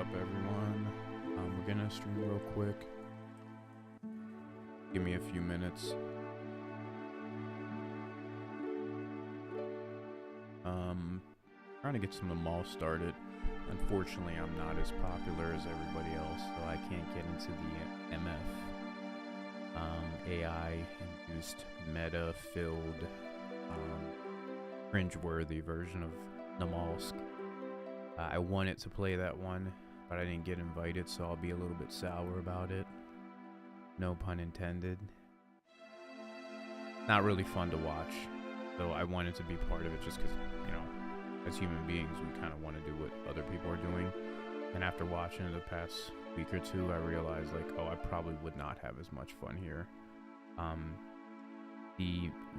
up, everyone? We're gonna stream real quick. Give me a few minutes. Trying to get some of the mall started. Unfortunately, I'm not as popular as everybody else, so I can't get into the MF AI-induced, meta-filled, cringe-worthy version of Namalsk. I wanted to play that one, but I didn't get invited, so I'll be a little bit sour about it. No pun intended. Not really fun to watch, so I wanted to be part of it just because, you know, as human beings, we kind of want to do what other people are doing. And after watching it the past week or two, I realized, like, oh, I probably would not have as much fun here.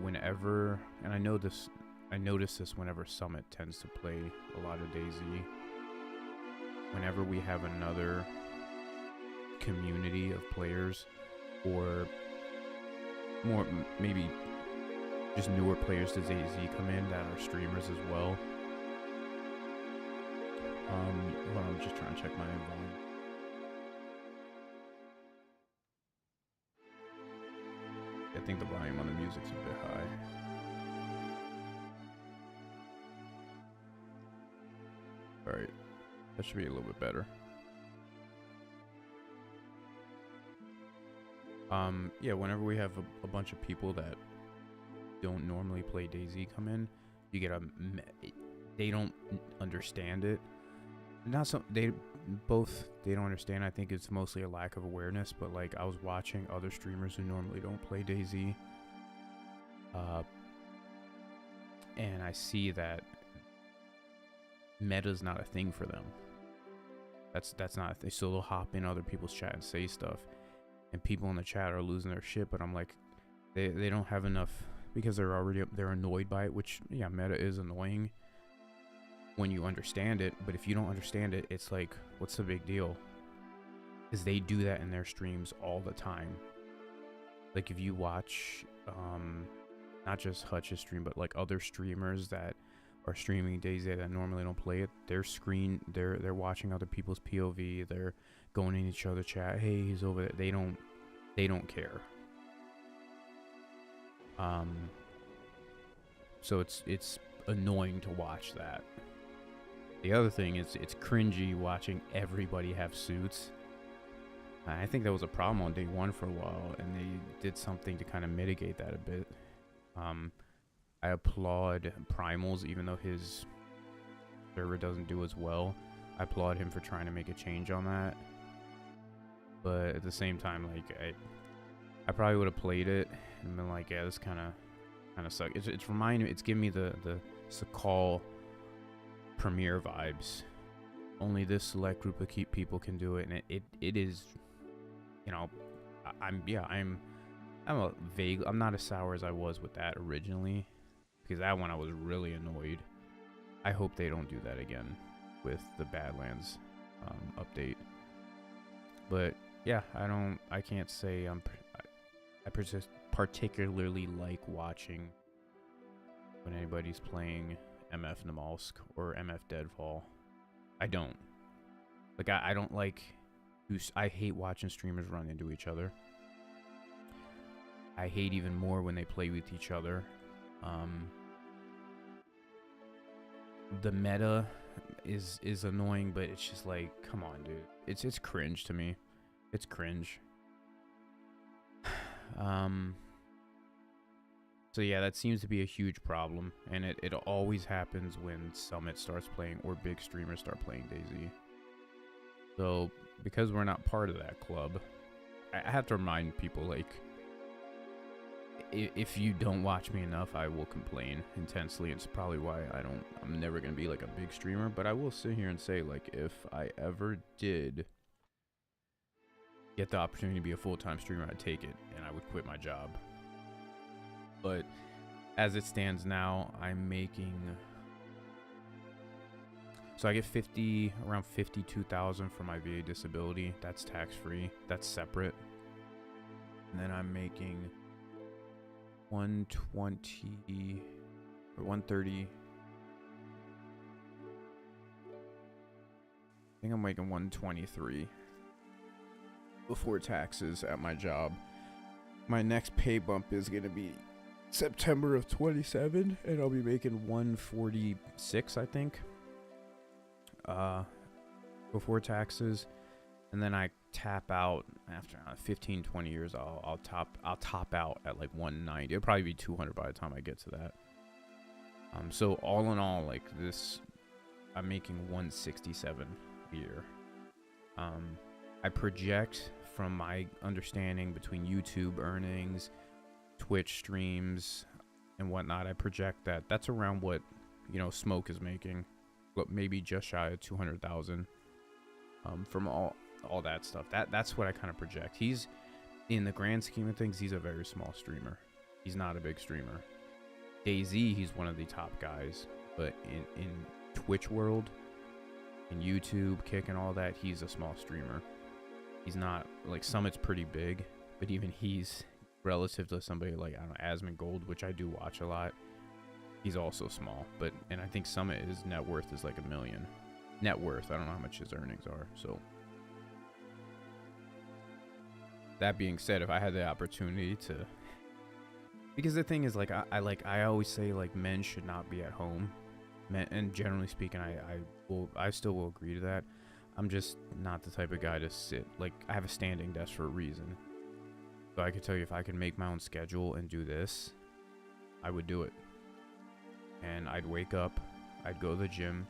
Whenever, and I notice this whenever Summit tends to play a lot of DayZ. Whenever we have another community of players, or more, maybe just newer players to DayZ come in that are streamers as well. Hold on, I'm just trying to check my volume. I think the volume on the music's a bit high. Alright, that should be a little bit better. Yeah, whenever we have a bunch of people that don't normally play DayZ come in, you get they don't understand it. They don't understand. I think it's mostly a lack of awareness, but like I was watching other streamers who normally don't play DayZ, and I see that meta's not a thing for them. That's not a thing. So they'll hop in other people's chat and say stuff, and people in the chat are losing their shit, but I'm like, they don't have enough, because they're annoyed by it, which, yeah, meta is annoying when you understand it, but if you don't understand it, it's like, what's the big deal? Because they do that in their streams all the time. Like, if you watch not just Hutch's stream, but like other streamers that are streaming DayZ that normally don't play it, they're watching other people's POV, they're going in each other's chat, hey, he's over there. They don't care. So it's annoying to watch that. The other thing is, it's cringy watching everybody have suits. I think that was a problem on day one for a while, and they did something to kind of mitigate that a bit. I applaud Primals, even though his server doesn't do as well. I applaud him for trying to make a change on that. But at the same time, like, I probably would have played it and been like, yeah, this kind of sucks. It's reminding me, it's giving me the Sakal premiere vibes. Only this select group of people can do it, and it is, you know, I'm not as sour as I was with that originally, because that one I was really annoyed. I hope they don't do that again with the Badlands update. But yeah, I can't say I particularly like watching when anybody's playing MF Namalsk or MF Deadfall. I don't. Like, I don't like... I hate watching streamers run into each other. I hate even more when they play with each other. The meta is annoying, but it's just like, come on, dude. It's cringe to me. It's cringe. So yeah, that seems to be a huge problem, and it always happens when Summit starts playing or big streamers start playing DayZ. So because we're not part of that club, I have to remind people, like, if you don't watch me enough, I will complain intensely. It's probably why I'm never gonna be like a big streamer, but I will sit here and say, like, if I ever did get the opportunity to be a full-time streamer, I'd take it, and I would quit my job. But as it stands now, I'm making, so I get around 52,000 for my VA disability. That's tax-free. That's separate. And then I'm making 120 or 130 think I'm making 123 before taxes at my job. My next pay bump is gonna be September of 27, and I'll be making 146, I think, before taxes. And then I tap out after 15, 20 years. I'll top out at like 190. It'll probably be 200 by the time I get to that. So all in all, like this, I'm making 167 a year. I project, from my understanding, between YouTube earnings, Twitch streams, and whatnot, I project that that's around what, you know, Smoke is making, but maybe just shy of 200,000. From all that stuff. That's what I kind of project. He's, in the grand scheme of things, he's a very small streamer. He's not a big streamer. DayZ, he's one of the top guys, but in Twitch world, in YouTube, Kick, and all that, he's a small streamer. He's not, like, Summit's pretty big, but even he's, relative to somebody like, I don't know, Asmongold, which I do watch a lot, he's also small. But, and I think Summit, his net worth is like $1 million. Net worth, I don't know how much his earnings are, so. That being said, if I had the opportunity to, because the thing is, like, I always say, like, men should not be at home, men, and generally speaking, I still will agree to that. I'm just not the type of guy to sit, like, I have a standing desk for a reason. So I could tell you, if I could make my own schedule and do this, I would do it. And I'd wake up, I'd go to the gym,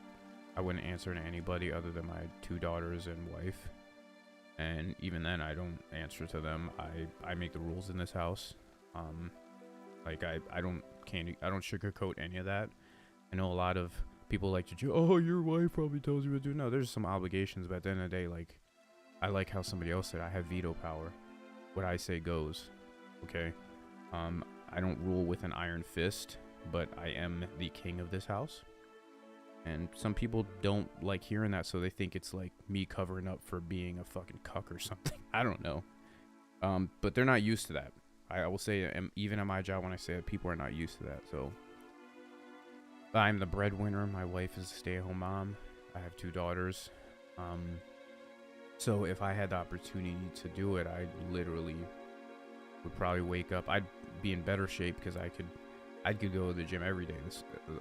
I wouldn't answer to anybody other than my 2 daughters and wife. And even then, I don't answer to them. I make the rules in this house. Like, I don't sugarcoat any of that. I know a lot of people like to joke, oh, your wife probably tells you what to do. No, there's some obligations, but at the end of the day, like, I like how somebody else said, I have veto power. What I say goes, okay? I don't rule with an iron fist, but I am the king of this house. And some people don't like hearing that, so they think it's like me covering up for being a fucking cuck or something. I don't know. But they're not used to that. I will say, even at my job, when I say that, people are not used to that. So I'm the breadwinner. My wife is a stay-at-home mom. I have 2 daughters. So if I had the opportunity to do it, I literally would probably wake up. I'd be in better shape because I could go to the gym every day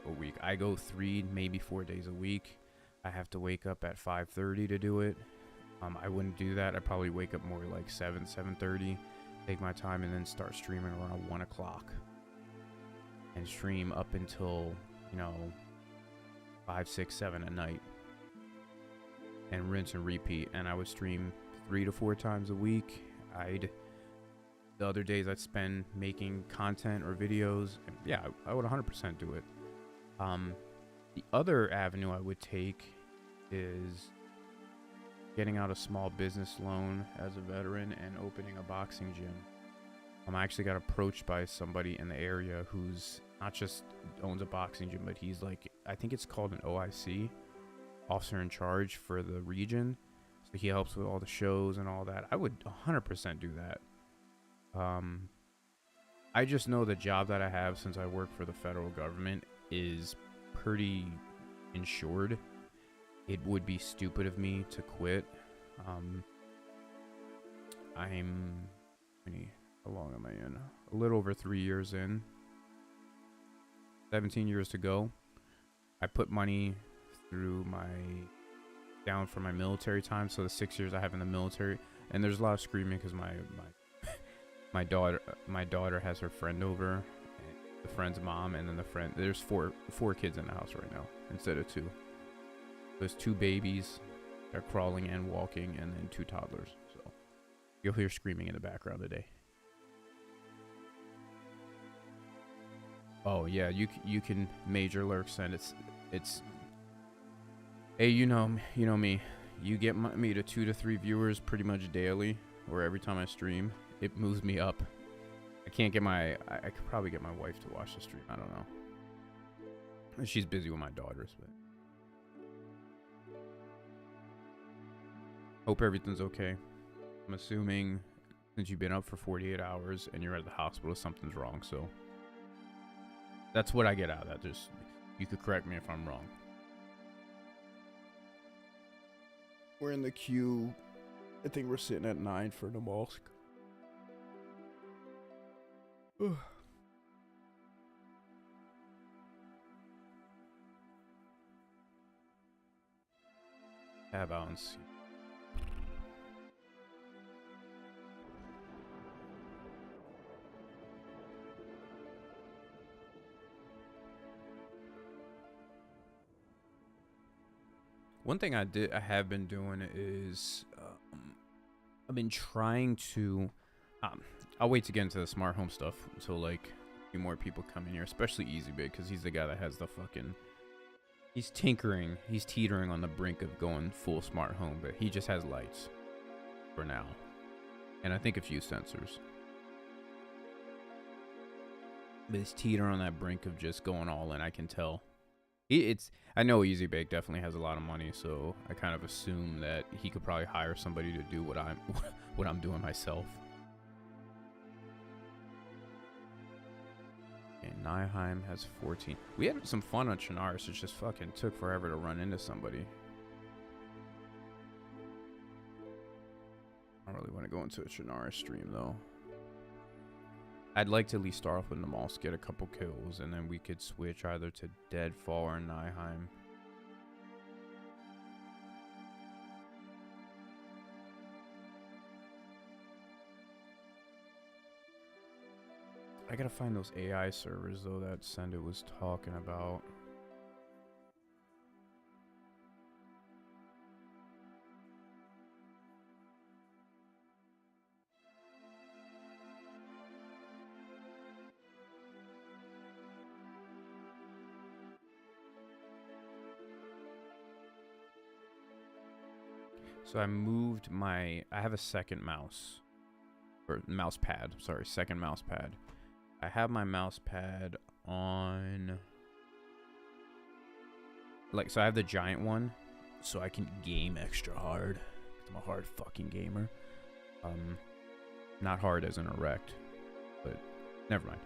a week. I go 3, maybe 4 days a week. I have to wake up at 5:30 to do it. I wouldn't do that. I'd probably wake up more like 7:30, take my time, and then start streaming around 1 o'clock. And stream up until, you know, 5, 6, 7 at night. And rinse and repeat. And I would stream 3 to 4 times a week. The other days I'd spend making content or videos. And yeah, I would 100% do it. The other avenue I would take is getting out a small business loan as a veteran and opening a boxing gym. I actually got approached by somebody in the area who's not just owns a boxing gym, but he's like, I think it's called an OIC, officer in charge for the region. So he helps with all the shows and all that. I would 100% do that. I just know the job that I have, since I work for the federal government, is pretty insured. It would be stupid of me to quit. How long am I in? A little over 3 years in. 17 years to go. I put money through down for my military time, so the 6 years I have in the military. And there's a lot of screaming because my daughter has her friend over, the friend's mom, and then there's four kids in the house right now instead of 2. There's 2 babies, they're crawling and walking, and then 2 toddlers. So you'll hear screaming in the background today. Oh yeah, you can major lurks, and it's hey, you know me, you get me to 2 to 3 viewers pretty much daily, or every time I stream. It moves me up. I can't get I could probably get my wife to watch the stream. I don't know. She's busy with my daughters, but hope everything's okay. I'm assuming since you've been up for 48 hours and you're at the hospital, something's wrong. So that's what I get out of that. Just, you could correct me if I'm wrong. We're in the queue. I think we're sitting at 9 for the mosque. Tab out and see. One thing I have been doing is I've been trying to. I'll wait to get into the smart home stuff until like a few more people come in here, especially EasyBig, because he's the guy that has the fucking. He's tinkering. He's teetering on the brink of going full smart home, but he just has lights for now, and I think a few sensors. But he's teetering on that brink of just going all in. I can tell. I know EasyBake definitely has a lot of money, so I kind of assume that he could probably hire somebody to do what I'm doing myself. Okay, Nyheim has 14. We had some fun on Chernarus. It just fucking took forever to run into somebody. I don't really want to go into a Chernarus stream though. I'd like to at least start off with the Mosque, get a couple kills, and then we could switch either to Deadfall or Nyheim. I gotta find those AI servers though that Senda was talking about. So I have a second mouse, or mouse pad, sorry, second mouse pad. I have my mouse pad on, so I have the giant one, so I can game extra hard. I'm a hard fucking gamer. Not hard as an erect, but never mind.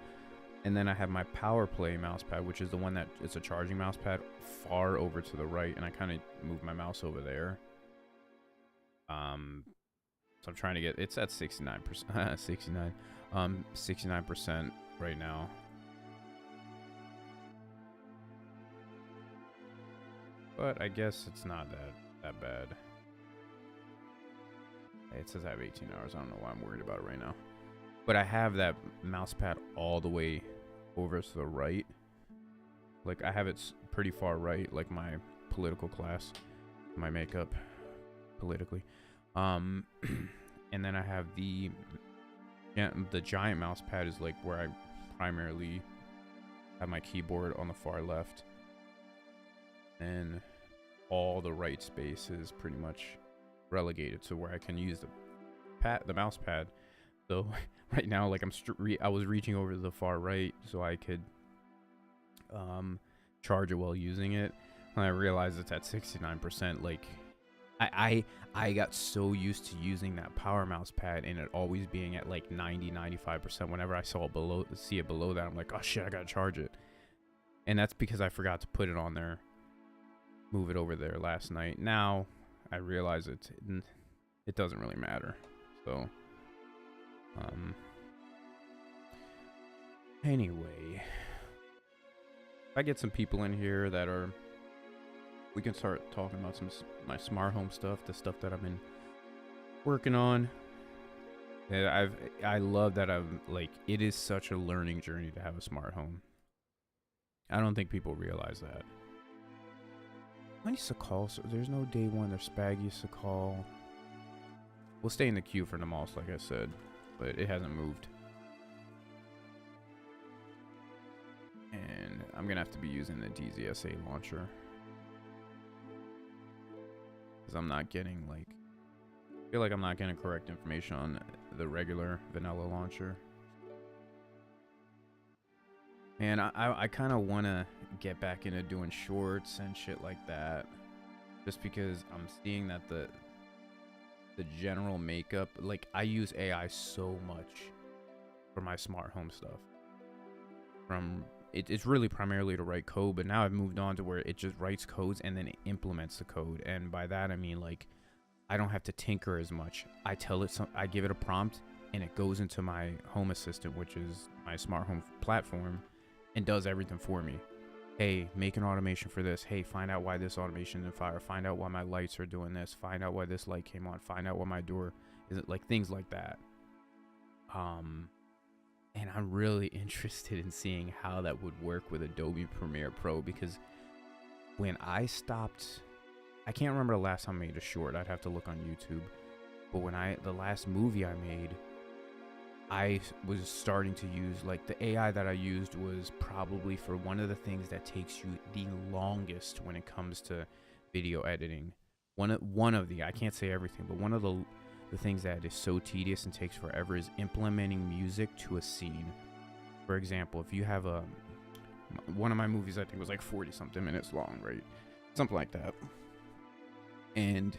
And then I have my power play mouse pad, which is the one that it's a charging mouse pad, far over to the right, and I kind of move my mouse over there. So I'm trying to get, it's at 69%, 69% right now. But I guess it's not that bad. It says I have 18 hours. I don't know why I'm worried about it right now. But I have that mouse pad all the way over to the right. Like I have it pretty far right, like my political class, my makeup politically. And then I have the giant mouse pad is like where I primarily have my keyboard on the far left, and all the right space is pretty much relegated to where I can use the mouse pad. So right now, like I was reaching over to the far right so I could charge it while using it, and I realized it's at 69%. Like I got so used to using that power mouse pad and it always being at like 90-95%. Whenever I see it below that, I'm like, oh shit, I gotta charge it. And that's because I forgot to put it on there, move it over there last night. Now I realize it doesn't really matter. So anyway, if I get some people in here that are, we can start talking about my smart home stuff, the stuff that I've been working on. And I love that it is such a learning journey to have a smart home. I don't think people realize that. I used to call, so there's no day one. There's Spag used to call. We'll stay in the queue for Namos, like I said, but it hasn't moved. And I'm gonna have to be using the DayZ launcher. Because I'm not getting, I feel like I'm not getting correct information on the regular vanilla launcher. And I kind of want to get back into doing shorts and shit like that. Just because I'm seeing that the general makeup, I use AI so much for my smart home stuff. It's really primarily to write code, but now I've moved on to where it just writes codes and then it implements the code. And by that I mean I don't have to tinker as much. I tell it some, I give it a prompt, and it goes into my home assistant, which is my smart home platform, and does everything for me. Hey, make an automation for this. Hey, find out why this automation is in fire. Find out why my lights are doing this. Find out why this light came on. Find out why my door is, like, things like that. And I'm really interested in seeing how that would work with Adobe Premiere Pro, because when I stopped, I can't remember the last time I made a short. I'd have to look on YouTube. But when the last movie I made, I was starting to use, like, the AI that I used was probably for one of the things that takes you the longest when it comes to video editing. One of the, I can't say everything, but one of the things that is so tedious and takes forever is implementing music to a scene. For example, if you have one of my movies, I think was like 40 something minutes long, right? Something like that. And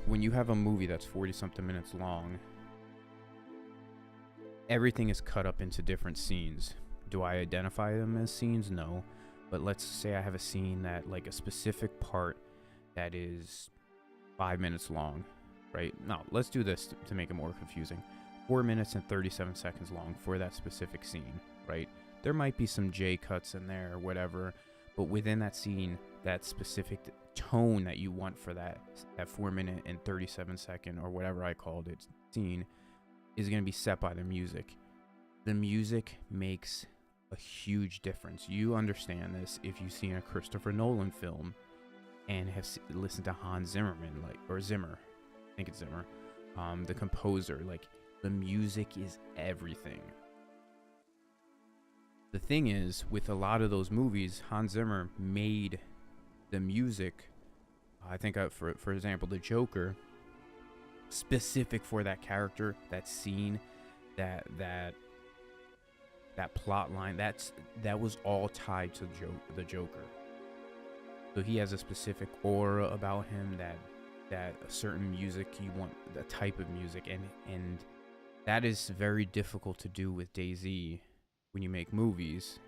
when you have a movie that's 40 something minutes long, everything is cut up into different scenes. Do I identify them as scenes? No. But let's say I have a scene that, like, a specific part that is 5 minutes long, right? No, let's do this to make it more confusing. 4 minutes and 37 seconds long for that specific scene, right? There might be some J cuts in there or whatever, but within that scene, that specific tone that you want for that 4 minute and 37 second or whatever I called it scene is going to be set by the music. The music makes a huge difference. You understand this if you've seen a Christopher Nolan film and have listened to Hans Zimmerman, or Zimmer. I think it's Zimmer. The composer. Like, the music is everything. The thing is, with a lot of those movies, Hans Zimmer made the music, I think, for example, the Joker, specific for that character, that scene, that plot line. That was all tied to the Joker. So he has a specific aura about him, that a certain music you want, the type of music, and that is very difficult to do with DayZ when you make movies.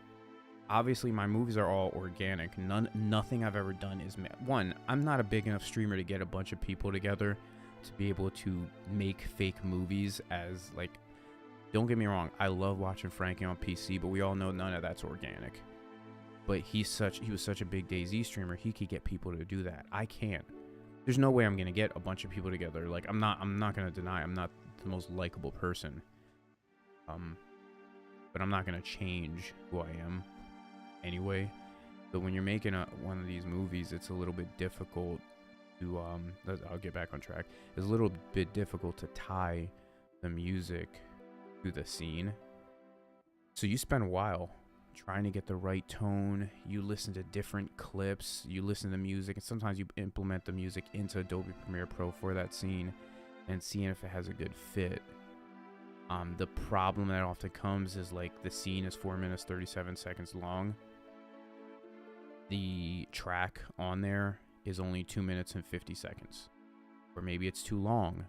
Obviously, my movies are all organic. Nothing I've ever done is one. I'm not a big enough streamer to get a bunch of people together to be able to make fake movies. As, like, don't get me wrong, I love watching Frankie on PC, but we all know none of that's organic. But he was such a big DayZ streamer, he could get people to do that. I can't. There's no way I'm gonna get a bunch of people together. Like, I'm not gonna deny I'm not the most likable person. But I'm not gonna change who I am anyway. But when you're making one of these movies, it's a little bit difficult to I'll get back on track. It's a little bit difficult to tie the music to the scene. So you spend a while trying to get the right tone. You listen to different clips, you listen to music, and sometimes you implement the music into Adobe Premiere Pro for that scene and seeing if it has a good fit. The problem that often comes is, like, the scene is 4 minutes 37 seconds long. The track on there is only 2 minutes and 50 seconds, or maybe it's too long.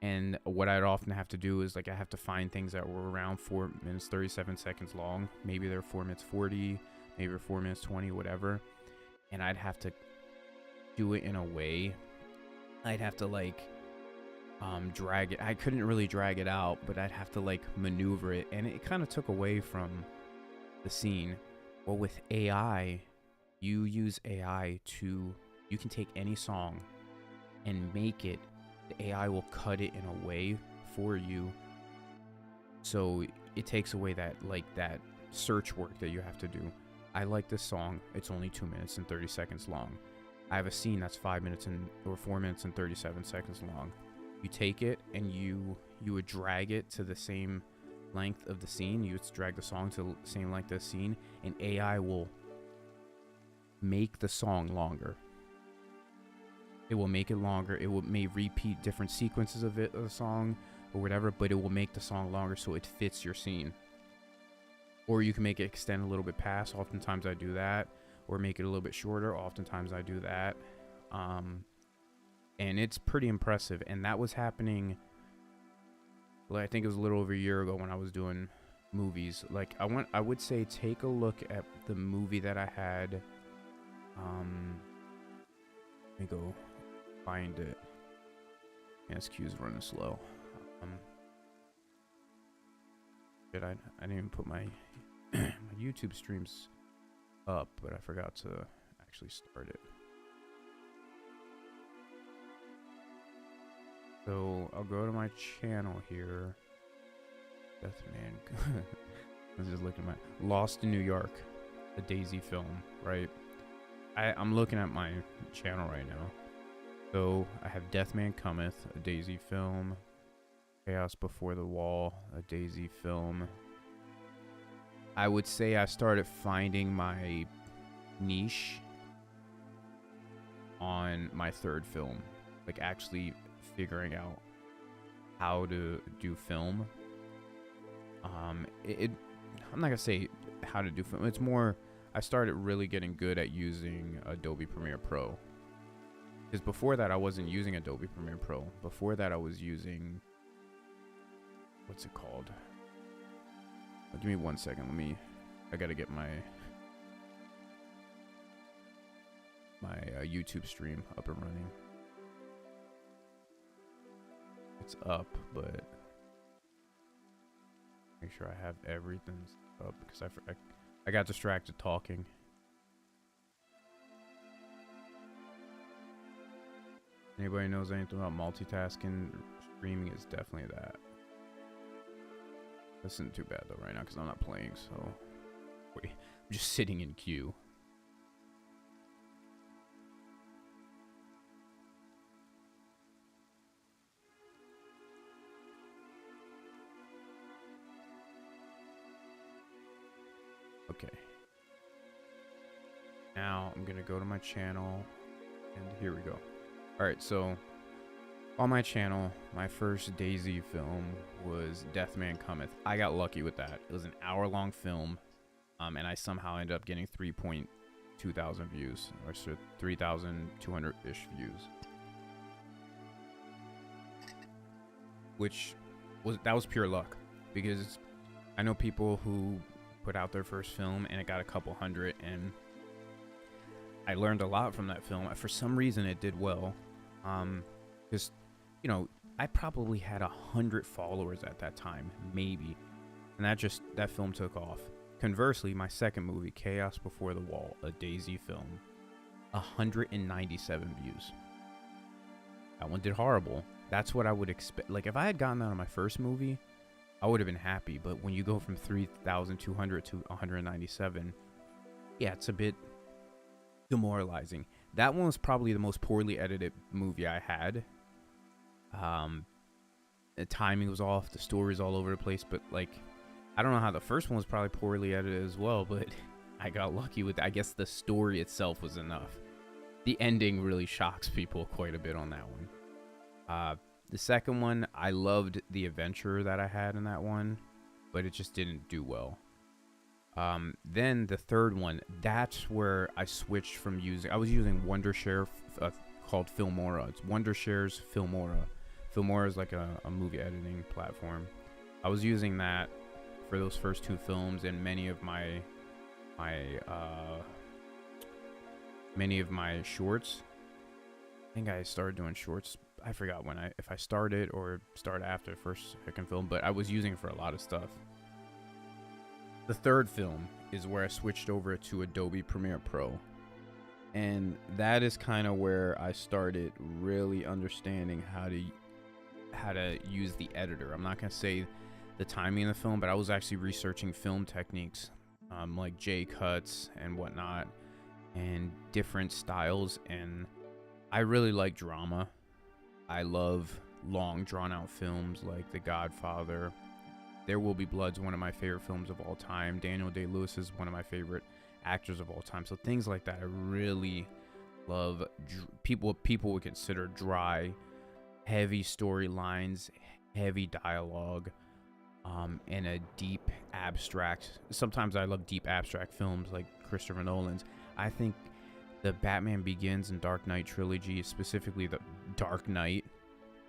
And what I'd often have to do is, like, I have to find things that were around 4 minutes 37 seconds long. Maybe they're 4 minutes 40, maybe they're 4 minutes 20, whatever. And I'd have to do it in a way, I'd have to, like, drag it. I couldn't really drag it out, but I'd have to, like, maneuver it, and it kind of took away from the scene. Well, with AI, you use AI to, you can take any song and make it, the AI will cut it in a way for you, so it takes away that, like, that search work that you have to do. I like this song, it's only 2 minutes and 30 seconds long. I have a scene that's 5 minutes or 4 minutes and 37 seconds long. You take it and you would drag it to the same length of the scene. You would drag the song to the same length of the scene, and AI will make the song longer. It will make it longer. It may repeat different sequences of the song or whatever, but it will make the song longer so it fits your scene. Or you can make it extend a little bit past. Oftentimes I do that. Or make it a little bit shorter. Oftentimes I do that. And it's pretty impressive. And that was happening, I think it was a little over a year ago when I was doing movies. Like, I would say take a look at the movie that I had. Let me go find it. SQ's running slow. Shit, I didn't even put my my YouTube streams up, but I forgot to actually start it. So I'll go to my channel here. Deathman. I was just looking at my Lost in New York, a DayZ film, right? I'm looking at my channel right now. So I have Deathman Cometh, a DayZ film. Chaos Before the Wall, a DayZ film. I would say I started finding my niche on my third film, like actually figuring out how to do film. I'm not gonna say how to do film. It's more I started really getting good at using Adobe Premiere Pro. Because before that, I wasn't using Adobe Premiere Pro. Before that, I was using, what's it called? Oh, give me 1 second. I gotta get my YouTube stream up and running. It's up, but make sure I have everything up because I got distracted talking. Anybody knows anything about multitasking? Streaming is definitely that. This isn't too bad though right now because I'm not playing, so wait, I'm just sitting in queue. Okay. Now I'm gonna go to my channel, and here we go. Alright, so on my channel, my first DayZ film was Deathman Cometh. I got lucky with that. It was an hour-long film, and I somehow ended up getting 3.2 thousand views, or so 3,200-ish views. That was pure luck, because I know people who put out their first film and it got a couple hundred, and I learned a lot from that film. For some reason, it did well. Because, you know, I probably had 100 followers at that time, maybe. And that film took off. Conversely, my second movie, Chaos Before the Wall, a DayZ film, 197 views. That one did horrible. That's what I would expect. Like, if I had gotten that on my first movie, I would have been happy. But when you go from 3,200 to 197, yeah, it's a bit demoralizing. That one was probably the most poorly edited movie I had. The timing was off, the story's all over the place, but like, I don't know how the first one was probably poorly edited as well, but I got lucky with, I guess the story itself was enough. The ending really shocks people quite a bit on that one. The second one, I loved the adventure that I had in that one, but it just didn't do well. Then the third one, that's where I switched from I was using Wondershare called Filmora. It's Wondershare's Filmora. Filmora is like a movie editing platform. I was using that for those first two films, and many of my shorts. I think I started doing shorts. I forgot if I started or started after the second film, but I was using it for a lot of stuff. The third film is where I switched over to Adobe Premiere Pro. And that is kind of where I started really understanding how to use the editor. I'm not going to say the timing in the film, but I was actually researching film techniques, like J-cuts and whatnot, and different styles. And I really like drama. I love long, drawn-out films like The Godfather. There Will Be Blood's one of my favorite films of all time. Daniel Day-Lewis is one of my favorite actors of all time. So things like that I really love. People would consider dry, heavy storylines, heavy dialogue, and a deep abstract. Sometimes I love deep abstract films like Christopher Nolan's. I think the Batman Begins and Dark Knight trilogy, specifically the Dark Knight,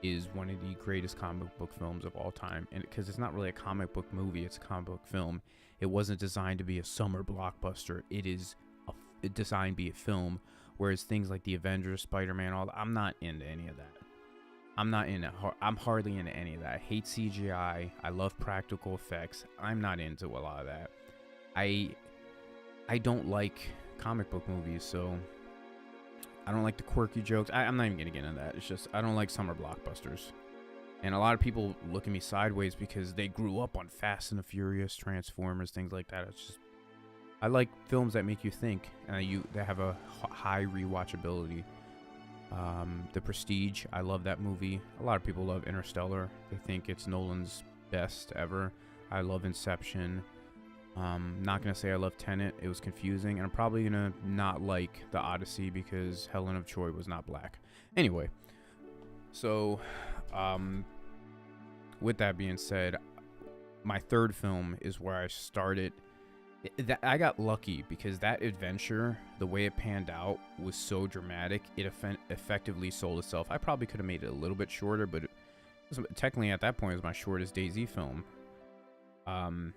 is one of the greatest comic book films of all time. And because it's not really a comic book movie, it's a comic book film. It wasn't designed to be a summer blockbuster. It is designed to be a film. Whereas things like the Avengers, Spider-Man, I'm not into any of that. I'm not in it. I'm hardly into any of that. I hate CGI. I love practical effects. I'm not into a lot of that. I don't like comic book movies, so I don't like the quirky jokes. I'm not even gonna get into that. It's just I don't like summer blockbusters. And a lot of people look at me sideways because they grew up on Fast and the Furious, Transformers, things like that. It's just I like films that make you think and that have a high rewatchability. The Prestige, I love that movie. A lot of people love Interstellar. They think it's Nolan's best ever. I love Inception. Not gonna say I love Tenet. It was confusing, and I'm probably gonna not like The Odyssey because Helen of Troy was not black. Anyway, so with that being said, my third film is where I started. I got lucky because that adventure, the way it panned out, was so dramatic. It effectively sold itself. I probably could have made it a little bit shorter, but technically at that point it was my shortest DayZ film. It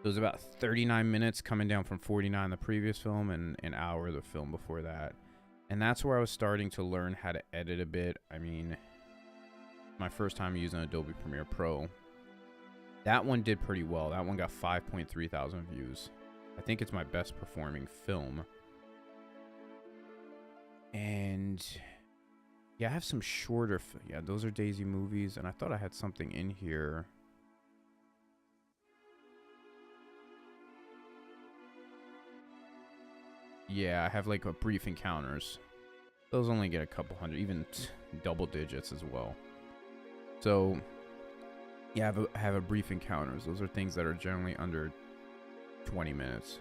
was about 39 minutes, coming down from 49 the previous film and an hour the film before that. And that's where I was starting to learn how to edit a bit. I mean, my first time using Adobe Premiere Pro. That one did pretty well. That one got 5.3 thousand views. I think it's my best performing film. And yeah, I have some shorter. Yeah, those are DayZ movies. And I thought I had something in here. Yeah, I have like a brief encounters. Those only get a couple hundred, even double digits as well. So yeah, I have a brief encounters. Those are things that are generally under 20 minutes.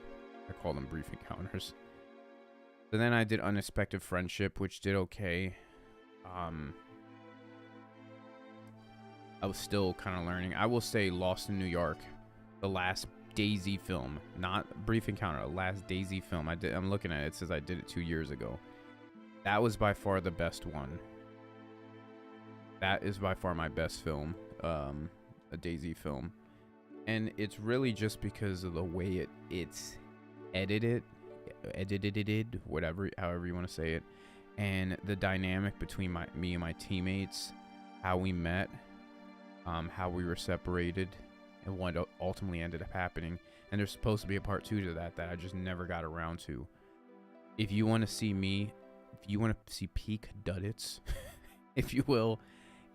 I call them brief encounters. So then I did Unexpected Friendship, which did okay. I was still kind of learning. I will say Lost in New York, the last DayZ film, not Brief Encounter, the last DayZ film. I'm looking at it. It says I did it 2 years ago. That was by far the best one. That is by far my best film, a DayZ film. And it's really just because of the way it's edited, whatever, however you want to say it, and the dynamic between me and my teammates, how we met, how we were separated, and what ultimately ended up happening. And there's supposed to be a part 2 to that I just never got around to. If you want to see me, if you want to see peak Duddits, if you will,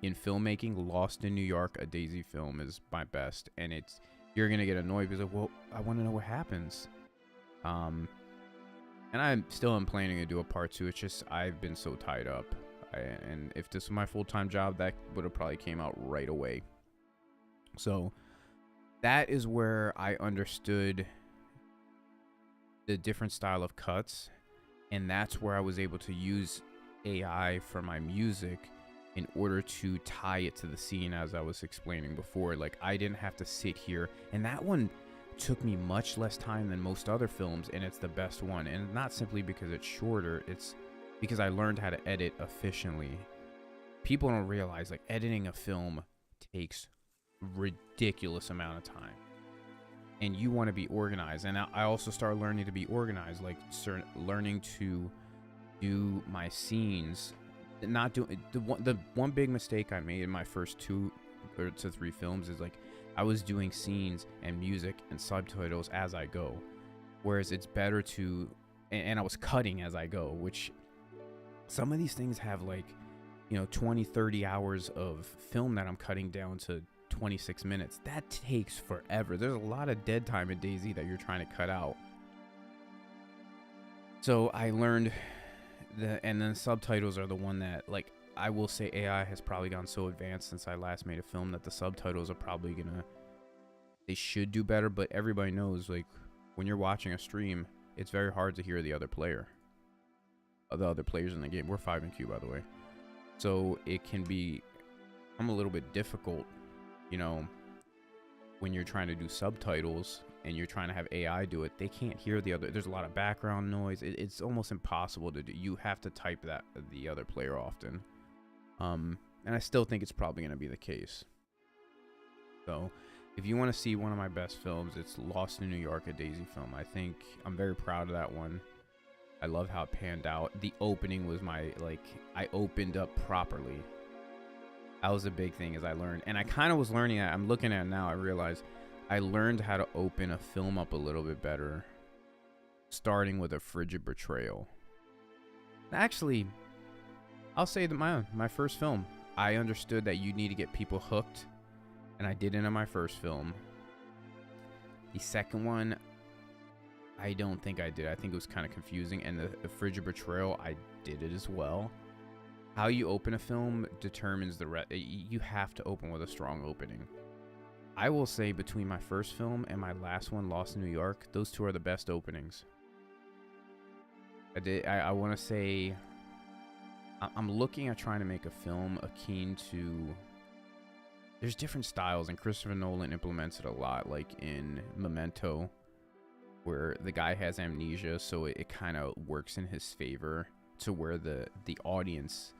in filmmaking, Lost in New York, a DayZ film, is my best. And you're gonna get annoyed because like, well, I want to know what happens. And I still am planning to do a part 2. It's just I've been so tied up. And if this was my full-time job, that would have probably came out right away. So that is where I understood the different style of cuts, and that's where I was able to use AI for my music in order to tie it to the scene, as I was explaining before. Like, I didn't have to sit here, and that one took me much less time than most other films, and it's the best one. And not simply because it's shorter, it's because I learned how to edit efficiently. People don't realize, like, editing a film takes ridiculous amount of time, and you want to be organized. And I also started learning to be organized, like learning to do my scenes. Not doing the one big mistake I made in my first 2 to 3 films is like I was doing scenes and music and subtitles as I go, whereas it's better to and I was cutting as I go, which some of these things have like, you know, 20-30 hours of film that I'm cutting down to 26 minutes. That takes forever. There's a lot of dead time in DayZ that you're trying to cut out. So I learned and then subtitles are the one that, like, I will say AI has probably gotten so advanced since I last made a film that the subtitles are probably they should do better. But everybody knows, like, when you're watching a stream, it's very hard to hear the other player, the other players in the game. We're 5 and Q, by the way. So it can become a little bit difficult, you know, when you're trying to do subtitles and you're trying to have AI do it. They can't hear the other. There's a lot of background noise. It's almost impossible to do. You have to type that the other player often. And I still think it's probably going to be the case. So if you want to see one of my best films, it's Lost in New York, a DayZ film. I think I'm very proud of that one. I love how it panned out. The opening was my, like, I opened up properly. That was a big thing as I learned. And I kind of was learning that. I'm looking at it now. I realize I learned how to open a film up a little bit better, starting with a frigid betrayal. Actually, I'll say that my first film, I understood that you need to get people hooked, and I did it in my first film. The second one, I don't think I did. I think it was kind of confusing, and the frigid betrayal, I did it as well. How you open a film determines the rest. You have to open with a strong opening. I will say between my first film and my last one, Lost in New York, those two are the best openings. I want to say, I'm looking at trying to make a film akin to, there's different styles, and Christopher Nolan implements it a lot, like in Memento, where the guy has amnesia, so it kind of works in his favor to where the audience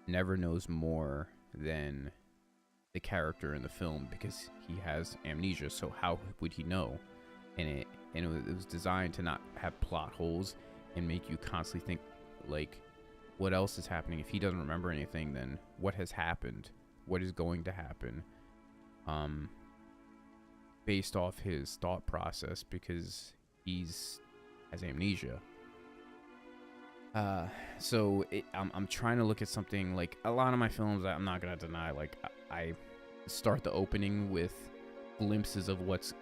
never knows more than the character in the film because he has amnesia, so how would he know? And it was designed to not have plot holes and make you constantly think, like, what else is happening? If he doesn't remember anything, then what has happened? What is going to happen? Based off his thought process, because he's has amnesia. So I'm trying to look at something like a lot of my films. I'm not gonna deny, like, I start the opening with glimpses of what's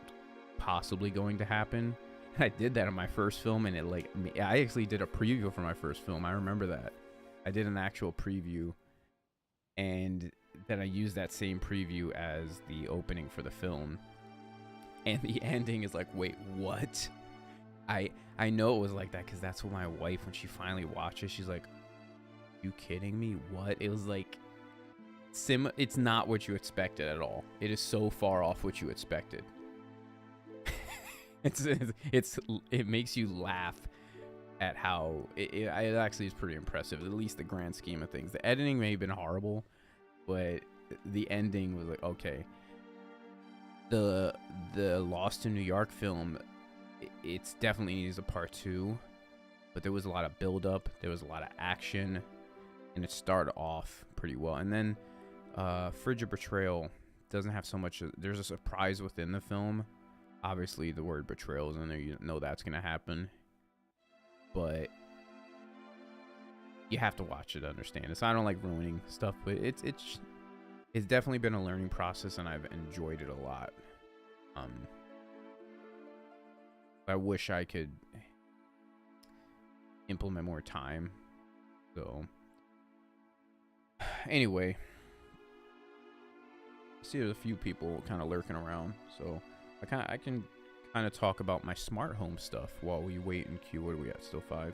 possibly going to happen. I did that in my first film, and I actually did a preview for my first film. I remember that. I did an actual preview, and then I used that same preview as the opening for the film. And the ending is like, wait, what? I know it was like that because that's what my wife, when she finally watches, she's like, you kidding me? What? It was like, it's not what you expected at all. It is so far off what you expected. It makes you laugh at how it actually is pretty impressive, at least the grand scheme of things. The editing may have been horrible, but the ending was like, okay. The Lost in New York film, it's definitely needs a part 2, but there was a lot of build up, there was a lot of action, and it started off pretty well. And then Frigid Betrayal doesn't have so much. There's a surprise within the film. Obviously the word betrayal is in there, you know that's gonna happen, but you have to watch it to understand it. So I don't like ruining stuff, but it's definitely been a learning process, and I've enjoyed it a lot. I wish I could implement more time. So anyway, I see there's a few people kind of lurking around, so I can kind of talk about my smart home stuff while we wait in queue. What are we at? Still 5.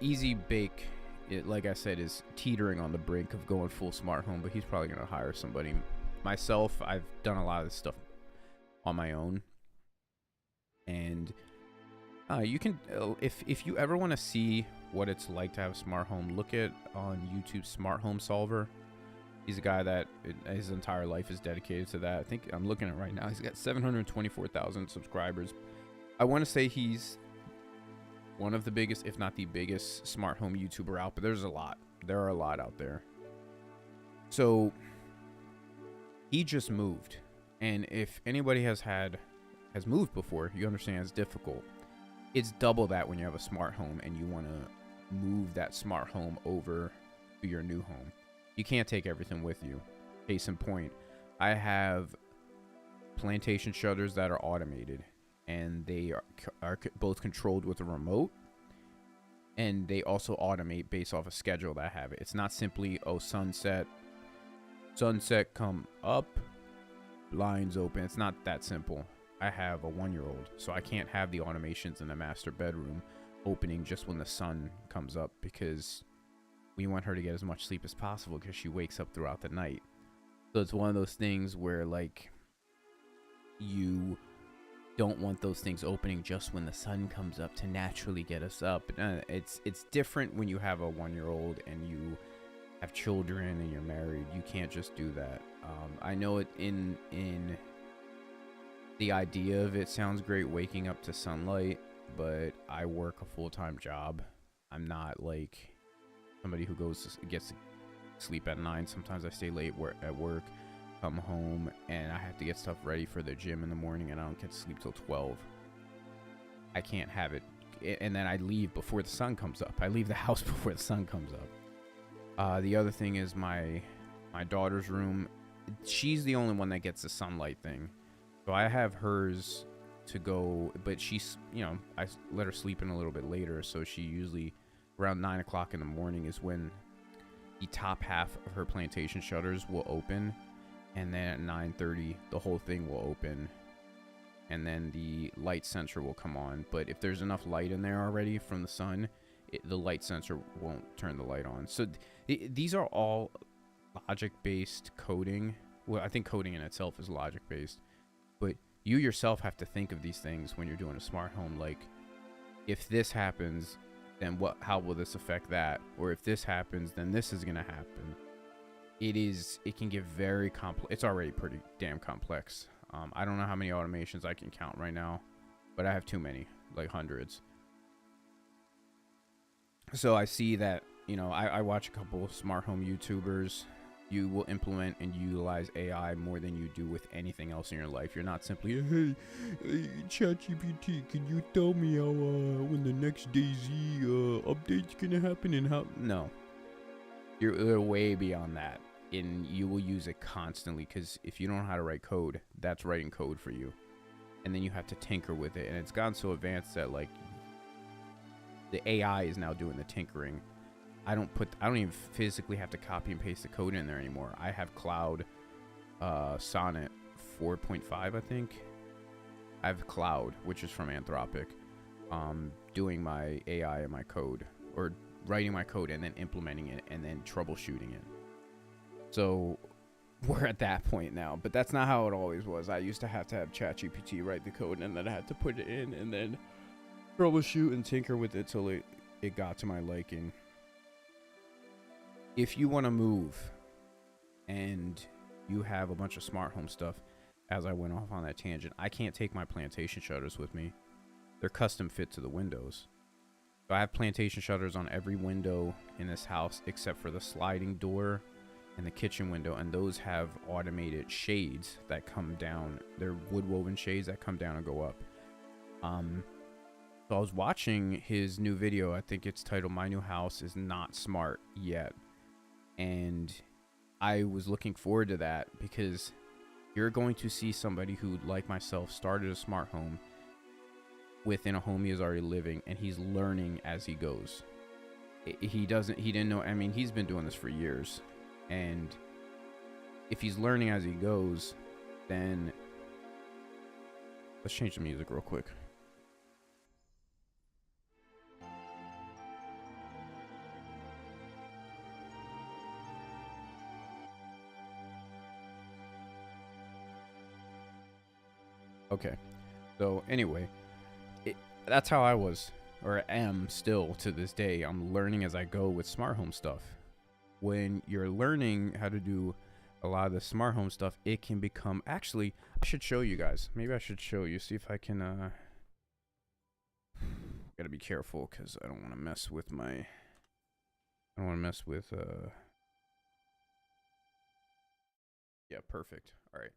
Easy Bake, like I said, is teetering on the brink of going full smart home, but he's probably going to hire somebody. Myself, I've done a lot of this stuff on my own. And you can, if you ever want to see what it's like to have a smart home, look at on YouTube Smart Home Solver. He's a guy that his entire life is dedicated to that. I think I'm looking at it right now. He's got 724,000 subscribers. I want to say he's one of the biggest, if not the biggest, smart home YouTuber out, but there's a lot. There are a lot out there. So he just moved, and if anybody has moved before, you understand it's difficult. It's double that when you have a smart home and you want to move that smart home over to your new home. You can't take everything with you. Case in point, I have plantation shutters that are automated, and they are both controlled with a remote, and they also automate based off a schedule that I have it. It's not simply, oh, sunset come up, blinds open. It's not that simple. I have a 1-year-old, so I can't have the automations in the master bedroom opening just when the sun comes up, because we want her to get as much sleep as possible because she wakes up throughout the night. So it's one of those things where, like, you don't want those things opening just when the sun comes up to naturally get us up. It's different when you have a 1-year-old and you have children and you're married. You can't just do that. I know it in the idea of it sounds great, waking up to sunlight, but I work a full-time job. I'm not like somebody who gets to sleep at 9. Sometimes I stay late at work, come home, and I have to get stuff ready for the gym in the morning, and I don't get to sleep till 12. I can't have it. And then I leave before the sun comes up. I leave the house before the sun comes up. The other thing is my daughter's room. She's the only one that gets the sunlight thing. So I have hers to go, but she's, you know, I let her sleep in a little bit later. So she usually around 9 o'clock in the morning is when the top half of her plantation shutters will open. And then at 9:30, the whole thing will open. And then the light sensor will come on. But if there's enough light in there already from the sun, the light sensor won't turn the light on. So these are all logic-based coding. Well, I think coding in itself is logic-based. But you yourself have to think of these things when you're doing a smart home. Like, if this happens, then how will this affect that? Or if this happens, then this is going to happen. It can get very complex. It's already pretty damn complex. I don't know how many automations I can count right now, but I have too many, like hundreds. So I see that, you know, I watch a couple of smart home YouTubers. You will implement and utilize AI more than you do with anything else in your life. You're not simply, hey, ChatGPT, can you tell me how when the next DayZ update's gonna happen and how? No, you're way beyond that. And you will use it constantly, because if you don't know how to write code, that's writing code for you. And then you have to tinker with it. And it's gotten so advanced that, like, the AI is now doing the tinkering. I don't even physically have to copy and paste the code in there anymore. I have Cloud Sonnet 4.5, I think. I have Cloud, which is from Anthropic, doing my AI and my code, or writing my code and then implementing it and then troubleshooting it. So we're at that point now, but that's not how it always was. I used to have ChatGPT write the code, and then I had to put it in and then troubleshoot and tinker with it till it got to my liking. If you want to move and you have a bunch of smart home stuff, as I went off on that tangent, I can't take my plantation shutters with me. They're custom fit to the windows. So I have plantation shutters on every window in this house except for the sliding door and the kitchen window, and those have automated shades that come down. They're wood woven shades that come down and go up. So I was watching his new video. I think it's titled "My New House Is Not Smart Yet," and I was looking forward to that, because you're going to see somebody who, like myself, started a smart home within a home he is already living, and he's learning as he goes. He didn't know. I mean, he's been doing this for years. And if he's learning as he goes, then let's change the music real quick. Okay. So anyway, that's how I was, or am still to this day. I'm learning as I go with smart home stuff. When you're learning how to do a lot of the smart home stuff, it can become, actually, I should show you guys. Maybe I should show you, see if I can, gotta be careful, because I don't want to mess with yeah, perfect. All right.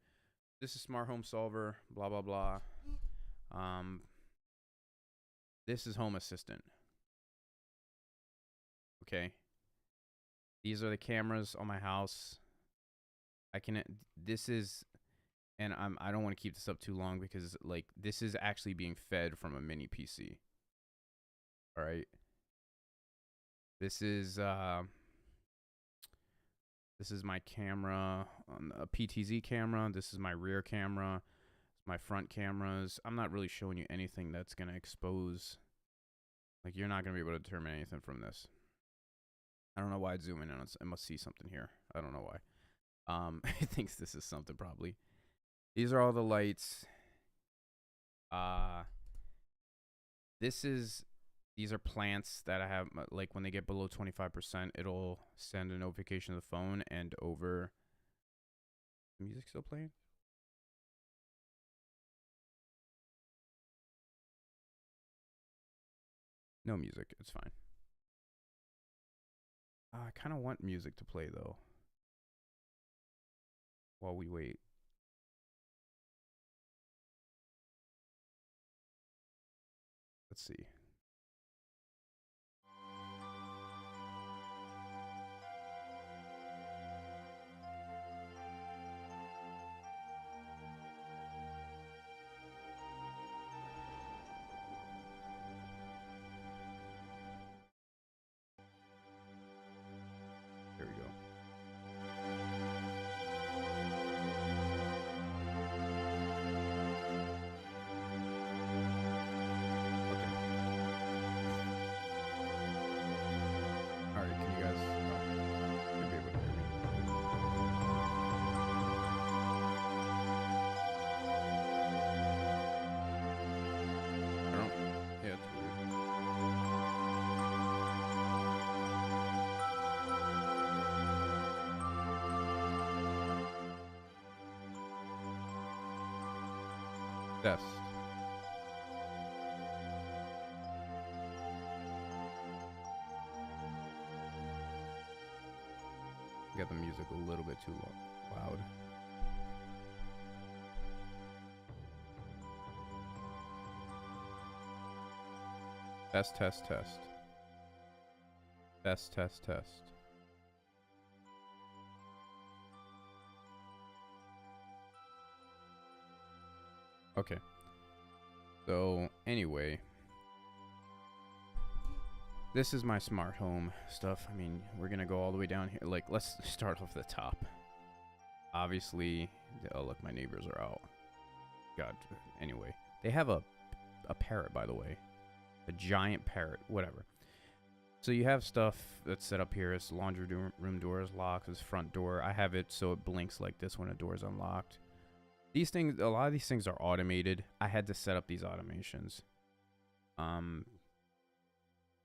This is Smart Home Solver, blah, blah, blah. This is Home Assistant. Okay. These are the cameras on my house. I don't want to keep this up too long, because like this is actually being fed from a mini PC. All right. This is my camera, a PTZ camera. This is my rear camera, my front cameras. I'm not really showing you anything that's going to expose, like, you're not going to be able to determine anything from this. I don't know why it's zooming in. I must see something here. I don't know why. It thinks this is something, probably. These are all the lights. These are plants that I have. Like, when they get below 25%, it'll send a notification to the phone and over. Music still playing? No music. It's fine. I kind of want music to play, though. While we wait. Let's see. There we go. Alright, can you guys... Oh, you'll be able to hear me. I don't... Yeah, it's weird. Test. Got the music a little bit too loud. Test, test, test. Test, test, test. Okay. So, anyway. This is my smart home stuff. I mean, we're going to go all the way down here. Like, let's start off the top. Obviously, oh, look, my neighbors are out. God, anyway. They have a parrot, by the way. A giant parrot, whatever. So you have stuff that's set up here. It's laundry room door is locked. It's front door. I have it so it blinks like this when a door is unlocked. These things, a lot of these things are automated. I had to set up these automations.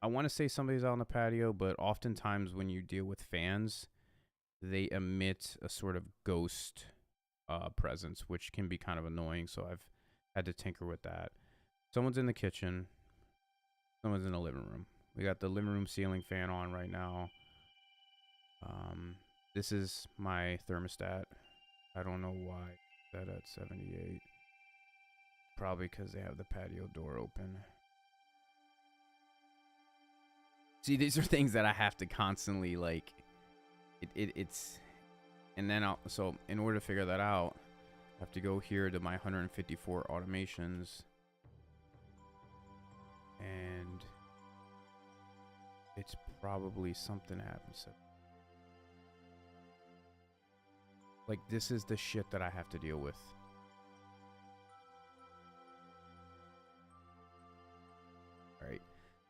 I want to say somebody's out on the patio, but oftentimes when you deal with fans, they emit a sort of ghost presence, which can be kind of annoying. So I've had to tinker with that. Someone's in the kitchen. Someone's in the living room. We got the living room ceiling fan on right now. This is my thermostat. I don't know why that at 78. Probably because they have the patio door open. See, these are things that I have to constantly, like, it's, and then so in order to figure that out, I have to go here to my 154 automations, and it's probably something happens. Like, this is the shit that I have to deal with. Alright.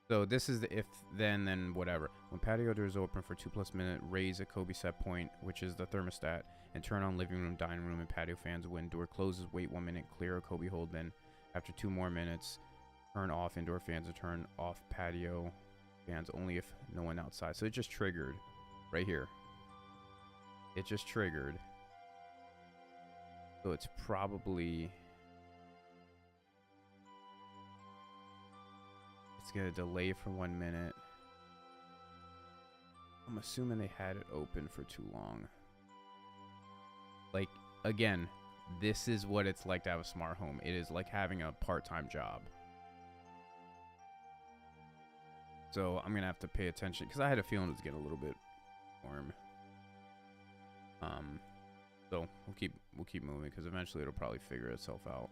So this is the if, then whatever. When patio doors open for 2+ minutes, raise a Kobe set point, which is the thermostat, and turn on living room, dining room, and patio fans. When door closes, wait 1 minute, clear a Kobe hold. Then, after 2 more minutes, turn off indoor fans and turn off patio fans only if no one outside. So it just triggered right here. It just triggered. So it's probably... It's gonna delay for 1 minute. I'm assuming they had it open for too long. Like, again, this is what it's like to have a smart home. It is like having a part-time job. So I'm gonna have to pay attention because I had a feeling it was getting a little bit warm. So we'll keep moving because eventually it'll probably figure itself out.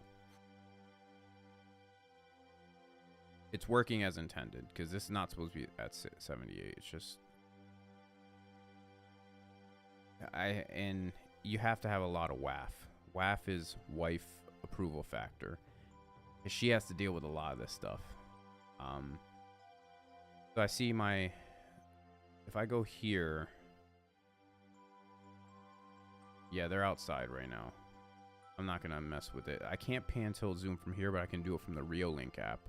It's working as intended because this is not supposed to be at 78. It's just and you have to have a lot of WAF. WAF is wife approval factor. She has to deal with a lot of this stuff. So I see my, if I go here, yeah, they're outside right now. I'm not gonna mess with it. I can't pan tilt zoom from here, but I can do it from the Reolink app.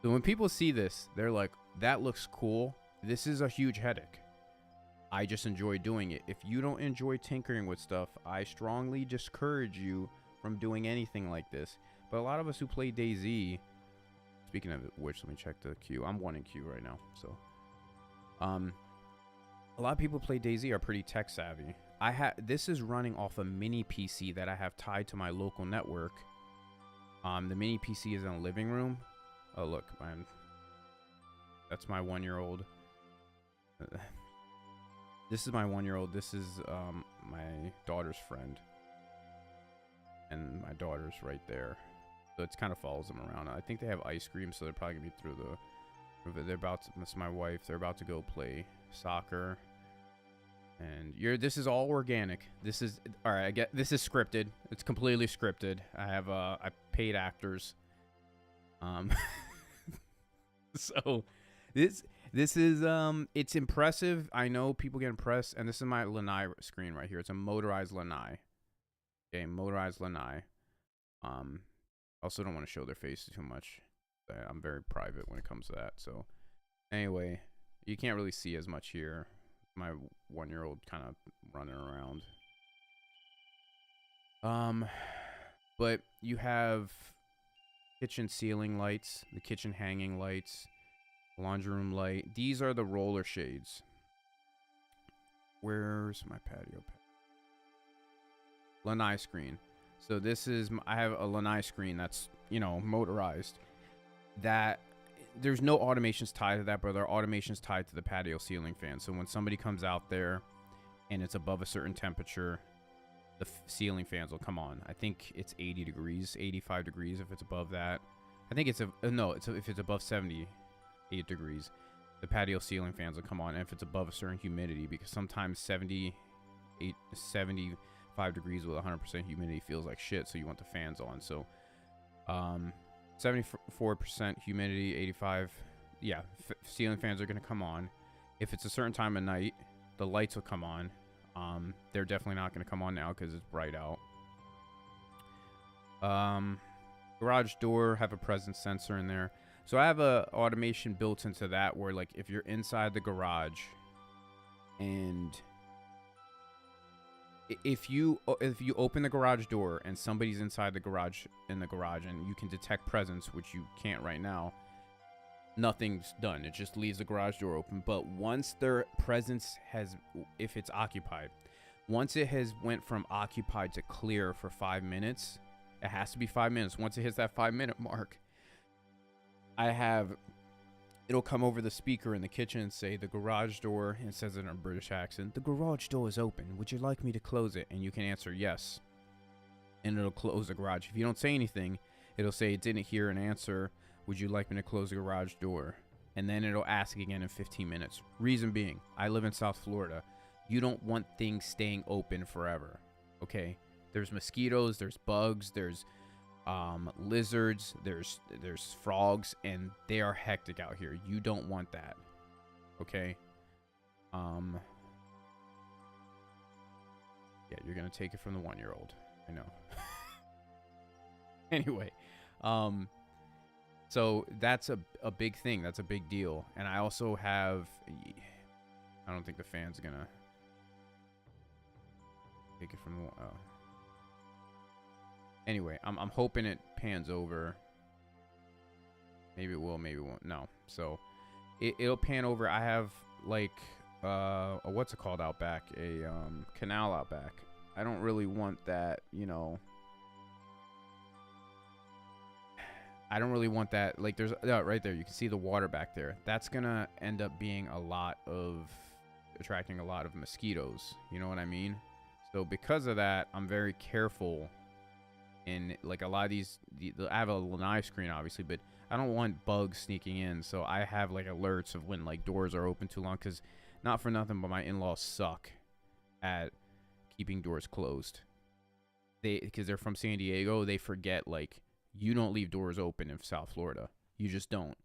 So when people see this, they're like, that looks cool. This is a huge headache. I just enjoy doing it. If you don't enjoy tinkering with stuff, I strongly discourage you from doing anything like this. But a lot of us who play DayZ, Speaking of which, let me check the queue. I'm 1 in queue right now. So, a lot of people play DayZ are pretty tech savvy. This is running off a mini PC that I have tied to my local network. The mini PC is in a living room. Oh look, man, that's my 1-year-old. This is my 1-year-old. This is my daughter's friend, and my daughter's right there. So it kind of follows them around. I think they have ice cream, so they're probably gonna be through the. They're about to. This is my wife. They're about to go play soccer. And this is all organic. This is all right. I get this is scripted. It's completely scripted. I have I paid actors. So this is it's impressive. I know people get impressed, and this is my lanai screen right here. It's a motorized lanai. Okay, motorized lanai. Also don't want to show their faces too much. I'm very private when it comes to that. So anyway, you can't really see as much here. My 1-year-old kind of running around. But you have kitchen ceiling lights, the kitchen hanging lights, laundry room light. These are the roller shades. Where's my patio? Lanai screen. So this is, I have a lanai screen that's, motorized. That there's no automations tied to that, but there are automations tied to the patio ceiling fan. So when somebody comes out there and it's above a certain temperature, the ceiling fans will come on. I think it's 80 degrees, 85 degrees if it's above that. I think it's if it's above 78 degrees, the patio ceiling fans will come on. And if it's above a certain humidity, because sometimes 75 degrees with 100% humidity feels like shit, so you want the fans on. So 74% humidity, 85, yeah, ceiling fans are going to come on. If it's a certain time of night, the lights will come on. They're definitely not going to come on now because it's bright out. Garage door, have a presence sensor in there. So I have a automation built into that where, like, if you're inside the garage and if you open the garage door and somebody's inside the garage and you can detect presence, which you can't right now, nothing's done. It just leaves the garage door open. But once their presence has, if it's occupied, once it has went from occupied to clear for 5 minutes, it has to be 5 minutes. Once it hits that 5-minute mark, it'll come over the speaker in the kitchen and say, the garage door, and it says it in a British accent, the garage door is open. Would you like me to close it? And you can answer yes. And it'll close the garage. If you don't say anything, it'll say it didn't hear an answer. Would you like me to close the garage door? And then it'll ask again in 15 minutes. Reason being, I live in South Florida. You don't want things staying open forever. Okay? There's mosquitoes, there's bugs, there's lizards, there's frogs, and they are hectic out here. You don't want that. Okay? Yeah, you're gonna take it from the 1-year-old. I know. Anyway, so that's a big thing. That's a big deal. And I also have, I don't think the fan's gonna take it from the, oh. Anyway, I'm hoping it pans over. Maybe it will, maybe it won't. No. So it'll pan over. I have like what's it called out back? A canal out back. I don't really want that, I don't really want that. Like there's right there, you can see the water back there. That's gonna end up being attracting a lot of mosquitoes. You know what I mean? So because of that, I'm very careful. And like a lot of these, I have a lanai screen obviously, but I don't want bugs sneaking in. So I have like alerts of when like doors are open too long, because not for nothing, but my in-laws suck at keeping doors closed. Because they're from San Diego, they forget, like, you don't leave doors open in South Florida. You just don't.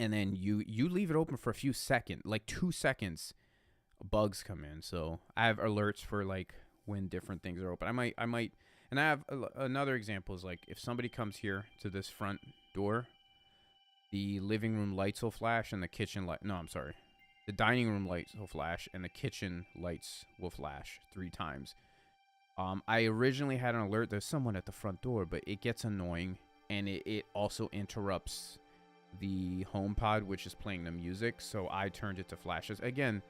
And then you leave it open for a few seconds, like 2 seconds, bugs come in. So I have alerts for like when different things are open. I might, and I have another example is like if somebody comes here to this front door, the living room lights will flash and the kitchen light. No, I'm sorry. The dining room lights will flash and the kitchen lights will flash 3 times. I originally had an alert. There's someone at the front door, but it gets annoying and it also interrupts the HomePod, which is playing the music. So I turned it to flashes. Again,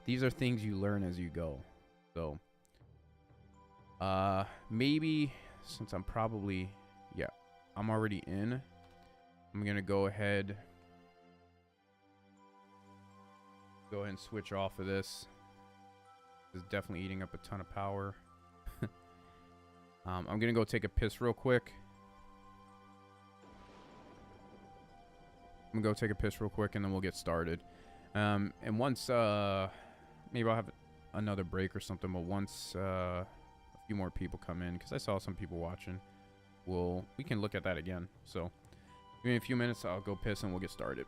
these are things you learn as you go. So maybe since I'm probably, yeah, I'm already in, I'm gonna go ahead and switch off of this. This is definitely eating up a ton of power. I'm gonna go take a piss real quick. I'm gonna go take a piss real quick and then we'll get started. And once maybe I'll have another break or something, but once a few more people come in, because I saw some people watching, we can look at that again. So give me a few minutes, I'll go piss and we'll get started.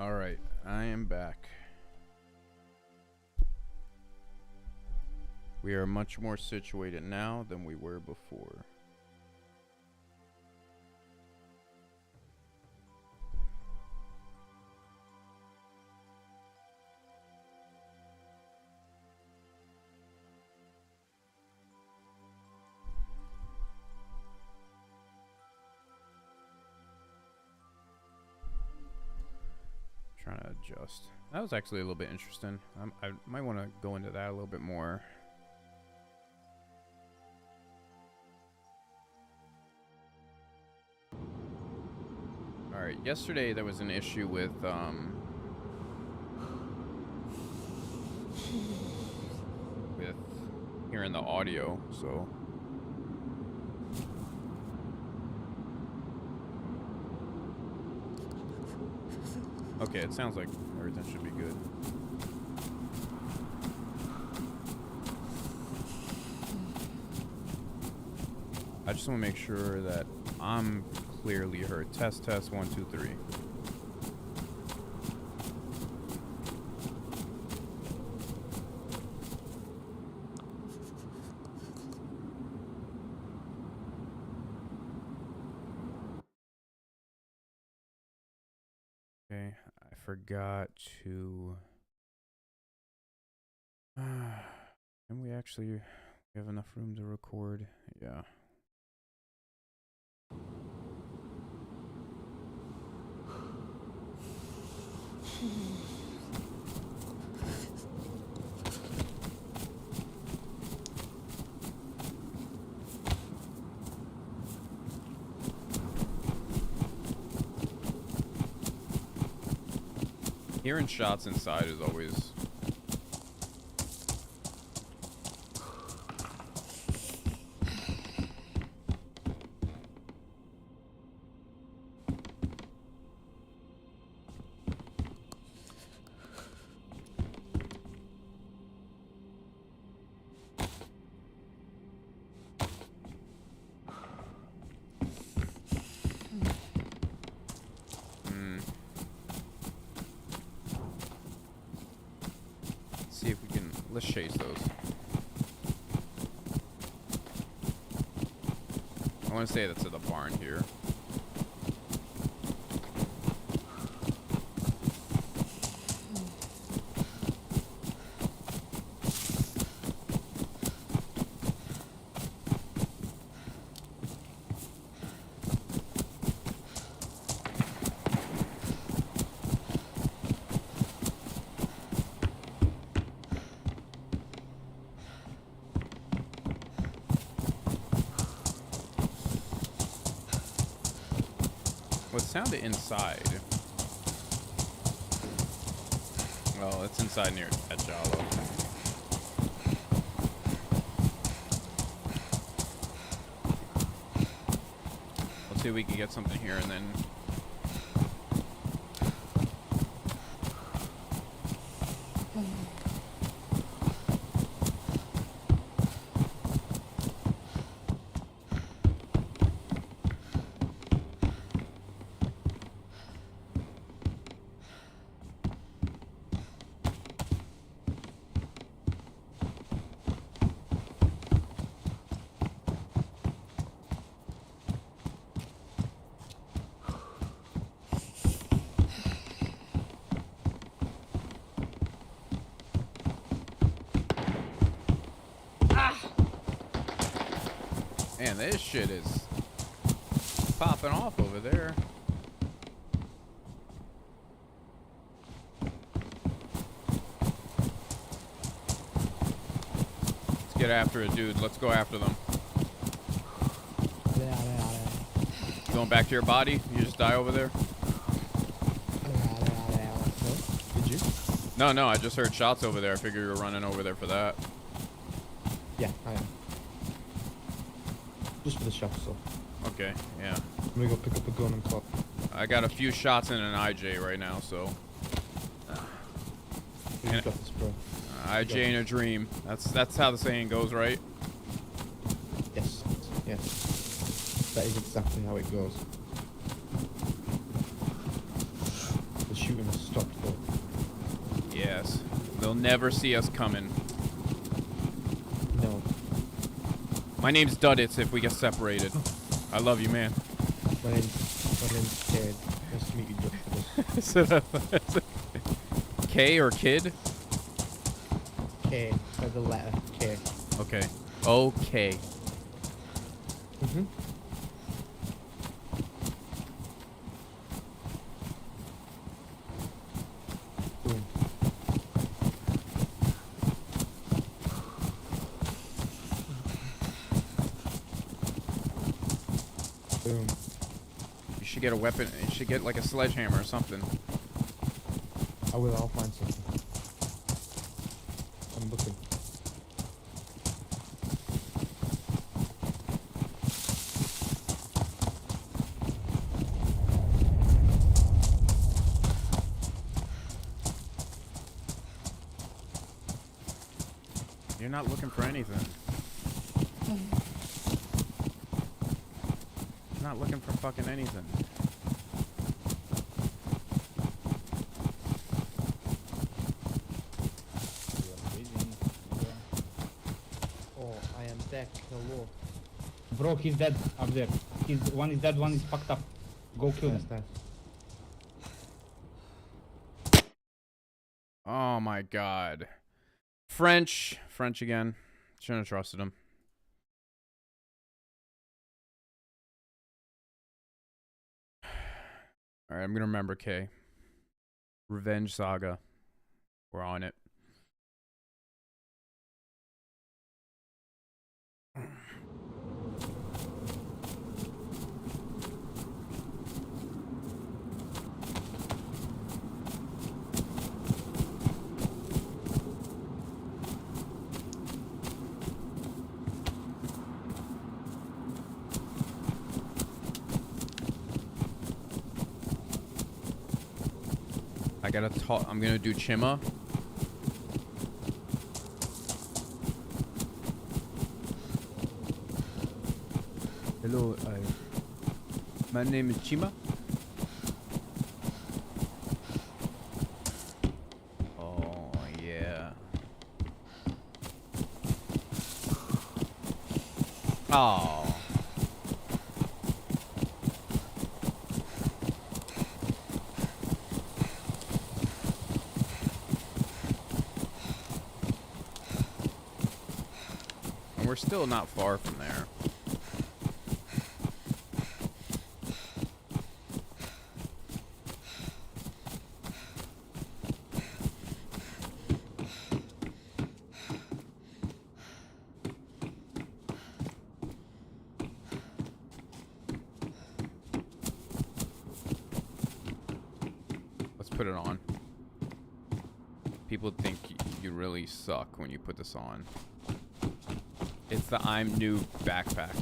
Alright, I am back. We are much more situated now than we were before. Trying to adjust. That was actually a little bit interesting. I might want to go into that a little bit more. Alright, yesterday there was an issue with hearing the audio, so okay, it sounds like everything should be good. I just want to make sure that I'm clearly heard. Test, 1, 2, 3. Okay, I forgot to... Can we actually have enough room to record? Yeah. Hearing shots inside is always... see if we can... Let's chase those. I want to say that's at the barn here. Well, it sounded inside. Well, it's inside near at Jalo. Let's see if we can get something here and then... Man, this shit is popping off over there. Let's get after it, dude. Let's go after them. Going back to your body? You just die over there? Did you? No, I just heard shots over there. I figured you were running over there for that. Yeah, I am. Just for the shot stuff. Okay, yeah. Let me go pick up a gun and clap. I got a few shots in an IJ right now, so... Who's got the spray? IJ in a dream. That's how the saying goes, right? Yes. Yes. That is exactly how it goes. The shooting has stopped though. Yes. They'll never see us coming. No. My name's Duddits if we get separated. I love you, man. My name's Ted. Nice to meet you, Justice. K or kid? K, by the letter K. Okay. Okay. Mm-hmm. Boom. Boom. You should get a weapon. You should get like a sledgehammer or something. I will, I'll find something. I'm looking. You're not looking for anything. Not looking for fucking anything. Oh, I am back. Hello. Bro, he's dead up there. One is dead, one is fucked up. Go kill him. Nice. Oh my god. French again. Shouldn't have trusted him. Alright, I'm gonna remember K. Revenge Saga. We're on it. I gotta talk. I'm gonna do Chima. Hello, my name is Chima. Oh yeah. Oh. We're still not far from there. Let's put it on. People think you really suck when you put this on. It's the I'm new backpack.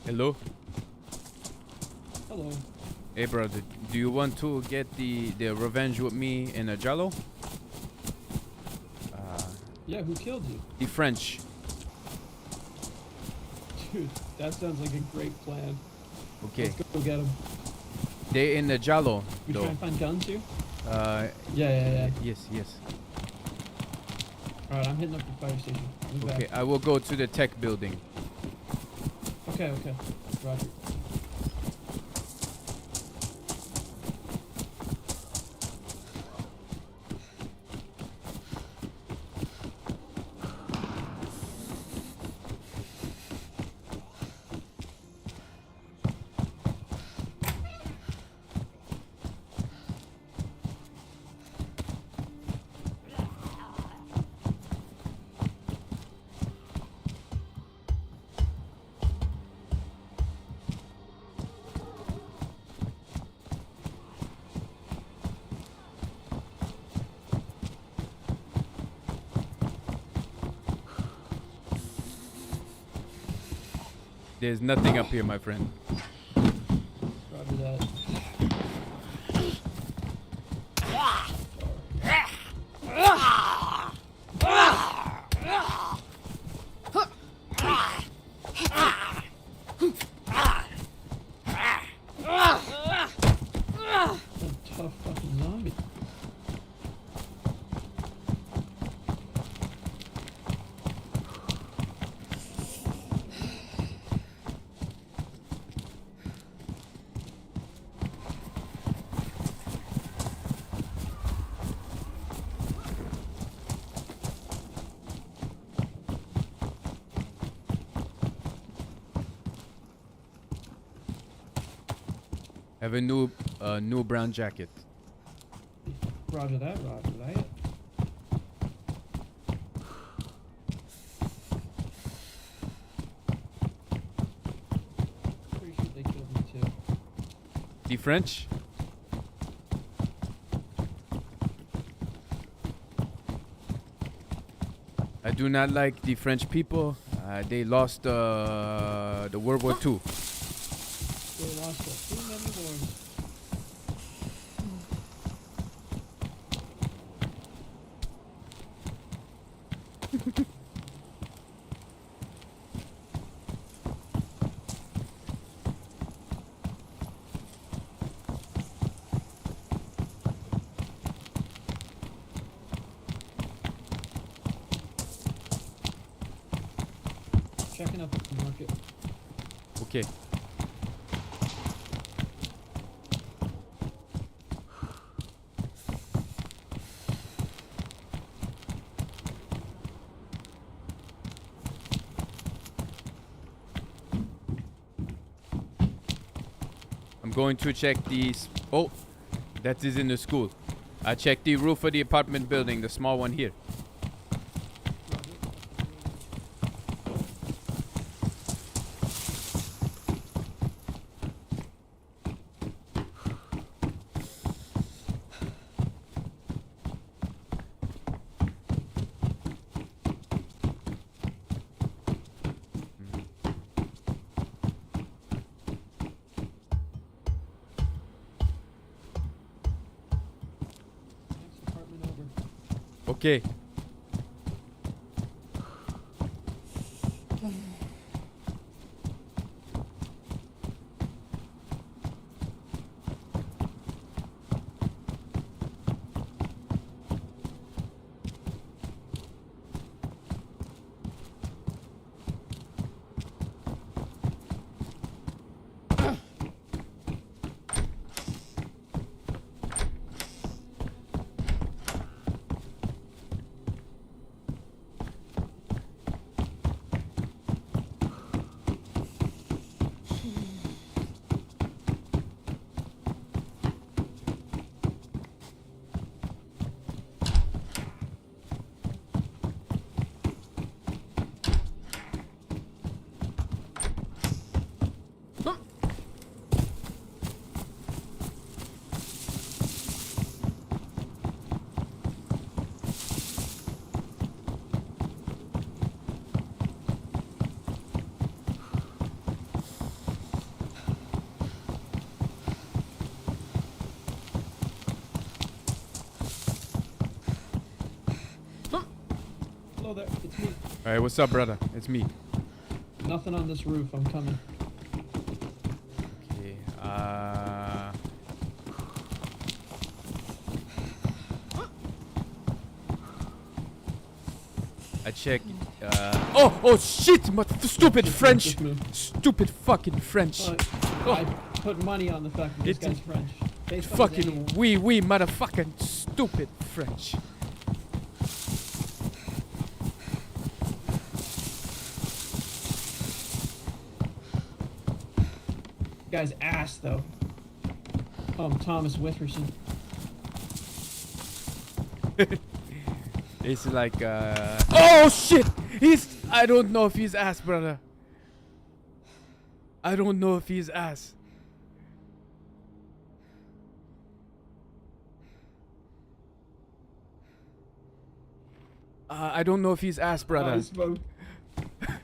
Hello? Hello. Hey brother, do you want to get the revenge with me in a Jello? Yeah, who killed you? The French. Dude, that sounds like a great plan. Okay. Let's go get him. They in the Jello. We try and find guns here? Yeah. Yeah. Yes. Alright, I'm hitting up the fire station. I'll be Okay, back. I will go to the tech building. Okay. Roger. There's nothing up here, my friend. Roger that. Tough fucking zombie. Have a new brown jacket. Roger that, roger that. Pretty sure they killed me too. The French? I do not like the French people. They lost the World War II. They lost it. Too many wars. Checking out the market. Okay. I'm going to check these. Oh, that is in the school. I checked the roof of the apartment building, the small one here. Next apartment over. Okay. Hello there, it's me. All right, what's up, brother? It's me. Nothing on this roof, I'm coming. Okay. I check. Oh shit! Stupid Just French! Just move. Stupid fucking French! I put money on the fact that this It's- guy's French. Based on his Fucking annual. oui, motherfucking stupid French. Guy's ass though. Thomas Witherson. It's like oh shit! I don't know if he's ass, brother. I don't know if he's ass. I don't know if he's ass, brother.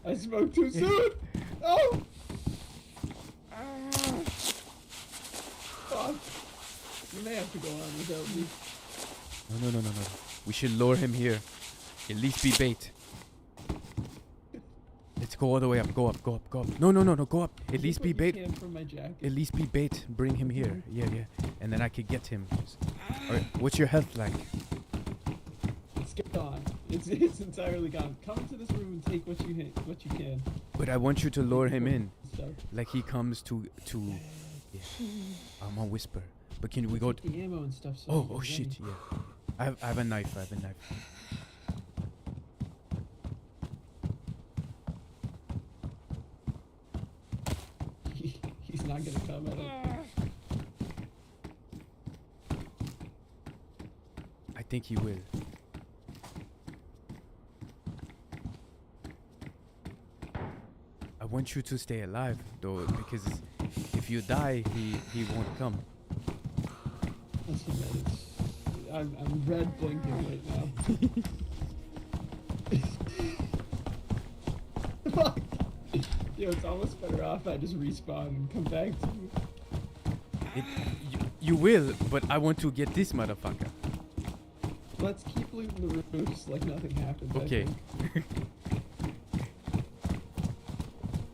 I smoked too soon. Oh. off. You may have to go on without me. No. We should lure him here. At least be bait. Let's go all the way up. Go up. No. Go up. At least be bait. From my jacket. At least be bait. Bring him here. Yeah. And then I could get him. Alright, what's your health like? It's gone. It's entirely gone. Come to this room and take what you can. But I want you to lure him in. So, Like he comes to yeah. I'm on whisper. But can we go the ammo and stuff. So Oh you're shit, ready. yeah. I have a knife. He's not gonna come at him. I think he will. I want you to stay alive though, because if you die, he won't come. Listen, man, I'm red blinking right now. Fuck. Yo, it's almost better off I just respawn and come back to you. You will, but I want to get this motherfucker. Let's keep looting the roofs like nothing happened. Okay.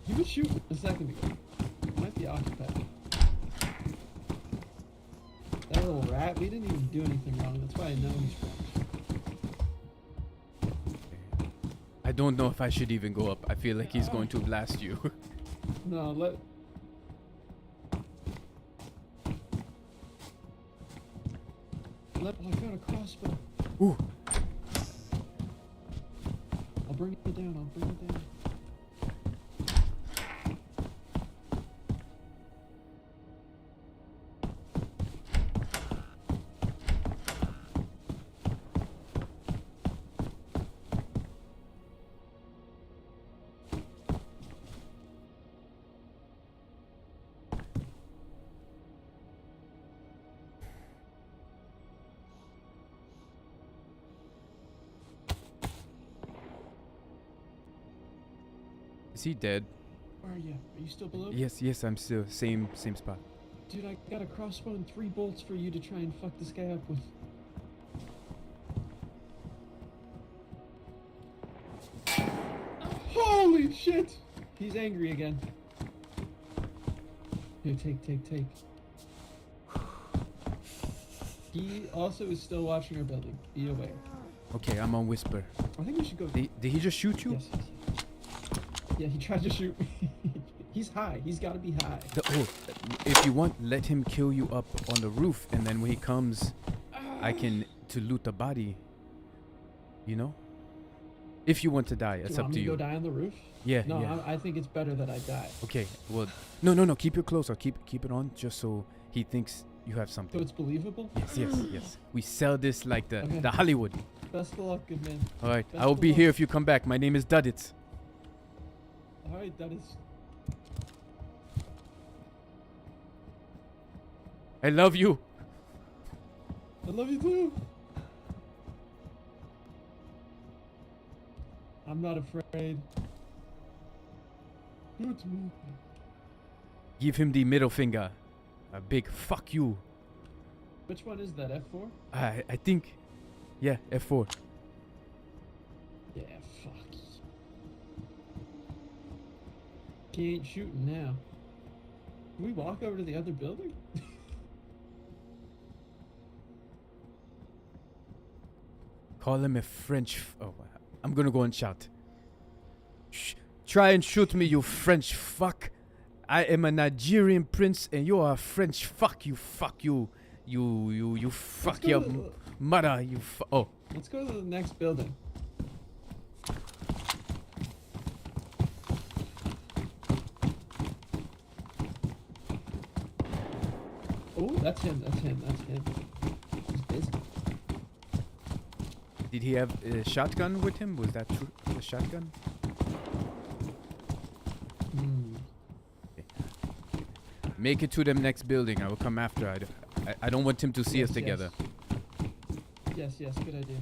He was shooting a second ago. He might be occupied. That little rat, we didn't even do anything wrong. That's why I know he's French. I don't know if I should even go up. I feel like he's going to blast you. No, let... Oh, I got a crossbow. Ooh. I'll bring it down. Is he dead? Where are you? Are you still below? Yes, I'm still same spot. Dude, I got a crossbow and 3 bolts for you to try and fuck this guy up with. Holy shit! He's angry again. Here, take. He also is still watching our building. Be aware. Okay, I'm on whisper. I think we should go. Did he just shoot you? Yes. Yeah, he tried to shoot me. He's high. He's got to be high. If you want, let him kill you up on the roof, and then when he comes, I can to loot the body. You know? If you want to die, it's up to you. Go die on the roof? Yeah. No, yeah. I think it's better that I die. Okay. Well, no. Keep it close. Or keep it on, just so he thinks you have So something. it's believable? Yes. We sell this like the Okay. the Hollywood. Best of luck, good man. All right. Best I will of be luck. here if you come back. My name is Duddits. Alright, that is... I love you. I love you too. I'm not afraid. Shoot me. Give him the middle finger. A big fuck you. Which one is that, F4? I think. Yeah, F4. Yeah, fuck. He ain't shooting now. Can we walk over to the other building? Call him a French. Oh, I'm gonna go and shout. Try and shoot me, you French fuck. I am a Nigerian prince and you are a French fuck. You fuck you. You fuck go your to mother. Oh. Let's go to the next building. Oh, that's him. He's busy. Did he have a shotgun with him? Was that true? A shotgun? Make it to the next building. I will come after. I don't want him to see us together. Yes, good idea.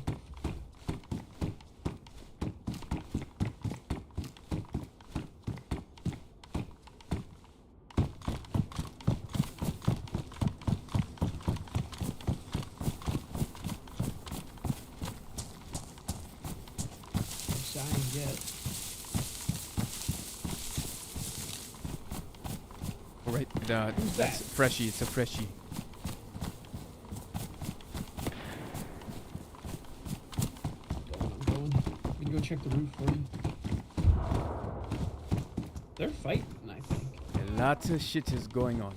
right. Who's That's that? freshie. It's a freshie. I'm going. I'm gonna go check the roof for you. They're fighting, I think. A lot of shit is going on.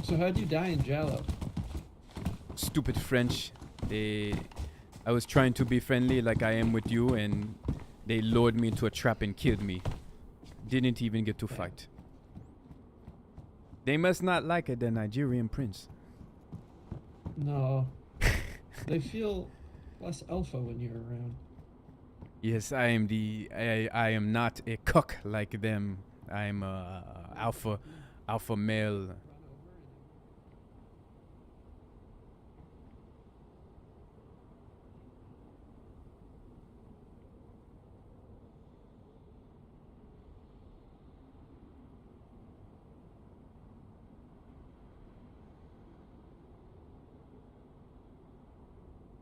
So how'd you die in Jallo? Stupid French. I was trying to be friendly like I am with you, and they lured me into a trap and killed me. Didn't even get to fight. They must not like it, the Nigerian prince. No. They feel less alpha when you're around. Yes, I am not a cock like them. I am a alpha male.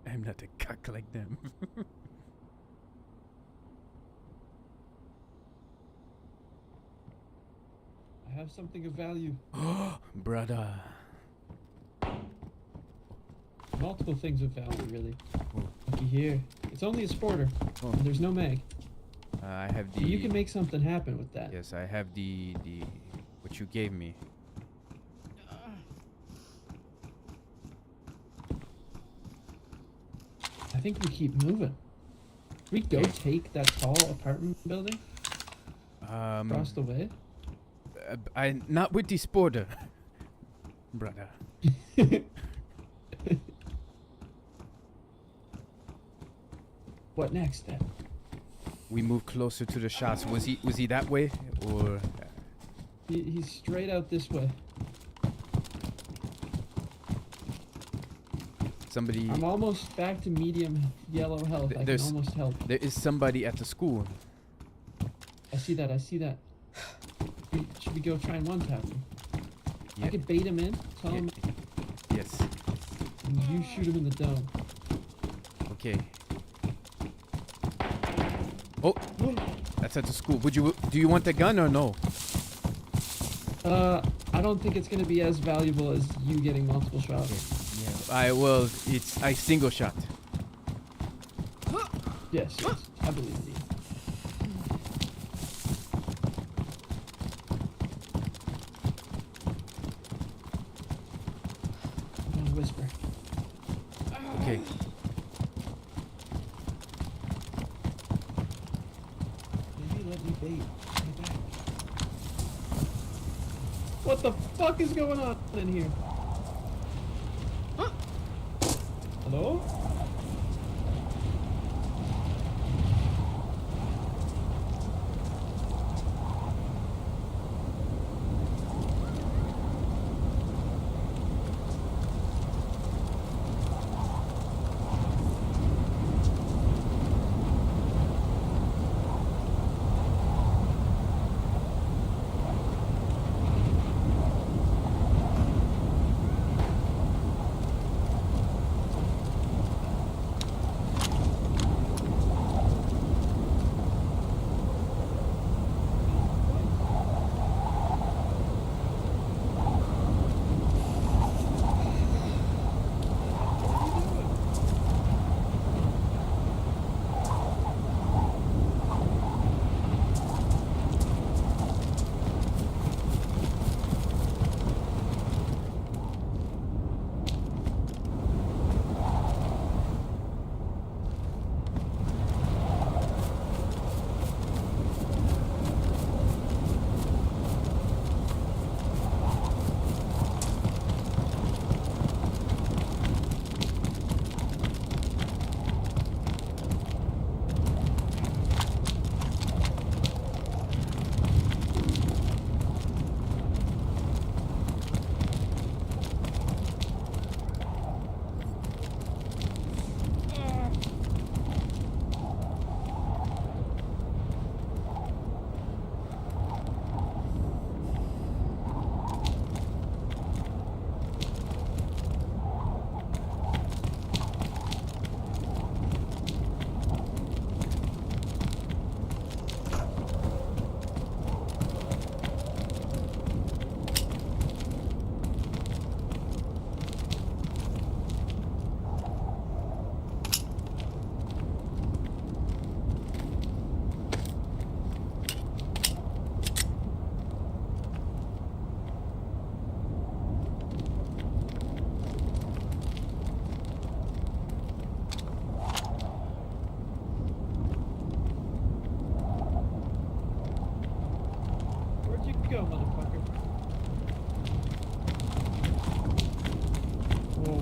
I'm not a cock like them. I have something of value. Brother. Multiple things of value, really. Oh. Looky here. It's only a sporter. Oh. And there's no mag. I have the. You can make something happen with that. Yes, I have the what you gave me. I think we keep moving. We go take that tall apartment building across the way. I not with the sporter, brother. What next then? We move closer to the shots. Was he that way or? He's straight out this way. Somebody. I'm almost back to medium yellow health. I can There's- almost help. There is somebody at the school. I see that. I see that. Should we go try and one-tap him? Yeah. I could bait him in, tell him, Yes. and you shoot him in the dome. Okay. Oh, that's at the school. Do you want the gun or no? I don't think it's gonna be as valuable as you getting multiple shots. Yeah. I single shot. Yes, I believe you. I'm gonna whisper. Okay. Maybe let me bait. My back. What the fuck is going on in here? Hello?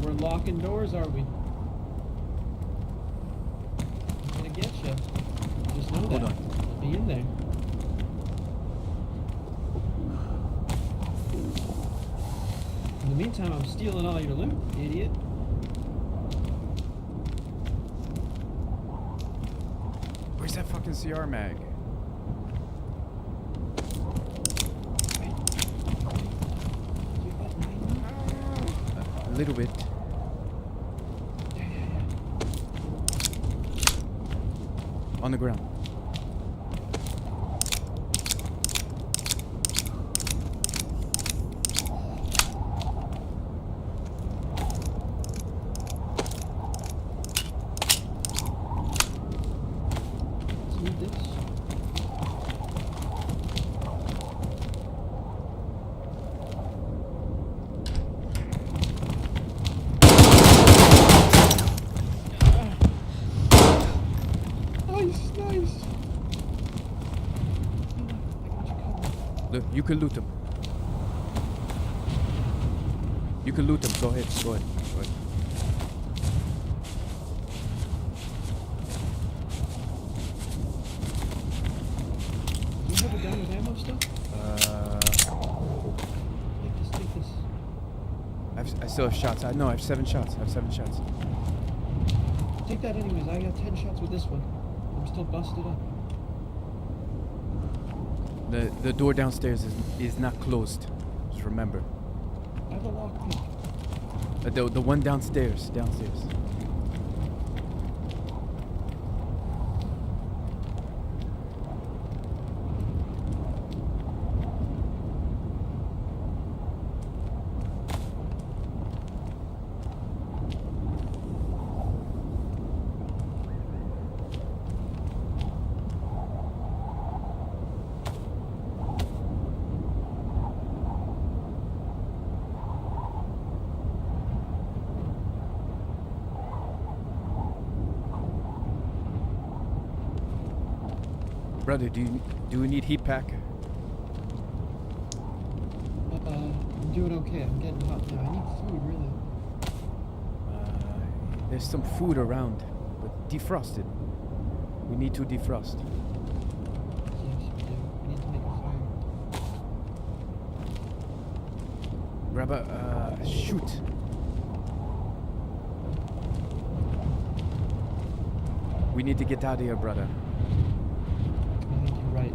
We're locking doors, are we? I'm gonna get you. Just know Hold that. on. I'll be in there. In the meantime, I'm stealing all your loot, idiot. Where's that fucking CR mag? You got 90? A little bit. Yeah. On the ground. Let's move this. Nice. I got you covered. Look, you can loot them. You can loot them. Go ahead. Go ahead. Go ahead. Do you have a gun with ammo still? Take this. I still have shots. No, I have 7 shots. I have 7 shots. Take that anyways. I got 10 shots with this one. I'm still busted up. The door downstairs is not closed. Just remember. I have a lockpick. The one downstairs. Brother, do you need heat pack? I'm doing okay. I'm getting hot now. I need food, really. There's some food around, but defrosted. We need to defrost. Yes, we do. We need to make a fire. Grab a shoot. We need to get out of here, brother. I think you're right.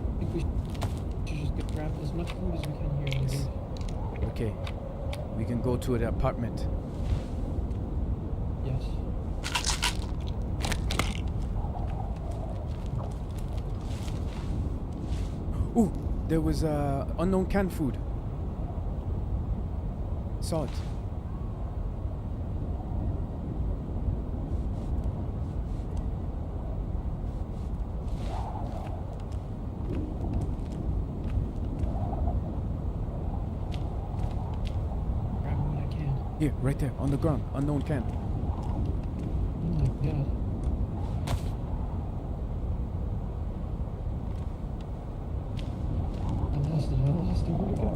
I think we should just grab as much food as we can here and leave. Okay. We can go to the apartment. Yes. Ooh, there was unknown canned food. Saw it. Grab what I can. Here, right there, on the ground. Unknown can. Oh my god. I lost it. Where'd it go?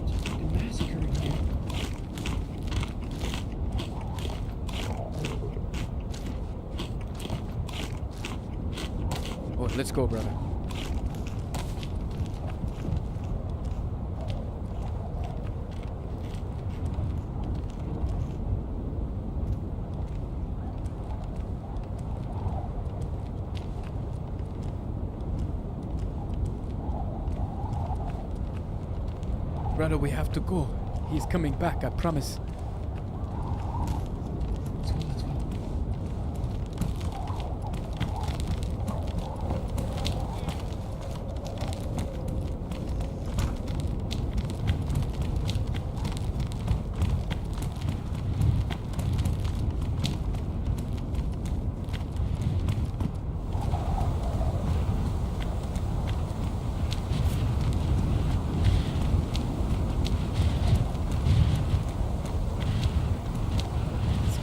It's a fucking massacre in here. Oh, let's go, brother. Brother, we have to go. He's coming back, I promise. Let's go, let's go.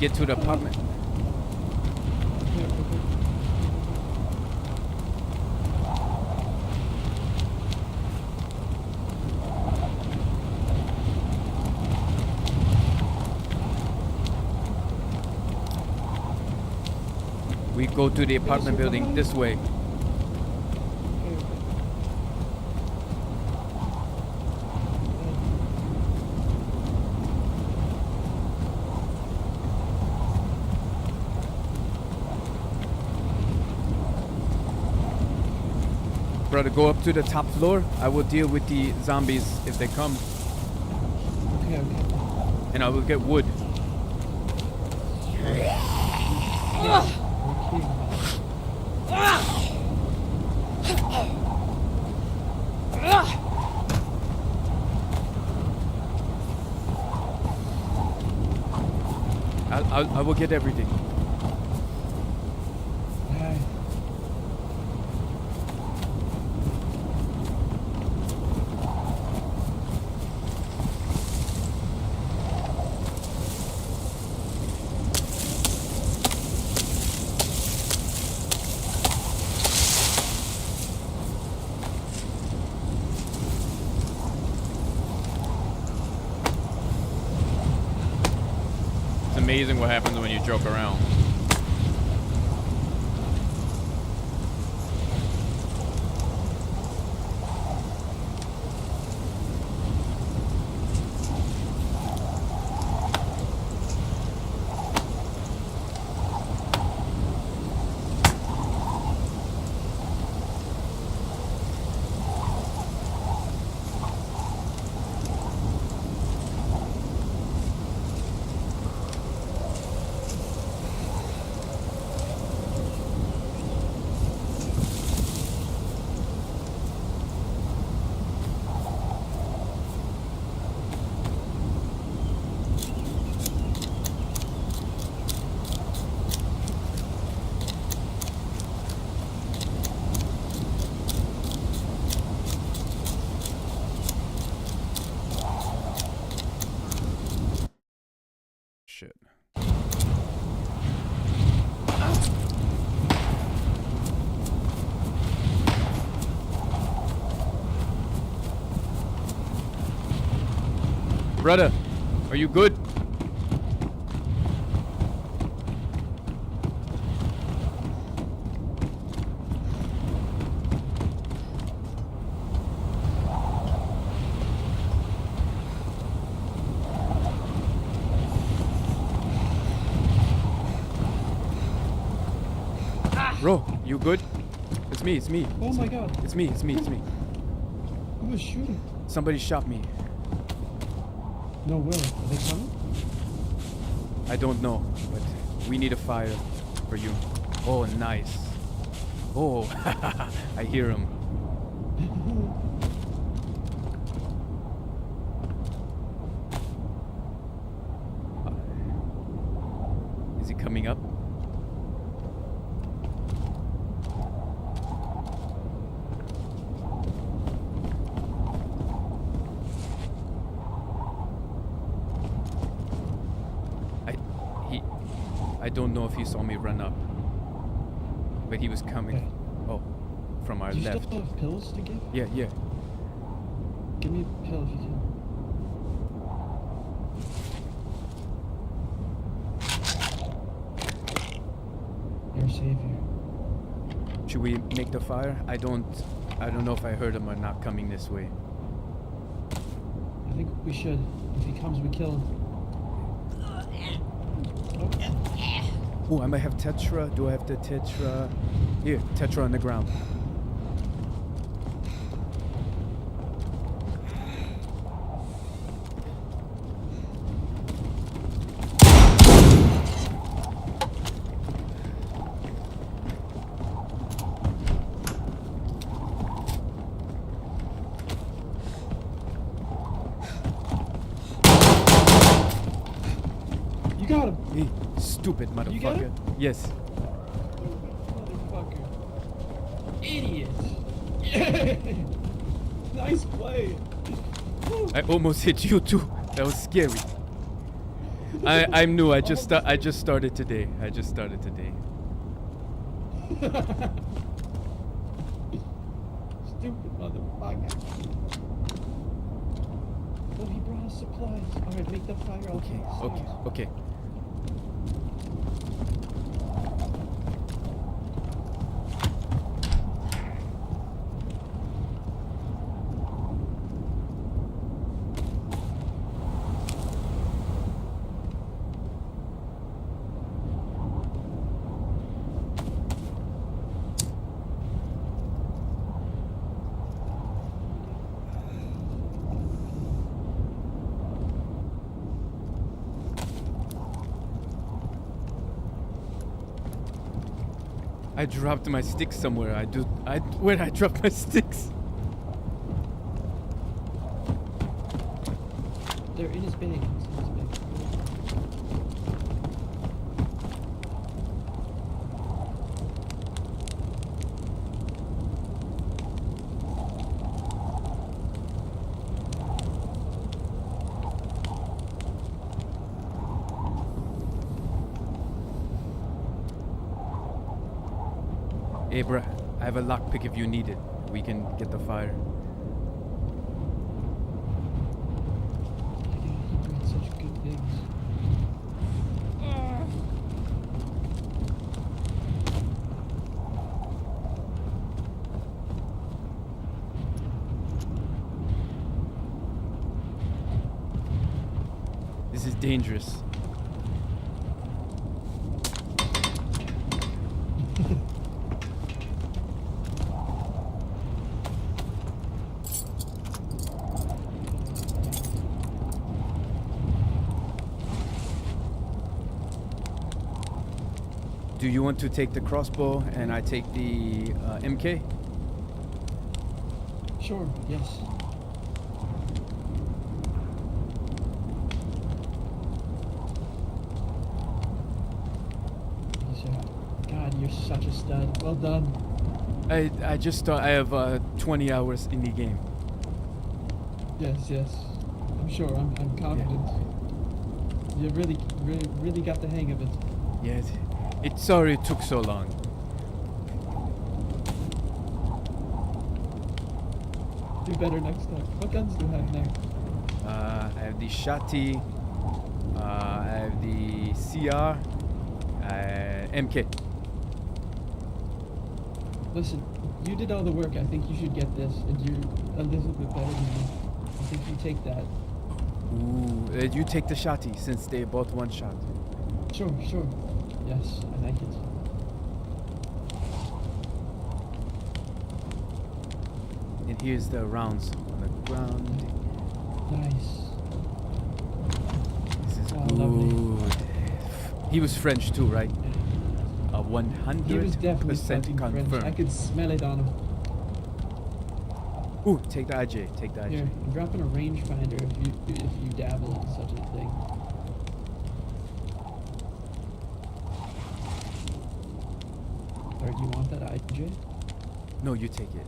get to the apartment. We go to the apartment building this way. Brother, go up to the top floor. I will deal with the zombies if they come. Okay. And I will get wood. I will get everything. Amazing what happens when you joke around. Shit. Brother, are you good? Bro, you good? It's me. Oh my god. It's me. Who was shooting? Somebody shot me. No way. Are they coming? I don't know, but we need a fire for you. Oh, nice. Oh, I hear him. Is he coming up? I don't know if he saw me run up, but he was coming. Okay. Oh, from our Do you left. still have pills to give? Yeah. Give me a pill if you can. Your savior. Should we make the fire? I don't know if I heard him or not coming this way. I think we should. If he comes, we kill him. Oh, I might have Tetra. Do I have the Tetra? Here, Tetra on the ground. You got him! Hey, stupid You got motherfucker. it? Yes. Motherfucker. Idiot! Nice play! I almost hit you too. That was scary. I'm new. I just started today. Stupid motherfucker. Oh, he brought us supplies. Alright, make the fire. Okay. I dropped my sticks somewhere. Where'd I drop my sticks? They're in his bag. Hey, bruh, I have a lockpick if you need it. We can get the fire. He brought such good things. This is dangerous. Do you want to take the crossbow and I take the MK? Sure, yes. God, you're such a stud. Well done. I just thought I have 20 hours in the game. Yes. I'm sure. I'm confident. You really got the hang of it. Yes. Sorry it took so long. Do better next time. What guns do you have now? I have the Shati. I have the CR. MK. Listen, you did all the work. I think you should get this, and you're a little bit better than me. I think you take that. Ooh, you take the Shati since they both one shot. Sure. Yes, I like it. And here's the rounds on the ground. Nice. This is Oh, good. lovely. He was French too, right? 100% He was definitely fucking confirmed. French. I could smell it on him. Ooh, take the IJ. Take the IJ. Here, I'm dropping a rangefinder if you dabble in such a thing. Or do you want that IJ? No, you take it.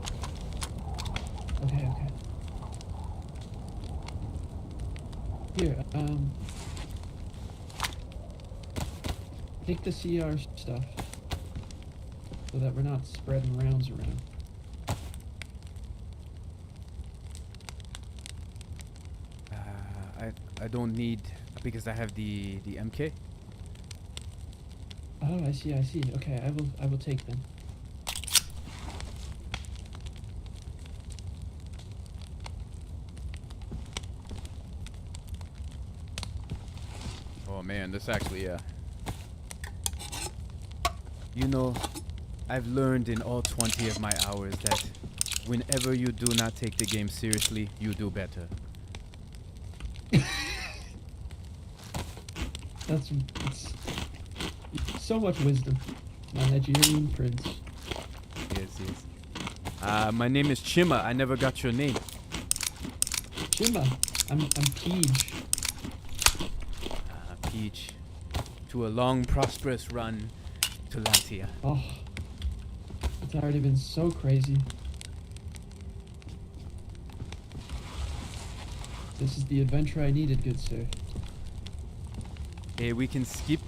Okay. Here, take the CR stuff so that we're not spreading rounds around. I don't need because I have the MK. Oh, I see. Okay, I will take them. Oh man, this actually you know, I've learned in all 20 of my hours that whenever you do not take the game seriously, you do better. It's so much wisdom, my Nigerian prince. Yes. My name is Chima. I never got your name. Chima, I'm Peach. Peach. To a long, prosperous run to Lantia. Oh, it's already been so crazy. This is the adventure I needed, good sir. We can skip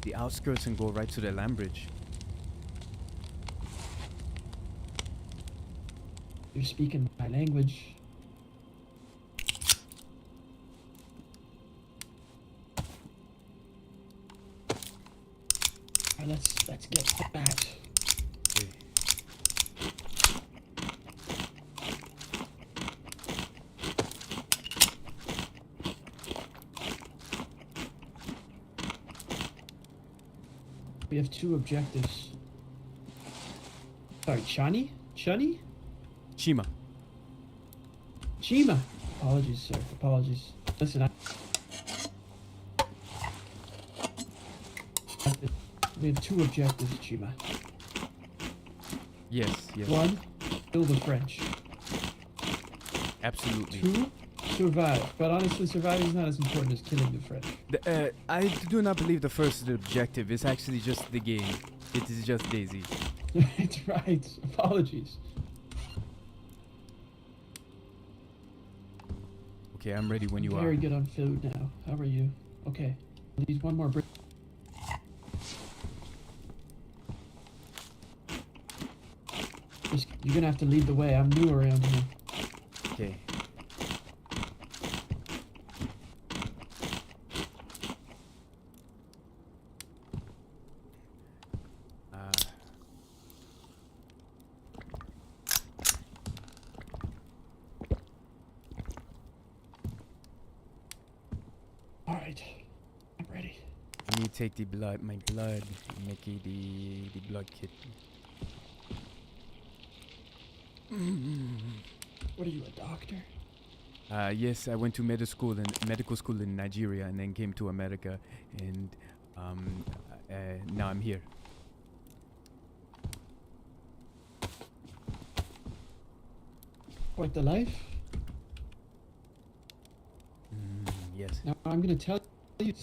the outskirts and go right to the land bridge. You're speaking my language. Alright, let's get to that. Okay. We have 2 objectives. Sorry, Chani? Chani? Shima. Chima! Apologies, sir. Apologies. Listen, we have 2 objectives, Chima. Yes, yes. 1, kill the French. Absolutely. 2, survive. But honestly, surviving is not as important as killing the French. I do not believe the first objective is actually just the game. It is just DayZ. That's right. Apologies. Okay, I'm ready when you Very are. good on food now. How are you? Okay. I need 1 more brick. You're gonna have to lead the way. I'm new around here. Okay. Alright. I'm ready. Let me take my blood, and make it the blood kit. What are you, a doctor? Yes, I went to medical school in Nigeria, and then came to America, and now I'm here. Quite the life. Yes. Now I'm gonna tell you,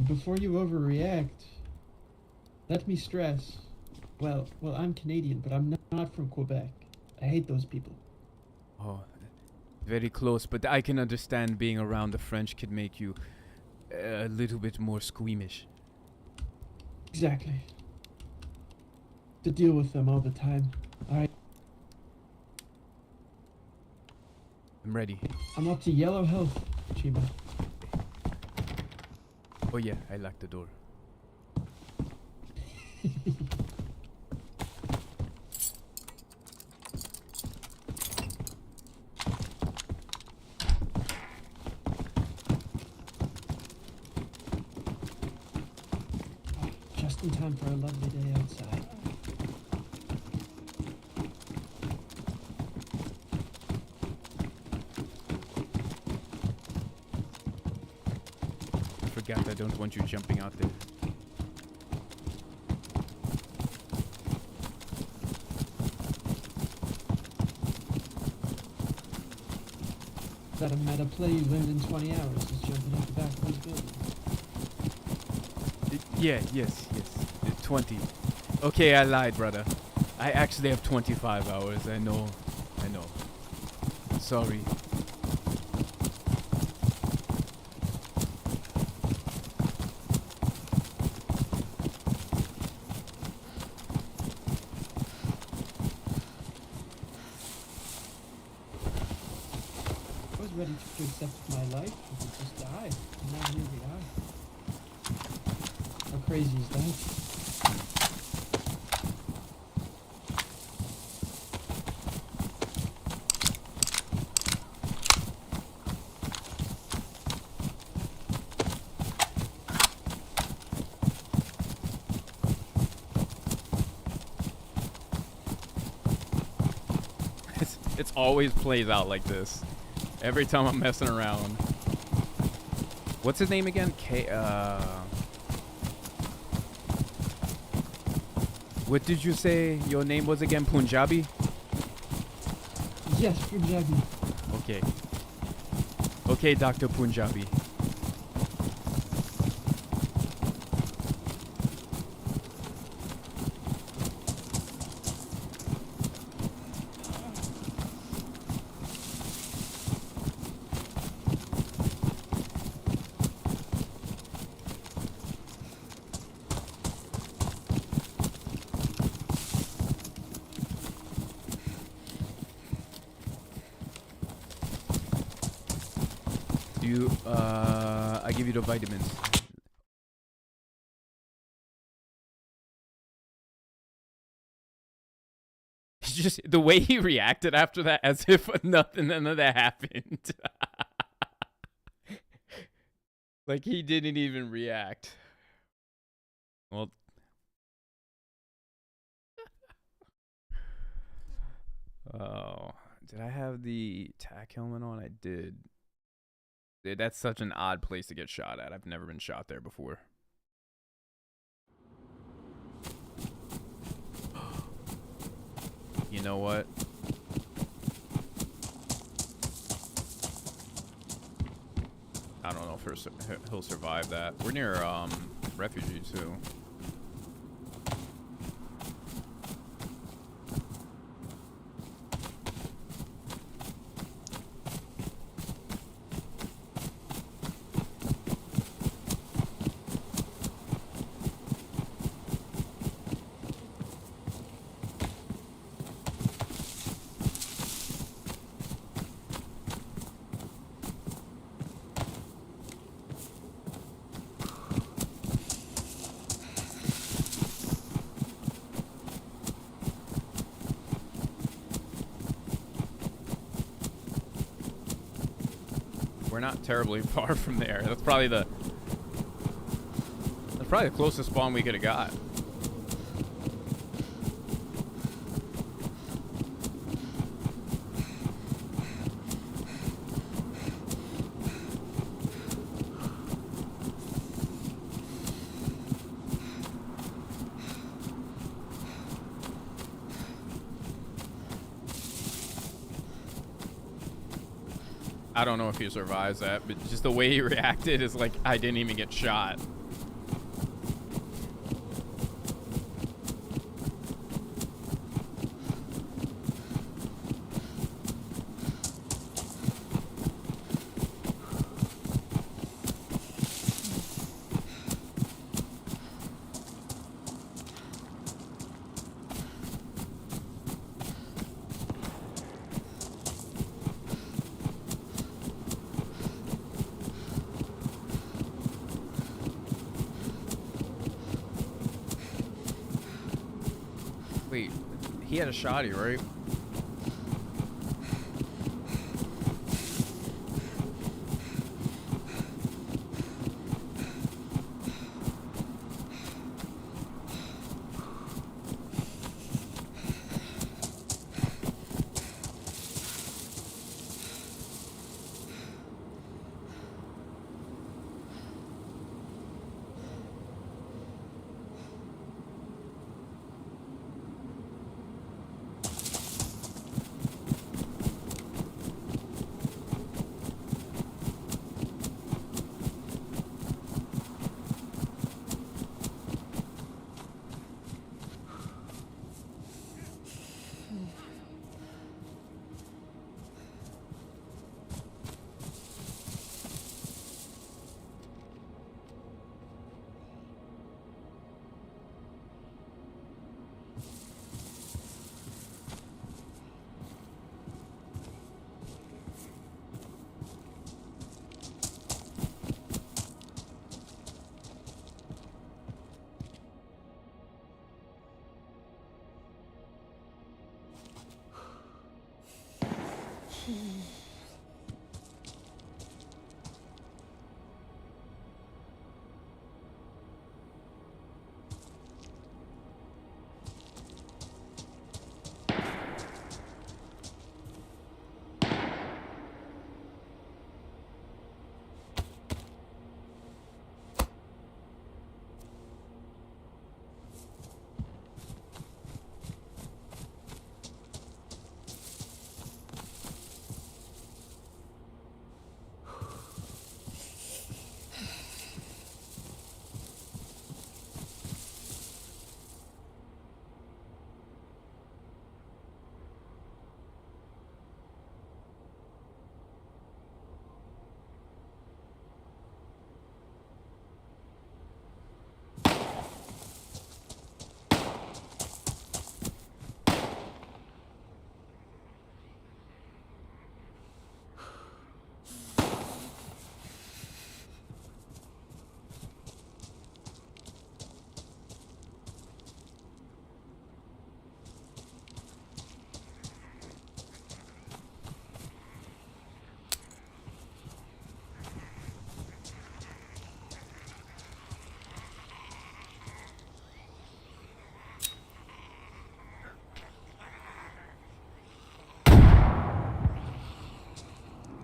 before you overreact, let me stress. Well, I'm Canadian, but I'm not from Quebec. I hate those people. Oh, very close, but I can understand being around the French could make you a little bit more squeamish. Exactly. To deal with them all the time. Alright, I'm ready. I'm up to yellow health, Chima. Oh yeah, I locked the door. Just in time for a lovely day outside. I forgot I don't want you jumping out there. Is that a meta play you learned in 20 hours? Is jumping out the back of this building. Yeah, yes. 20. Okay, I lied, brother. I actually have 25 hours. I know. Sorry. I was ready to accept my life and to just die. And now here we are. How crazy is that? It's always plays out like this. Every time I'm messing around. What's his name again? What did you say your name was again? Punjabi? Yes, Punjabi. Okay. Okay, Dr. Punjabi. I give you the vitamins. Just the way he reacted after that, as if none of that happened. Like he didn't even react. Well, oh, did I have the tack helmet on? I did. Dude, that's such an odd place to get shot at. I've never been shot there before. You know what? I don't know if he'll survive that. We're near refugee too. We're not terribly far from there. That's probably the closest spawn we could have got. I don't know if he survives that, but just the way he reacted is like I didn't even get shot. Wait, he had a shotty, right?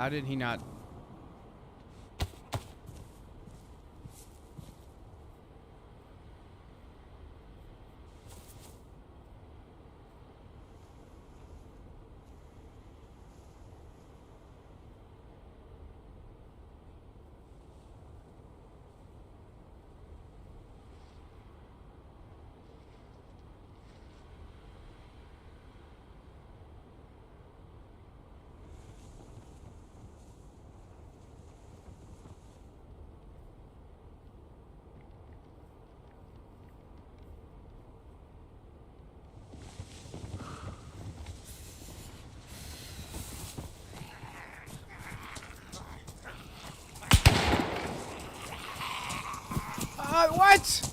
How did he not? What?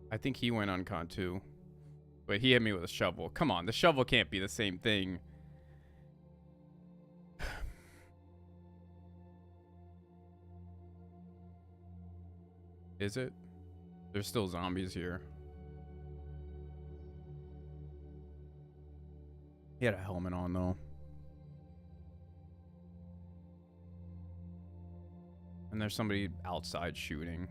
I think he went on con too. But he hit me with a shovel. Come on, the shovel can't be the same thing. Is it? There's still zombies here. He had a helmet on though. And there's somebody outside shooting.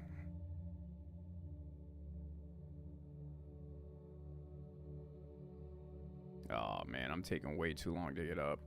Oh man, I'm taking way too long to get up.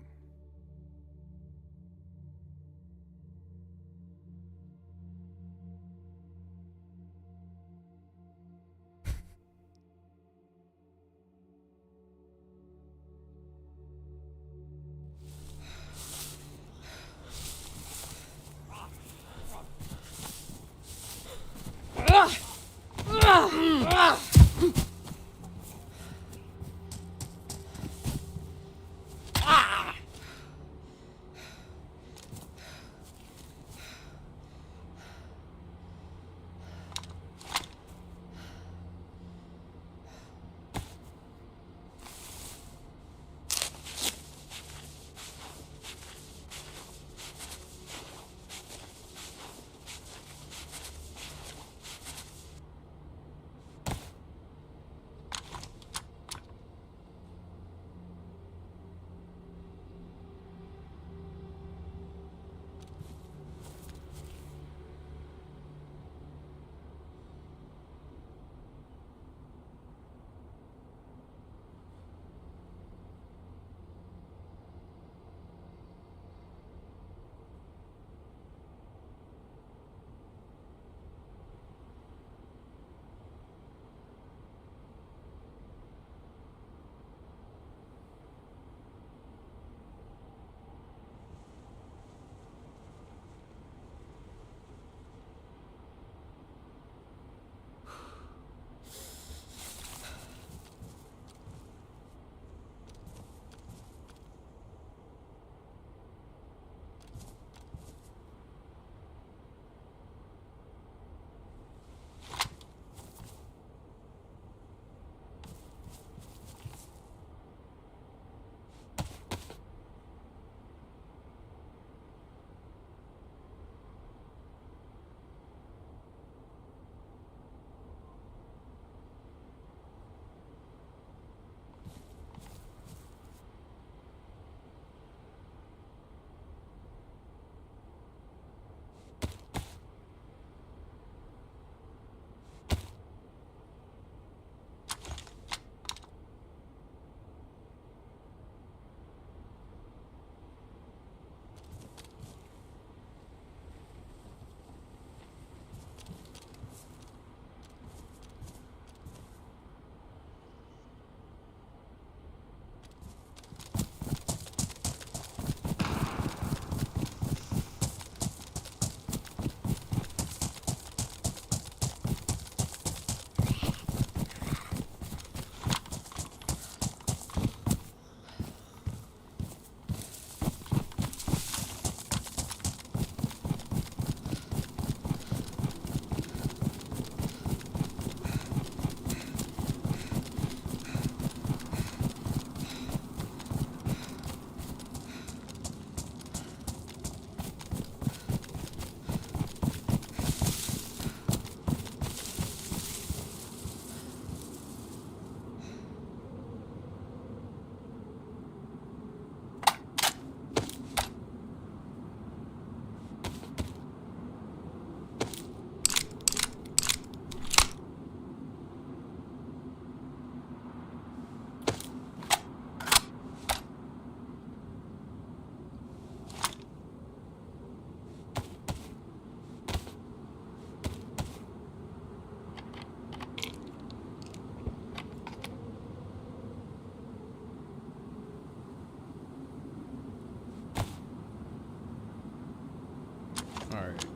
Alright,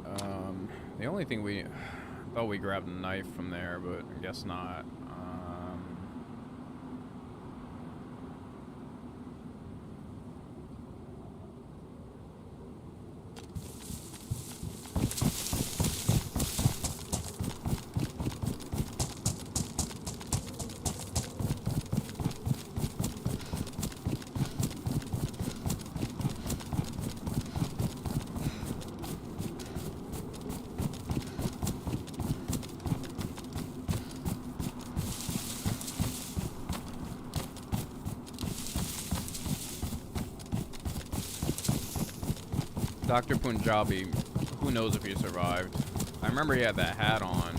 the only thing we... thought we grabbed a knife from there, but I guess not. Dr. Punjabi, who knows if he survived. I remember he had that hat on.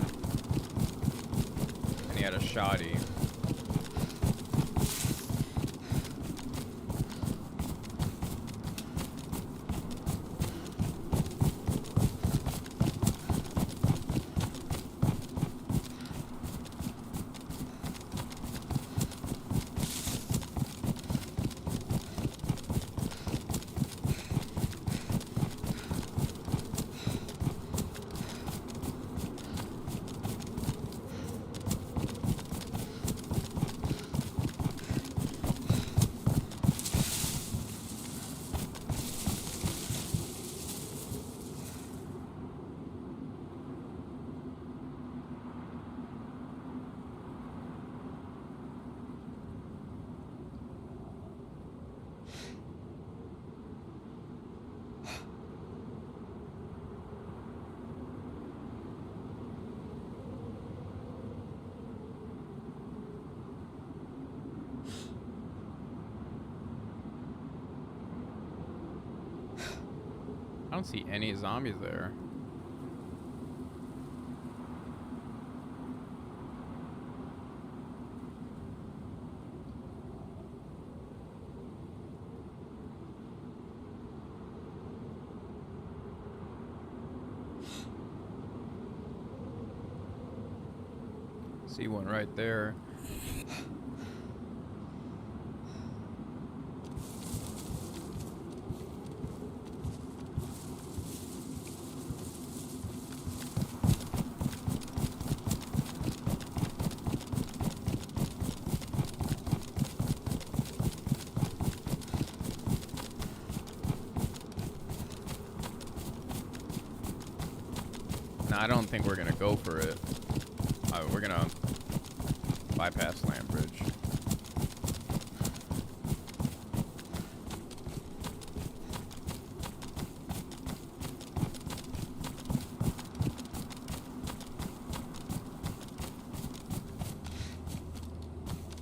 And he had a shoddy. I don't see any zombies there. See one right there. No, I don't think we're gonna go for it. We're gonna bypass land bridge.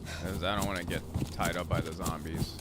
Because I don't want to get tied up by the zombies.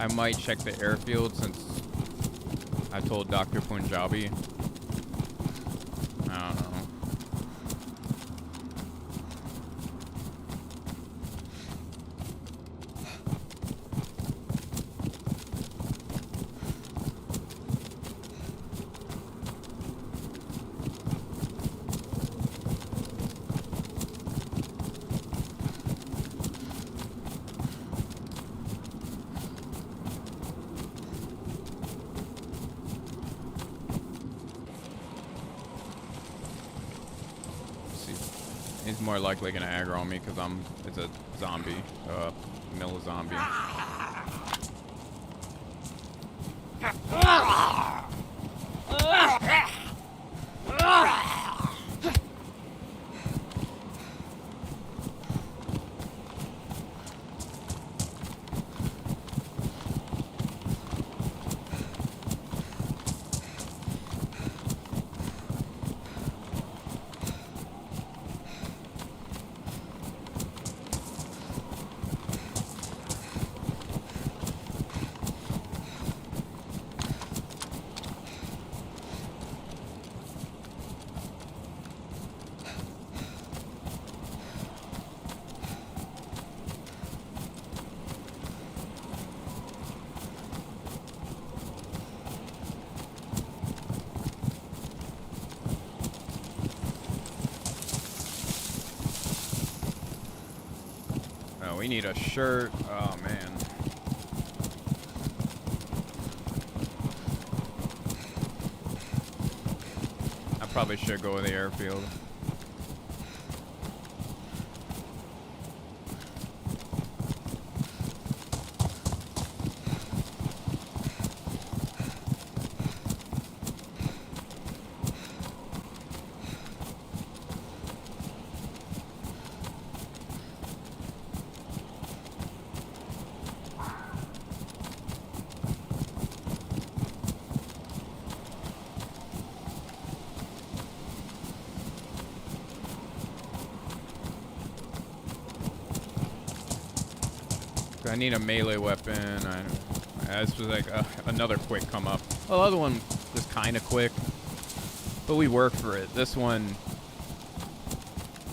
I might check the airfield since I told Dr. Punjabi. I don't know. He's more likely gonna aggro on me because it's a zombie, mill zombie. We need a shirt. Oh, man. I probably should go to the airfield. I need a melee weapon. This was like another quick come up. Well, the other one was kind of quick, but we worked for it. This one,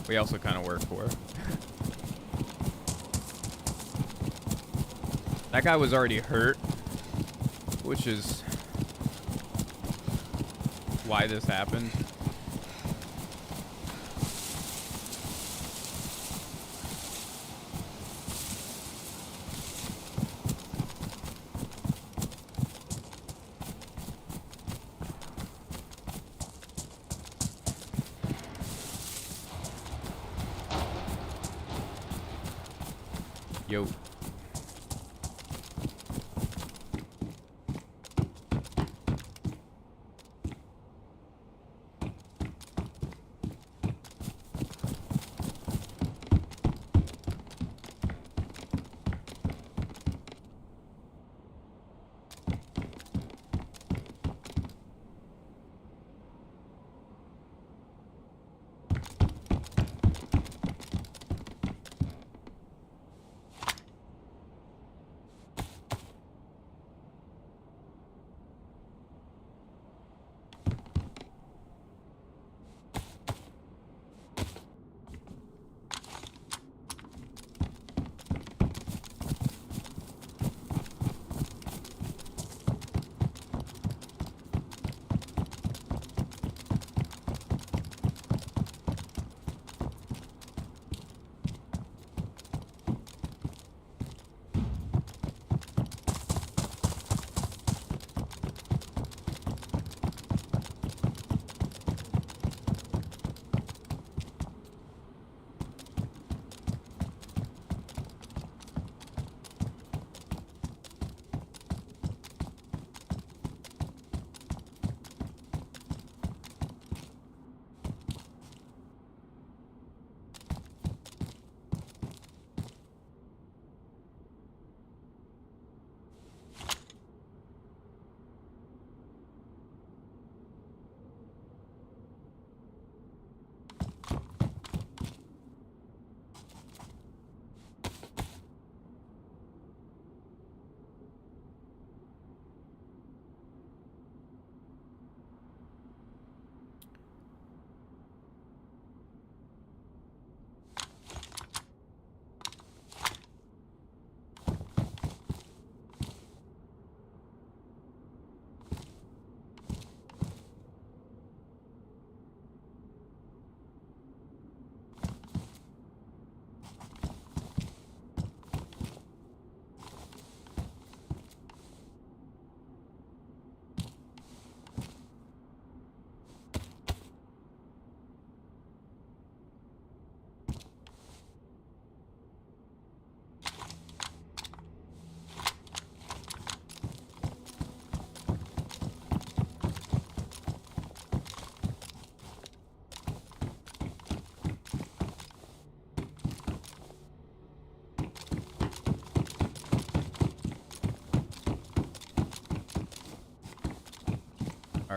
we also kind of worked for. That guy was already hurt, which is why this happened. Yo.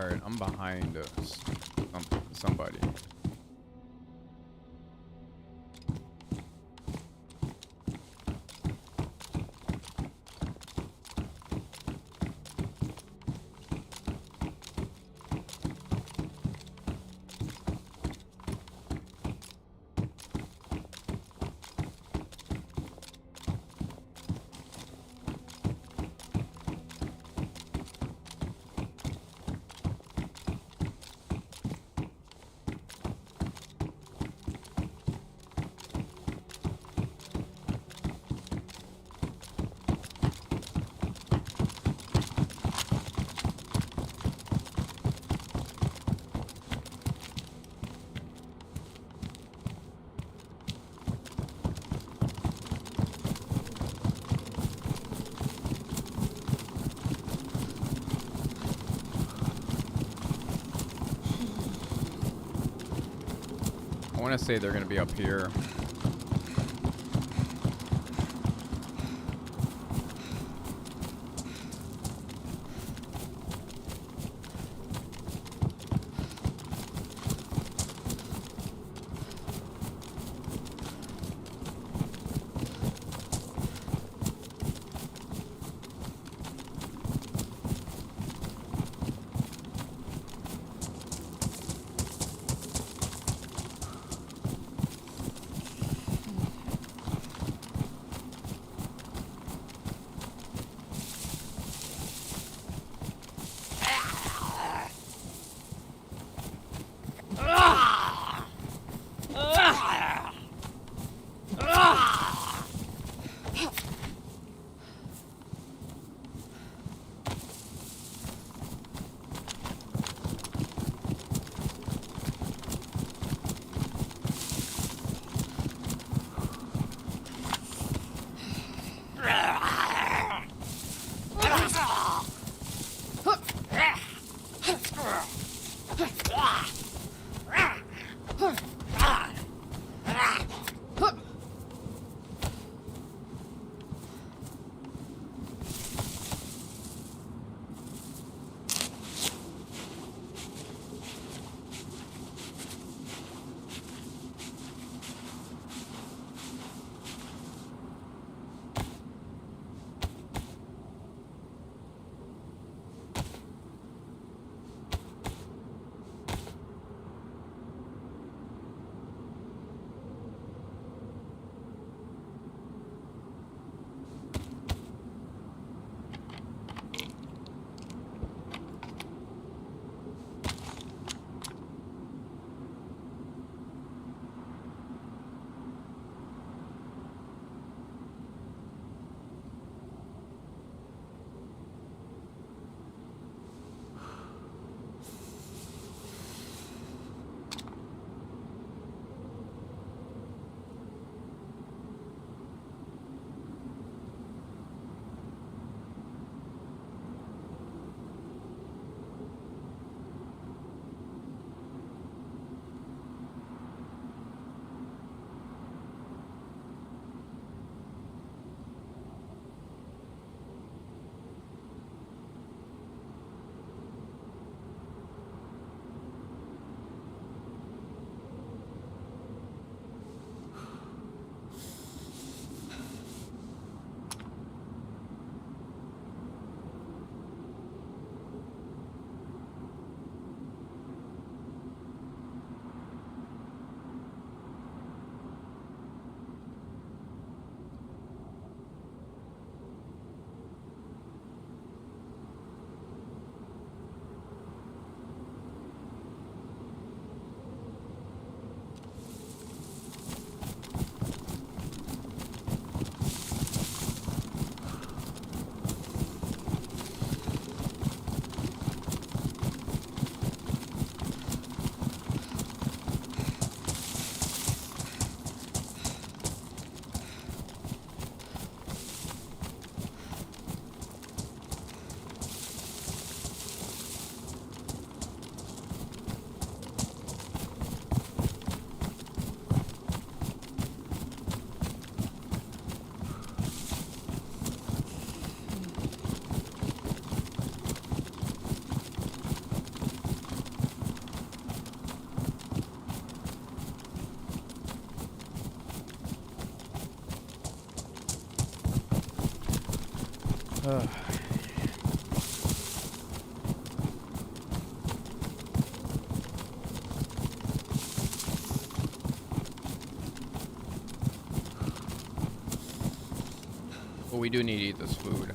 Alright, I'm behind somebody. I want to say they're going to be up here. But we do need to eat this food.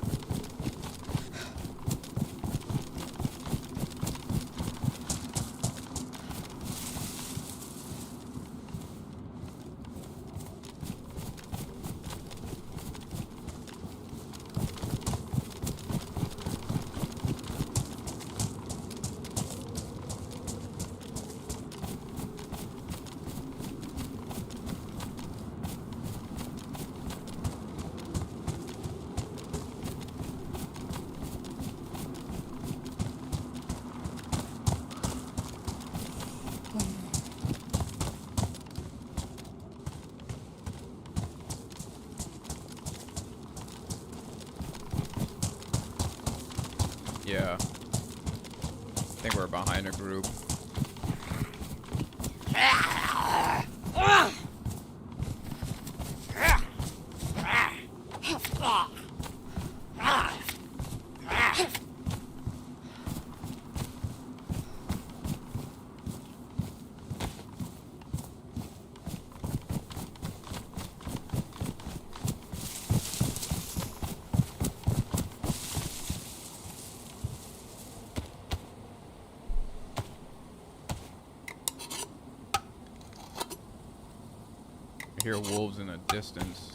Yeah. I think we're behind a group. I hear wolves in the distance.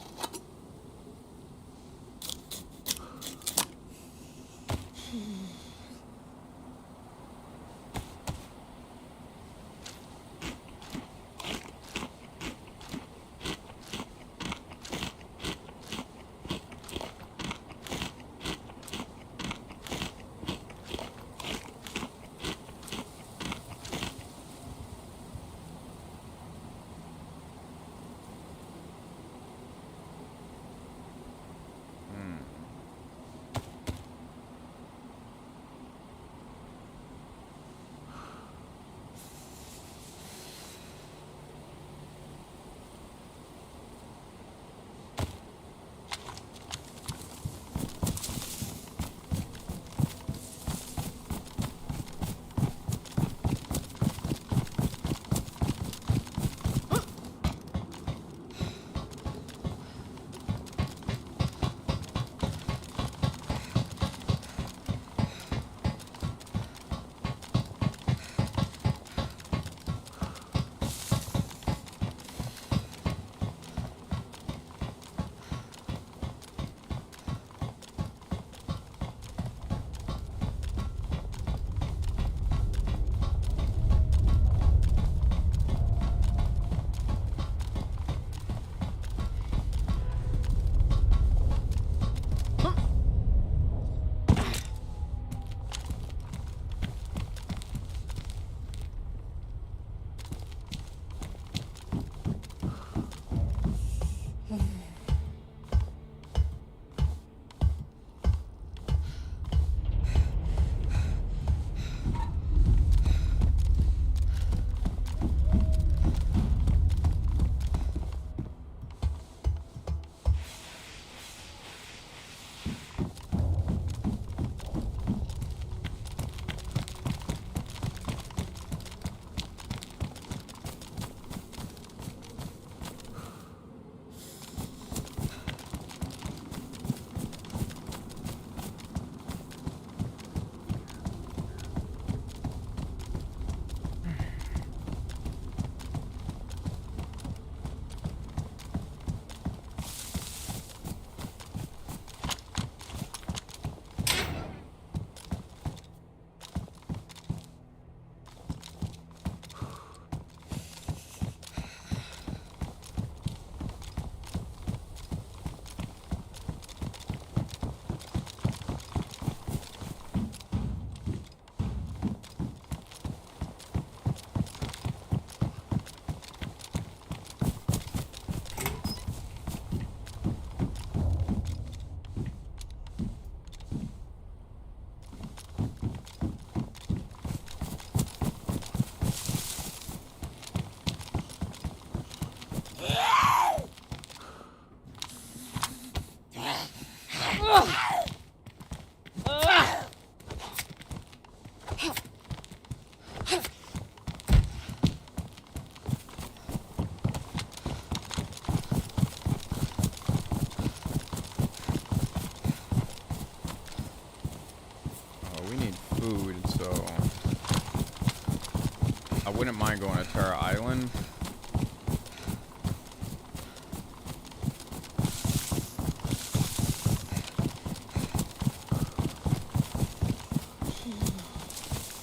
wouldn't mind going to Terra Island.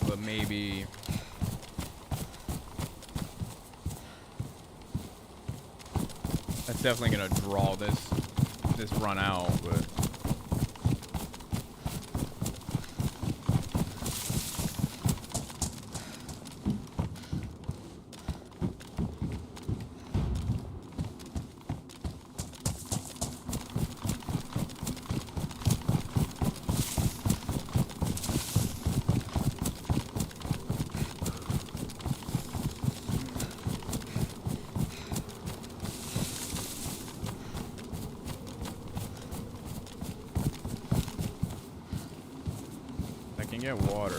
But maybe... That's definitely gonna draw this run out, but... I can get water.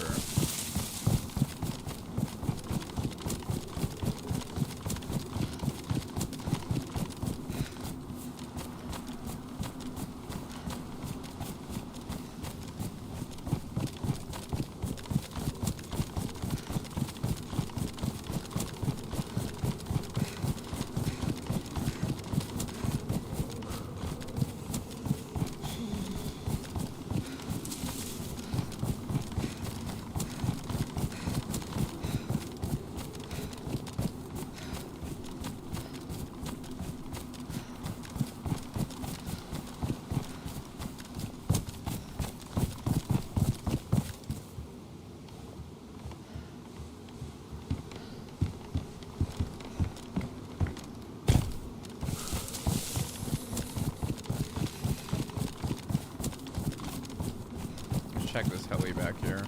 Check this heli back here.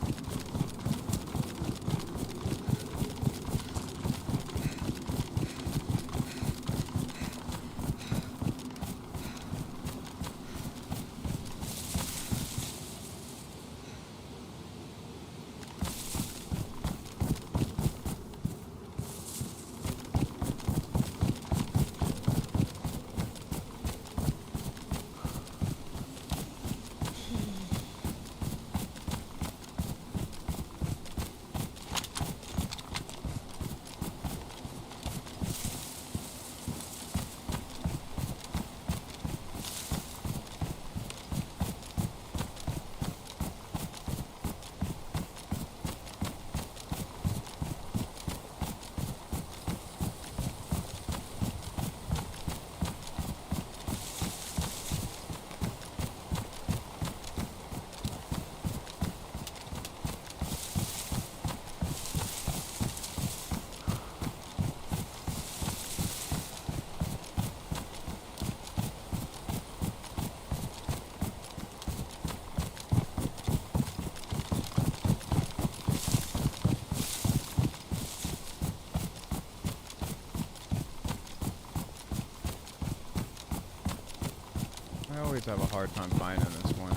I always have a hard time finding this one.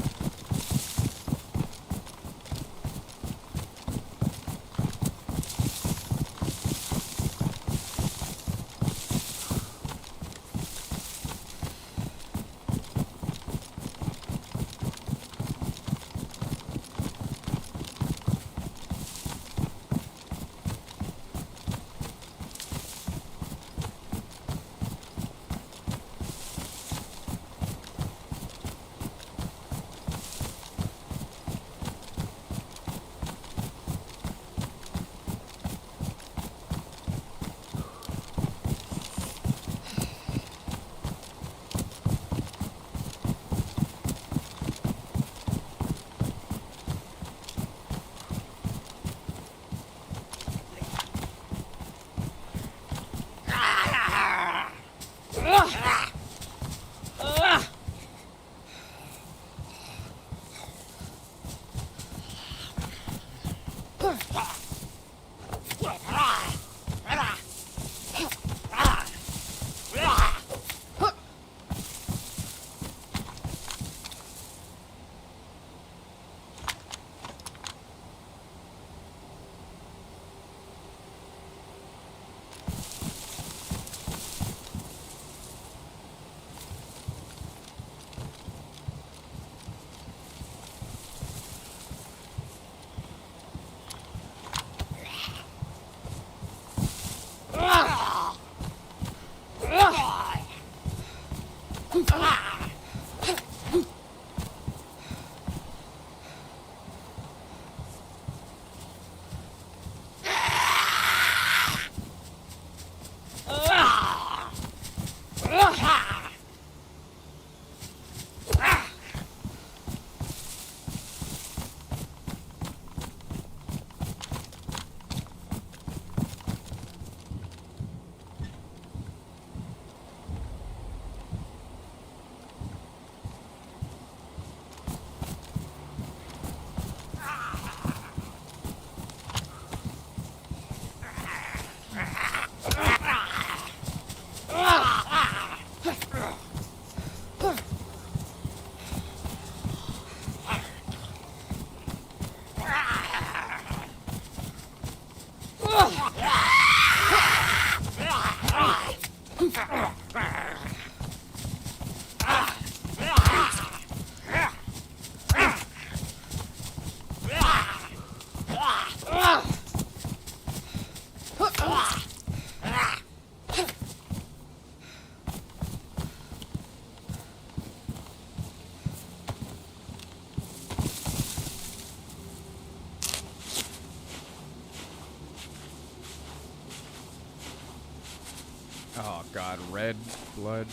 Oh god, red blood.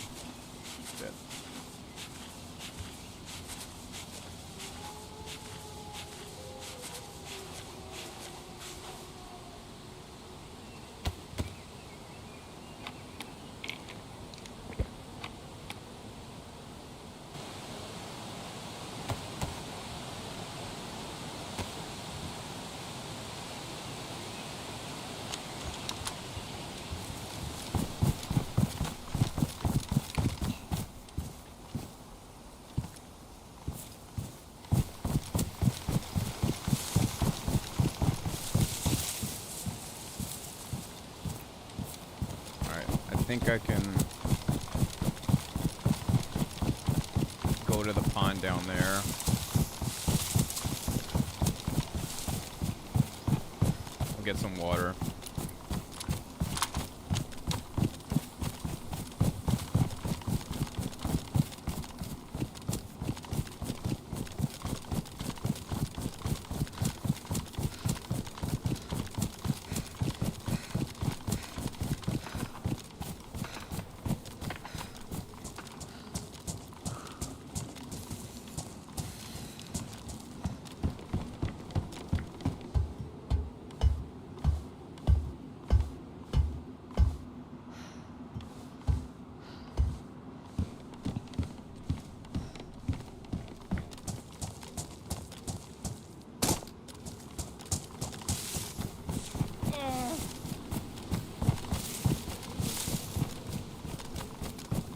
Shit. I think I can go to the pond down there. I'll get some water.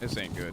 This ain't good.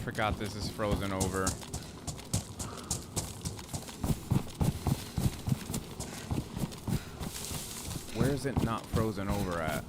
Forgot this is frozen over. Where is it not frozen over at?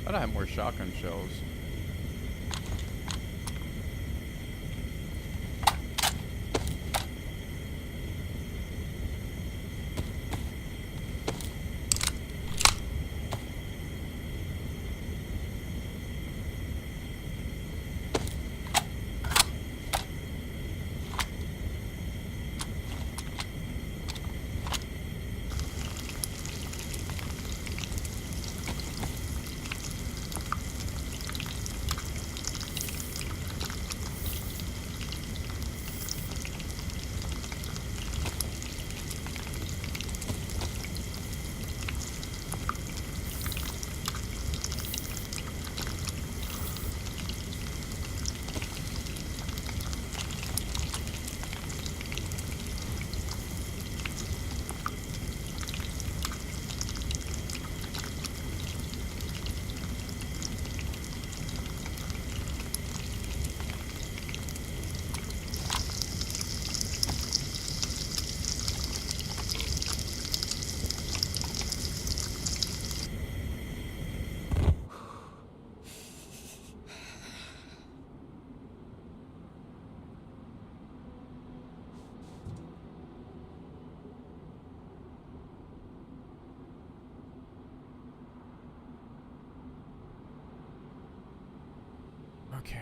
Thought I had more shotgun shells. Okay.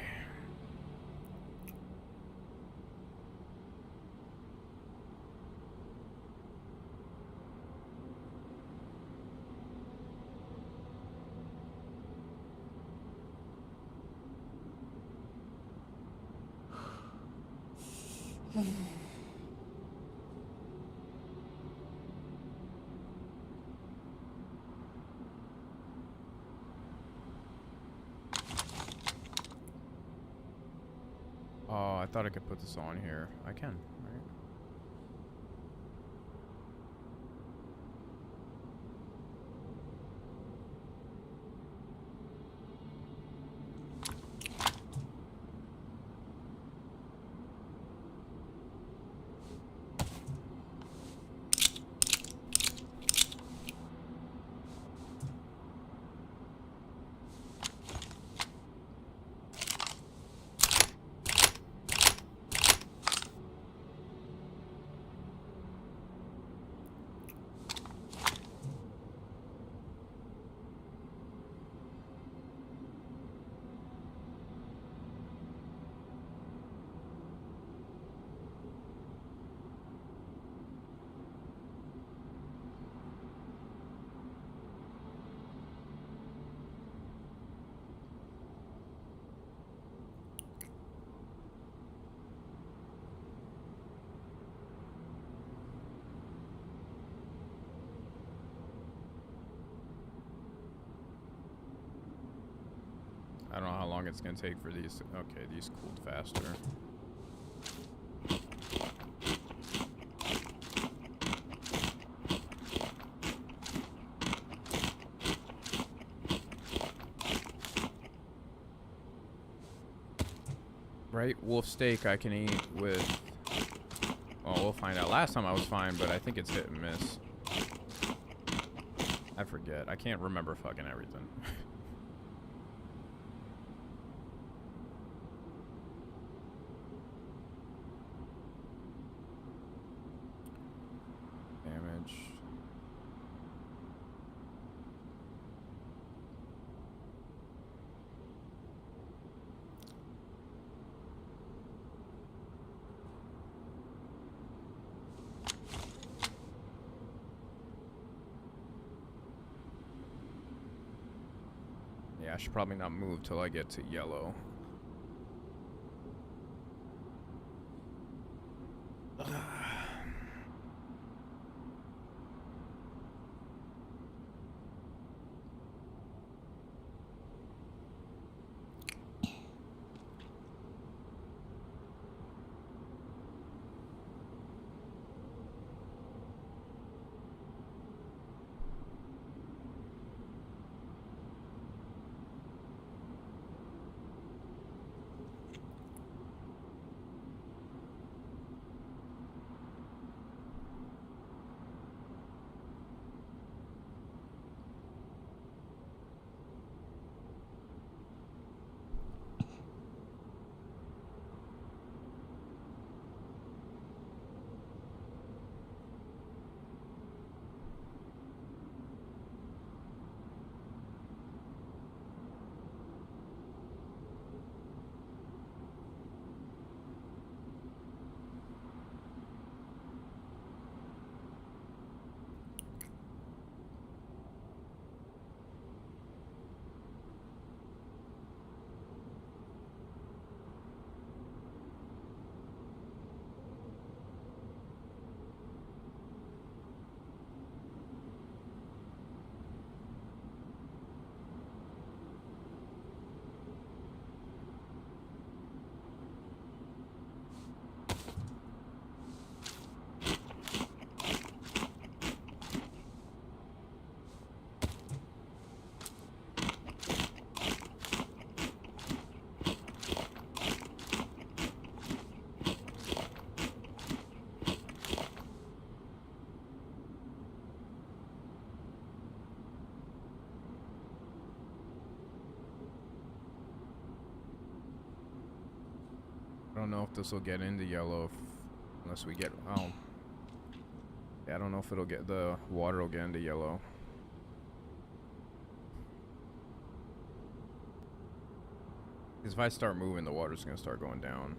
Oh, I thought I could put this on here. I can, right? I don't know how long it's gonna take for these. Okay, these cooled faster. Right, wolf steak I can eat with. Well, we'll find out. Last time I was fine, but I think it's hit and miss. I forget. I can't remember fucking everything. Damage. Yeah, I should probably not move till I get to yellow. I don't know if this will get into yellow unless we get. Oh. Yeah, I don't know if it'll get. The water will get into yellow. Because if I start moving, the water's going to start going down.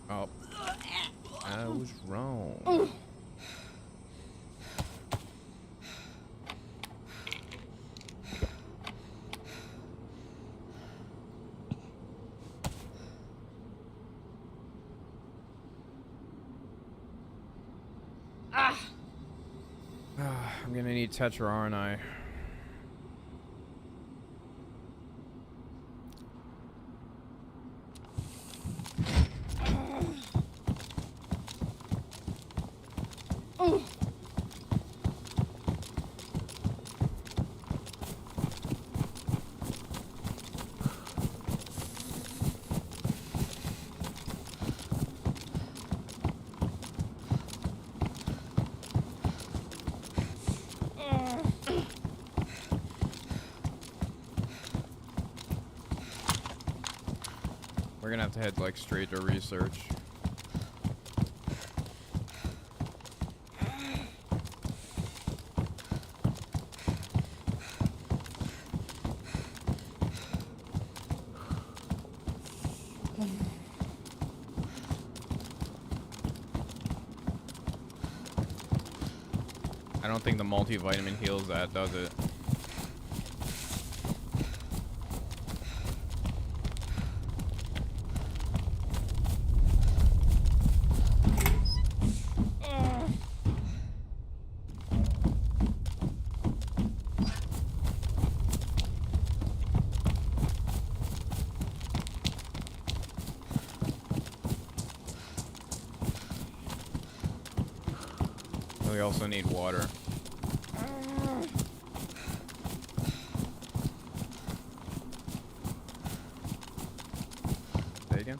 Oh, I was wrong. I'm gonna need Tetra, aren't I? We're gonna have to head like straight to research. I don't think the multivitamin heals that, does it? We also need water. Say again?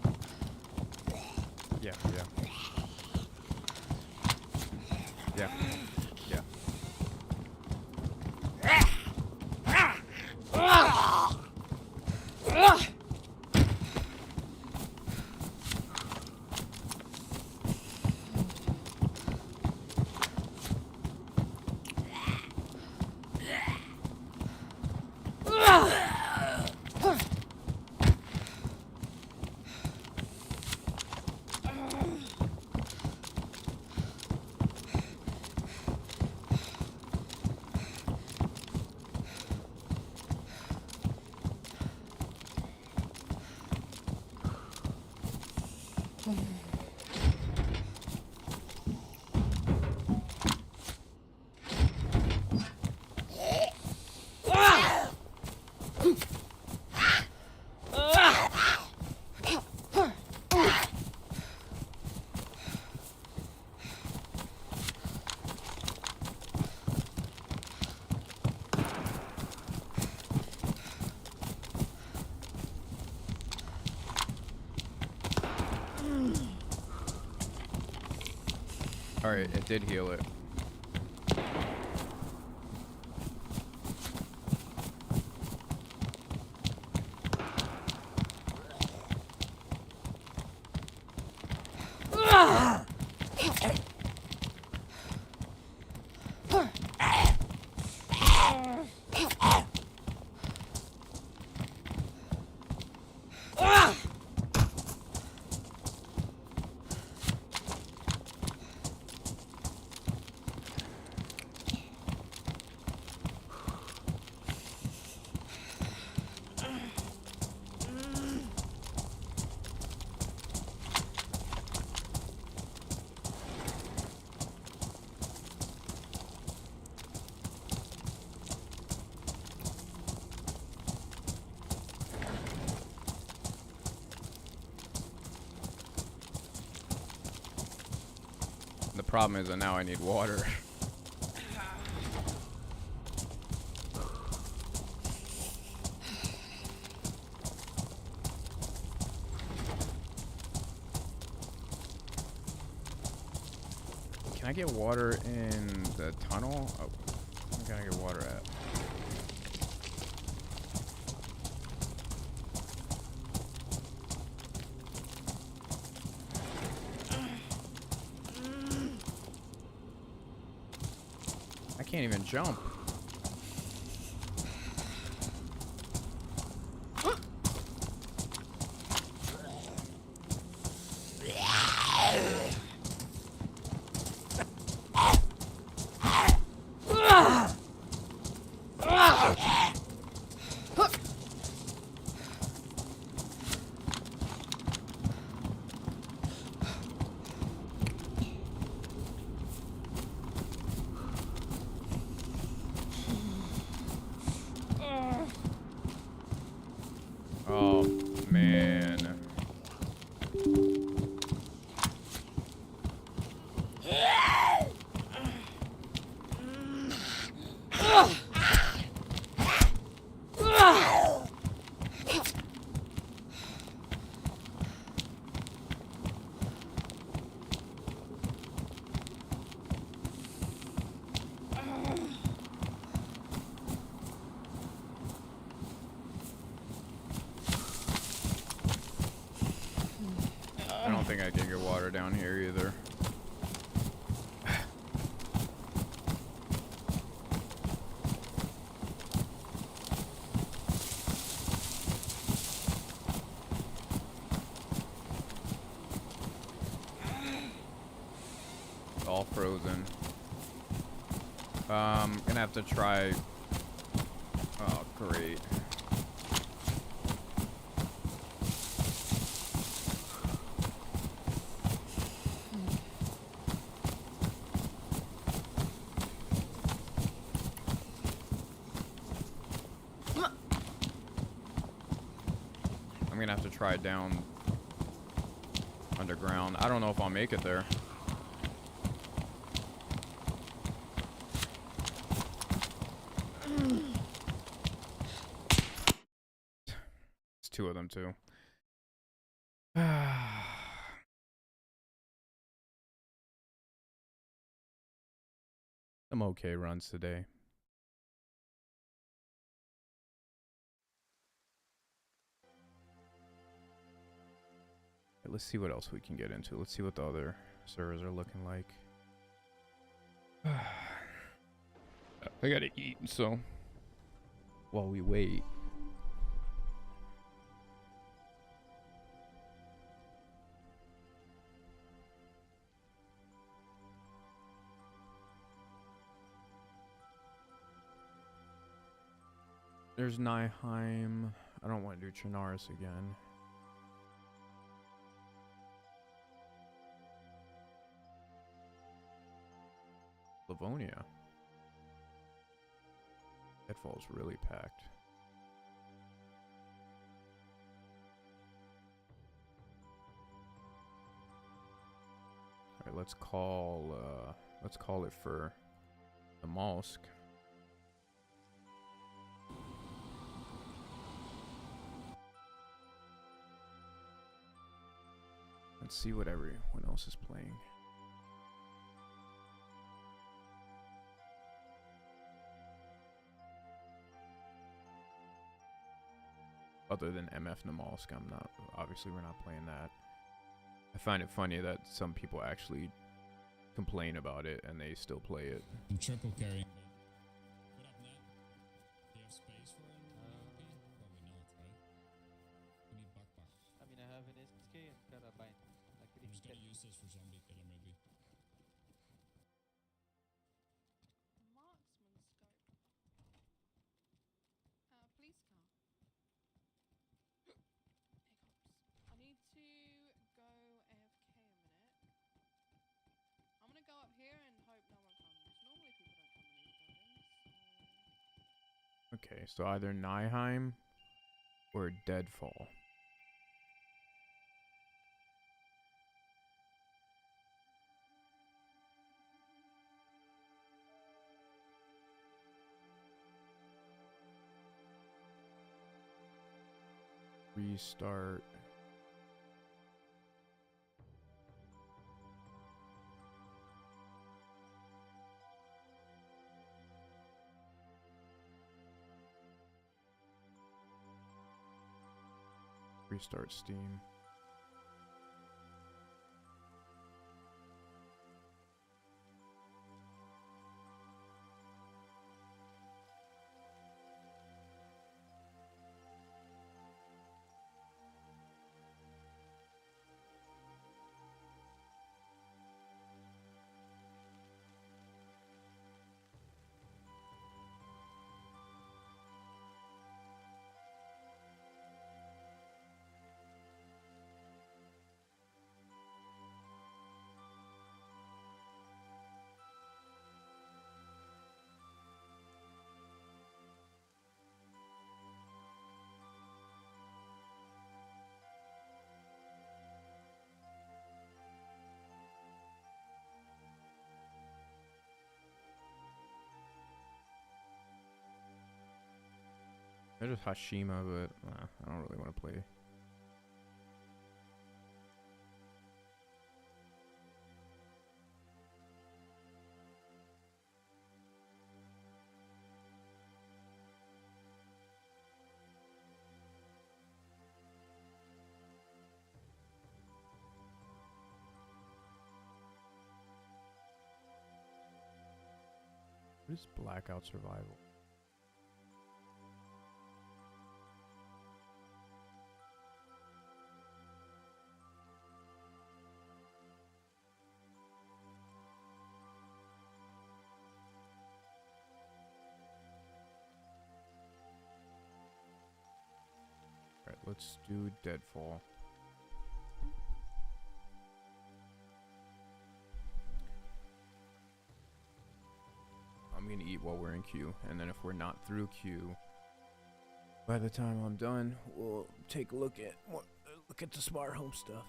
Yeah. Yeah. Alright, it did heal it. The problem is that now I need water. Can I get water in the tunnel? Oh, where can I get water at? I can't even jump. think I can get water down here either. All frozen. Gonna have to try. Oh, great. I'm gonna have to try down underground. I don't know if I'll make it there. It's two of them too. Some okay runs today. Let's see what else we can get into. Let's see what the other servers are looking like. I gotta eat, so while we wait. There's Nyheim. I don't want to do Chernarus again. Livonia. Deadfall's really packed. Alright, let's call it for the mosque. Let's see what everyone else is playing. Other than MF Namalsk, obviously we're not playing that. I find it funny that some people actually complain about it and they still play it. I'm triple carrying. What up, Ned? Do you have space for an LP? Probably not, right? We need backpack. I mean, I have an SK and carabine. I could I'm even just get gonna use this for zombie killer, maybe. Marksman scope. Police car. Hiccups. I need to go AFK a minute. I'm gonna go up here and hope no one comes. Normally people don't come in these buildings, so... Okay, so either Nyheim or Deadfall. Restart. Restart Steam. There's Hashima, but I don't really want to play. What is blackout survival? Alright, let's do Deadfall. I'm gonna eat while we're in queue, and then if we're not through queue, by the time I'm done, we'll take a look at the smart home stuff.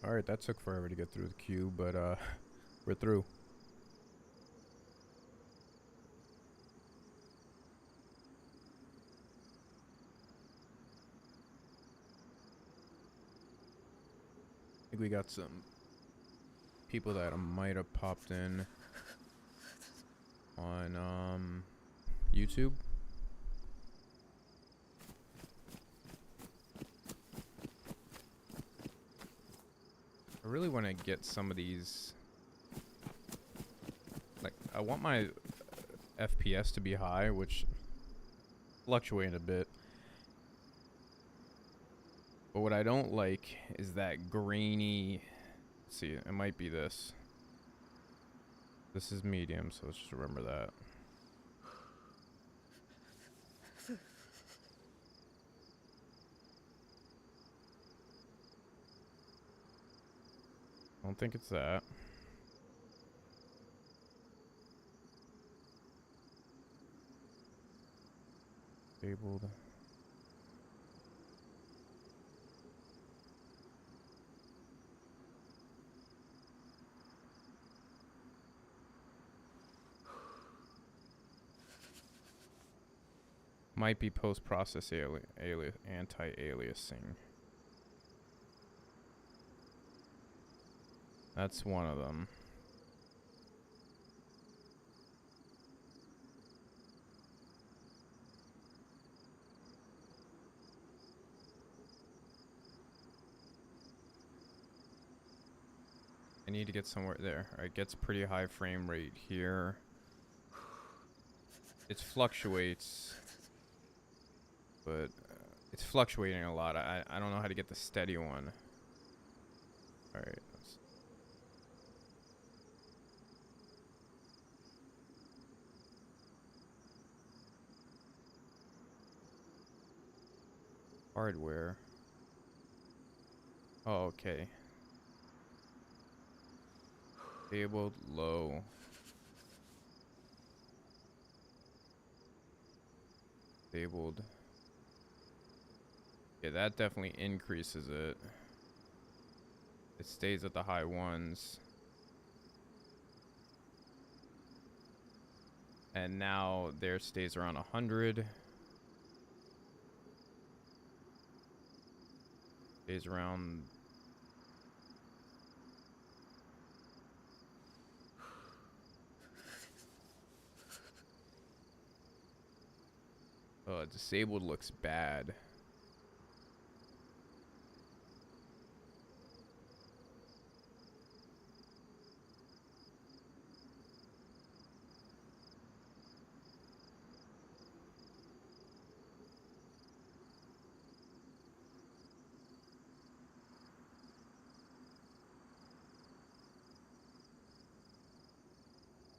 Alright, that took forever to get through the queue, but we're through. I think we got some people that might have popped in on YouTube. I really want to get some of these, like, I want my FPS to be high, which fluctuate a bit. But what I don't like is that grainy, let's see, it might be this. This is medium, so let's just remember that. I don't think it's that. Disabled. Might be post-process anti-aliasing. That's one of them. I need to get somewhere there. Alright, gets pretty high frame rate here. It fluctuates, but it's fluctuating a lot. I don't know how to get the steady one. Alright. Hardware. Oh, okay. Disabled, low. Disabled. Yeah, that definitely increases it. It stays at the high ones. And now there stays around 100. Stays around. Disabled looks bad.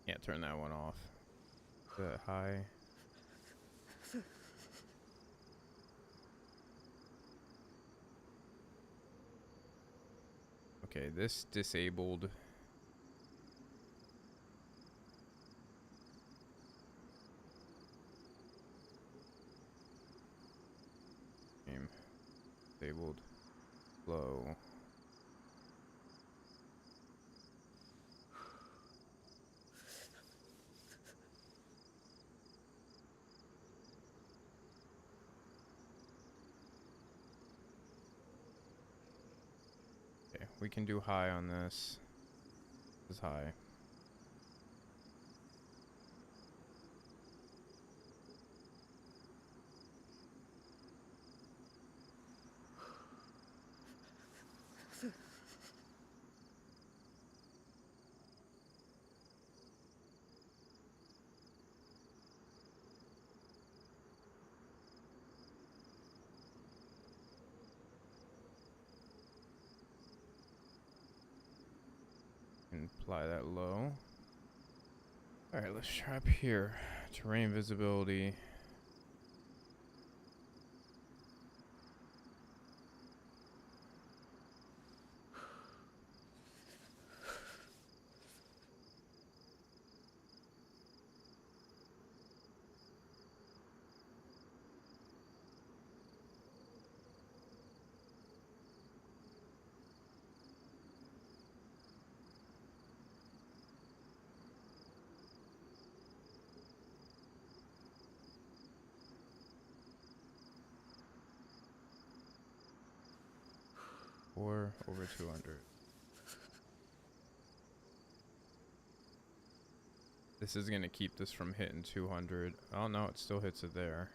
Can't turn that one off. High. Okay, this disabled. Game. Disabled. Low. Okay, we can do high on this. This is high. And apply that low. Alright, let's try up here. Terrain visibility. Or over 200. This is gonna keep this from hitting 200. Oh no, it still hits it there.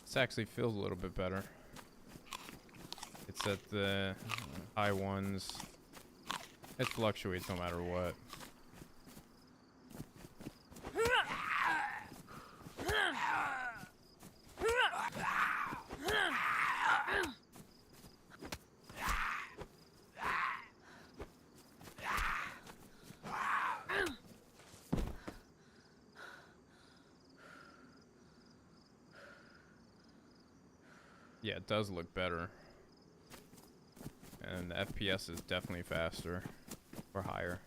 This actually feels a little bit better. It's at the high ones. It fluctuates no matter what. Yeah, it does look better. And the FPS is definitely faster or higher.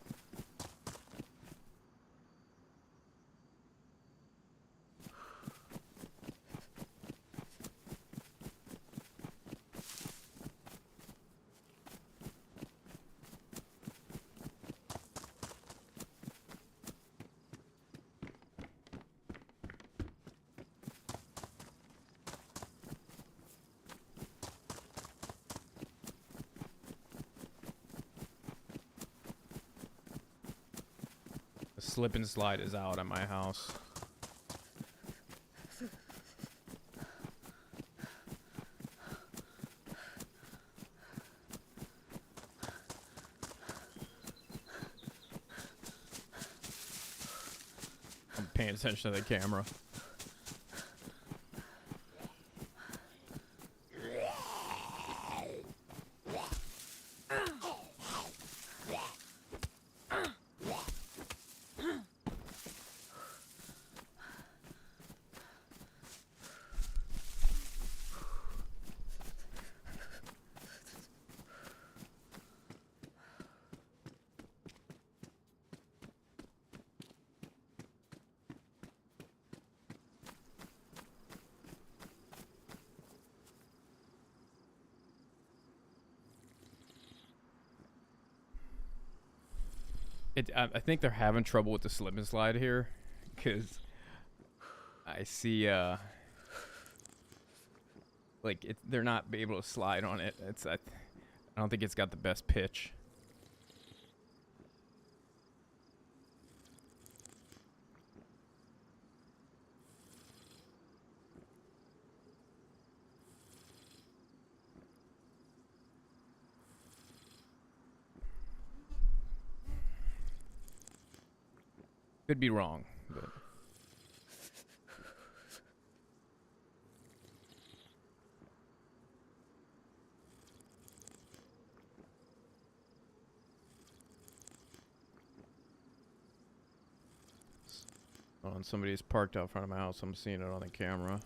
The slip and slide is out at my house. I'm paying attention to the camera. I think they're having trouble with the slip and slide here, because I see like they're not able to slide on it. I don't think it's got the best pitch. Could be wrong, but somebody's parked out front of my house. I'm seeing it on the camera.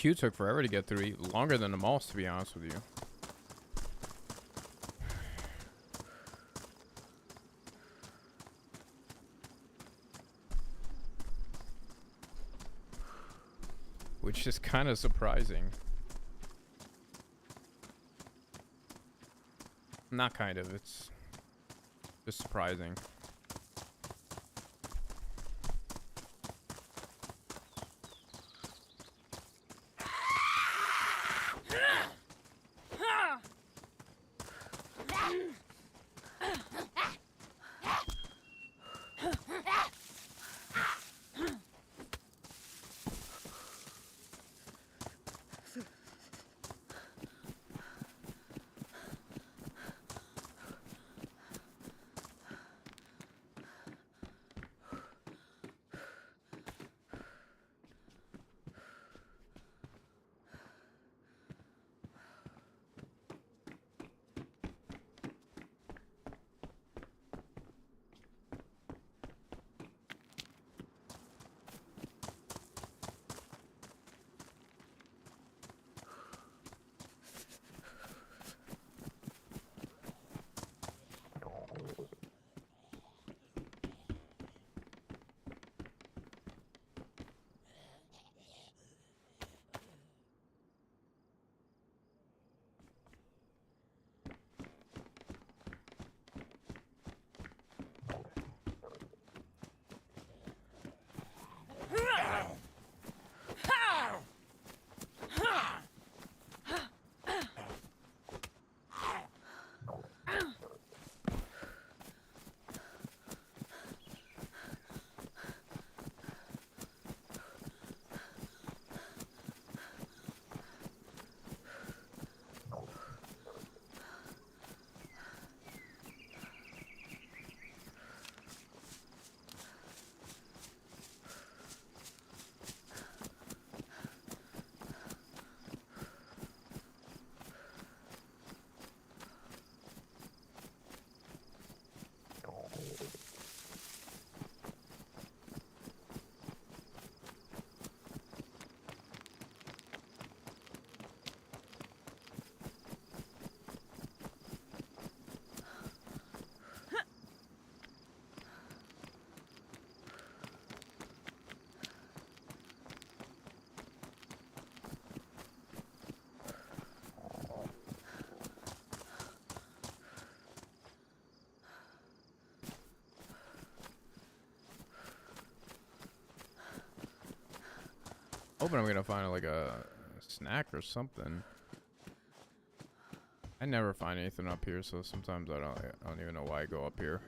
queue took forever to get through, longer than the malls, to be honest with you. Which is kind of surprising. Not kind of, it's just surprising. Hoping I'm gonna find like a snack or something. I never find anything up here, so sometimes I don't even know why I go up here.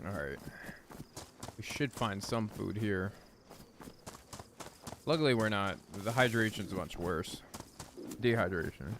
Alright. We should find some food here. Luckily we're not. The hydration's much worse. Dehydration.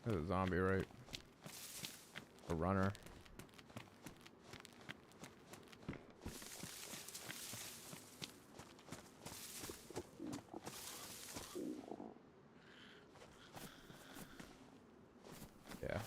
There's a zombie, right? A runner. Yeah.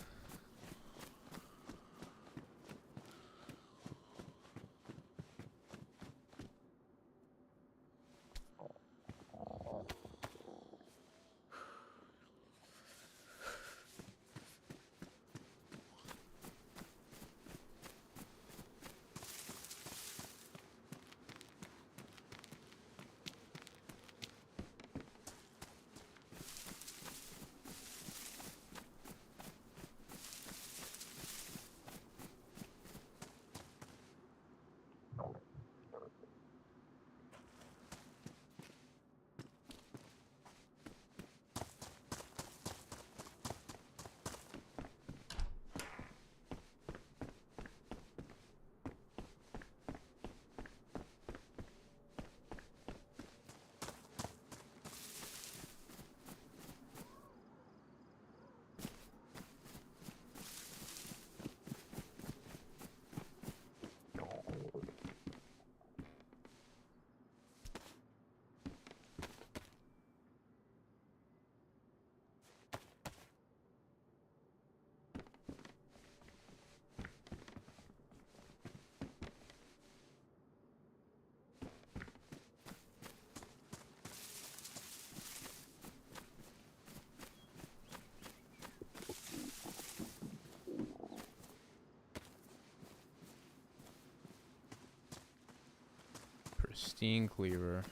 Pristine cleaver.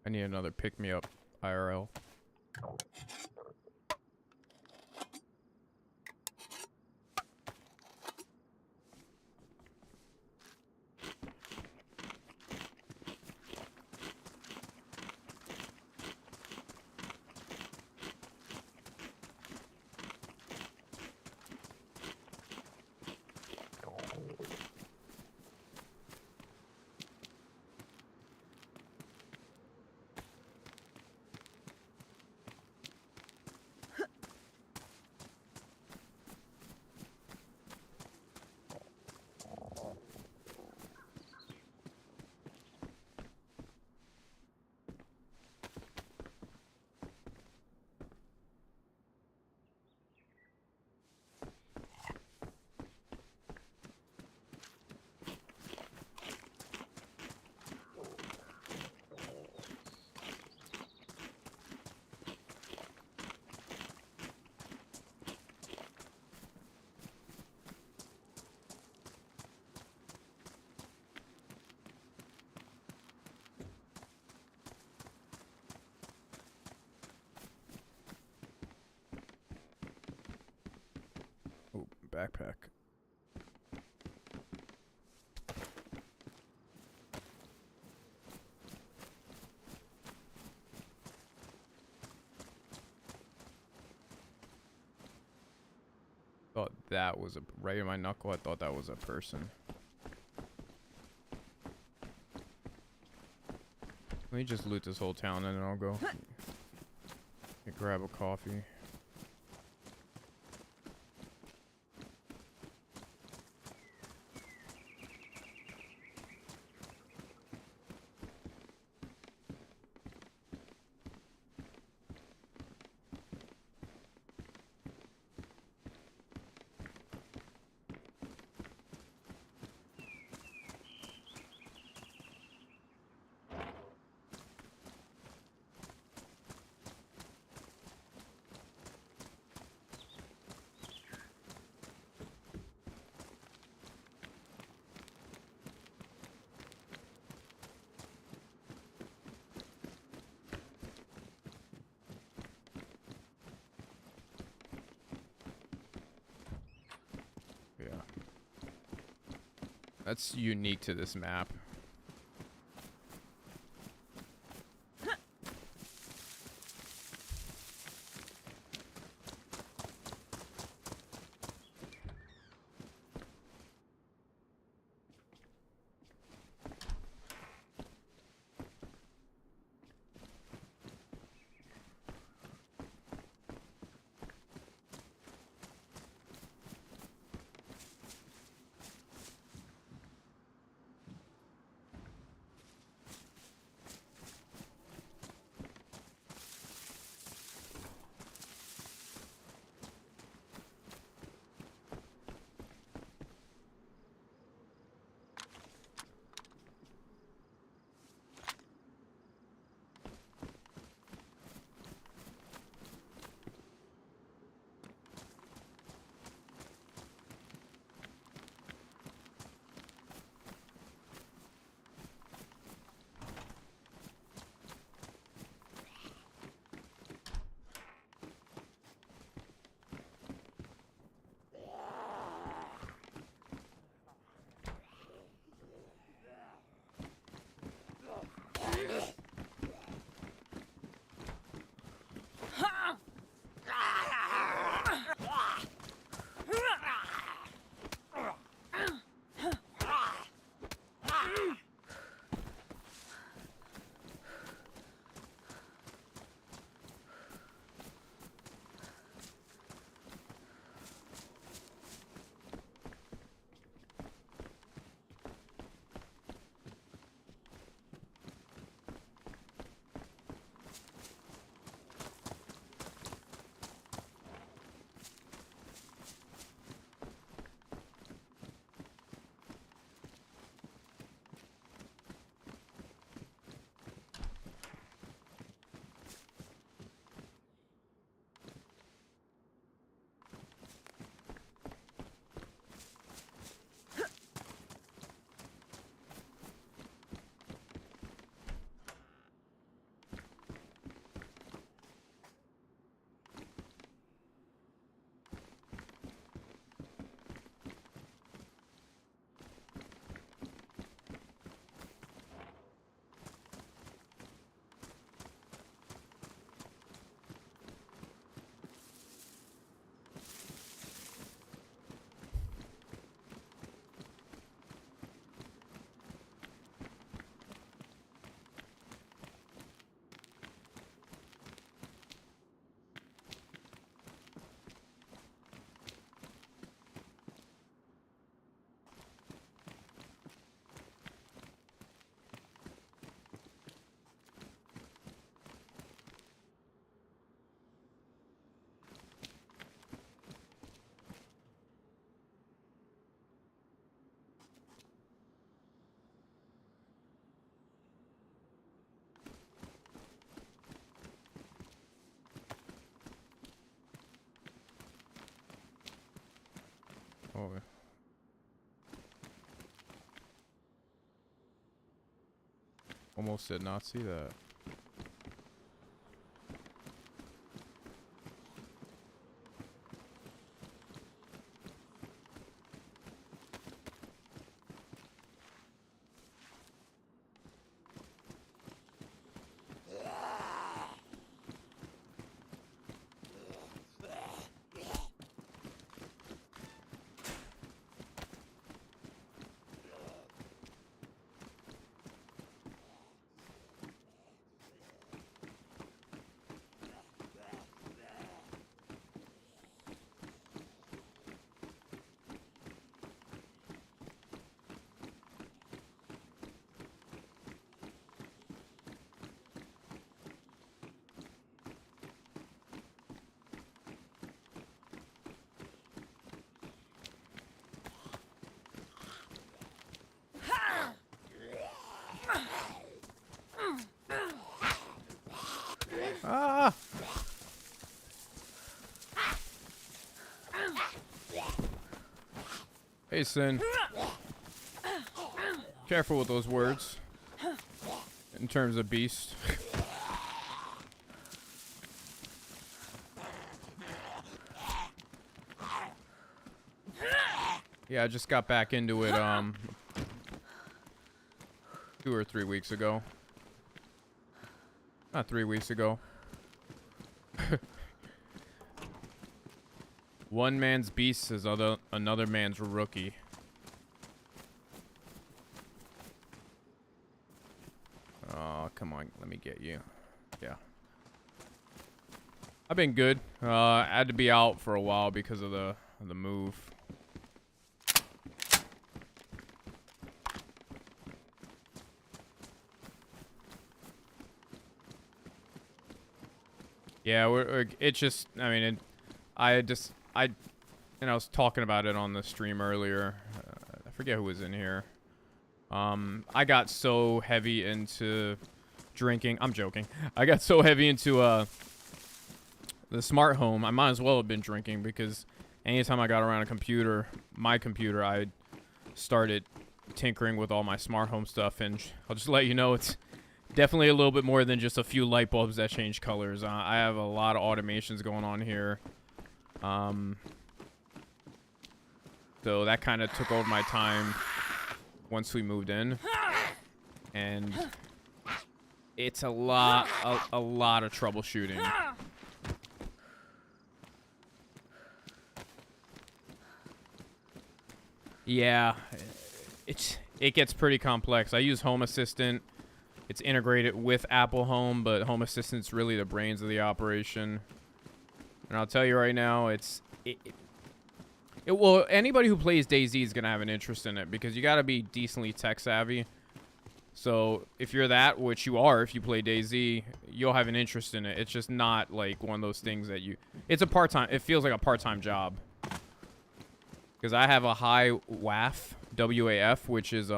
I need another pick-me-up IRL. Oh, backpack. Thought that was a right in my knuckle. I thought that was a person. Let me just loot this whole town and then I'll go grab a coffee. That's unique to this map. Oh. Almost did not see that. Ah! Hey, Sin. Careful with those words. In terms of beast. Yeah, I just got back into it, 2 or 3 weeks ago. Not 3 weeks ago. One man's beast is another man's rookie. Oh, come on. Let me get you. Yeah. I've been good. I had to be out for a while because of the move. Yeah, it's just, I mean, I was talking about it on the stream earlier. I forget who was in here. I got so heavy into drinking. I'm joking. I got so heavy into the smart home. I might as well have been drinking because anytime I got around my computer, I started tinkering with all my smart home stuff. And I'll just let you know, it's definitely a little bit more than just a few light bulbs that change colors. I have a lot of automations going on here. So that kind of took over my time once we moved in. And it's a lot of troubleshooting. Yeah, it gets pretty complex. I use Home Assistant. It's integrated with Apple Home, but Home Assistant's really the brains of the operation. And I'll tell you right now, well, anybody who plays DayZ is gonna have an interest in it because you gotta be decently tech savvy. So if you're that, which you are, if you play DayZ, you'll have an interest in it. It's just not like one of those things that it's a part-time. It feels like a part-time job. Because I have a high WAF, WAF, which is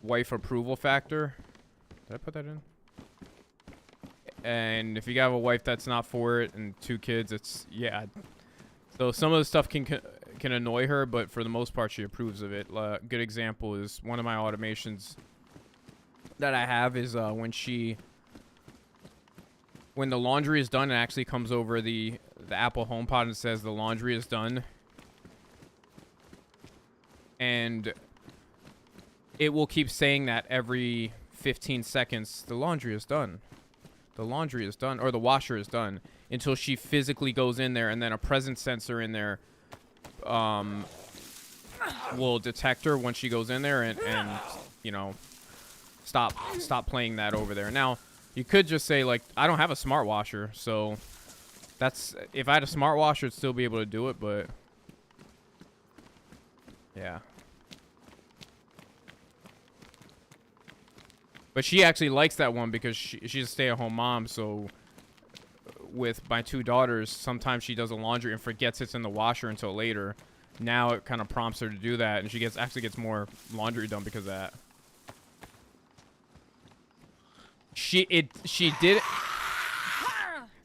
wife approval factor. Did I put that in? And if you have a wife that's not for it and 2 kids, it's, yeah. So some of the stuff can annoy her, but for the most part, she approves of it. A good example is one of my automations that I have is when the laundry is done, it actually comes over the Apple HomePod and says the laundry is done. And it will keep saying that every 15 seconds, the laundry is done. The laundry is done, or the washer is done, until she physically goes in there, and then a presence sensor in there will detect her when she goes in there and you know, stop playing that over there. Now, you could just say, like, I don't have a smart washer, so that's, if I had a smart washer, I'd still be able to do it, but yeah. But she actually likes that one because she's a stay-at-home mom, so with my 2 daughters, sometimes she does the laundry and forgets it's in the washer until later. Now it kind of prompts her to do that, and she actually gets more laundry done because of that. She did.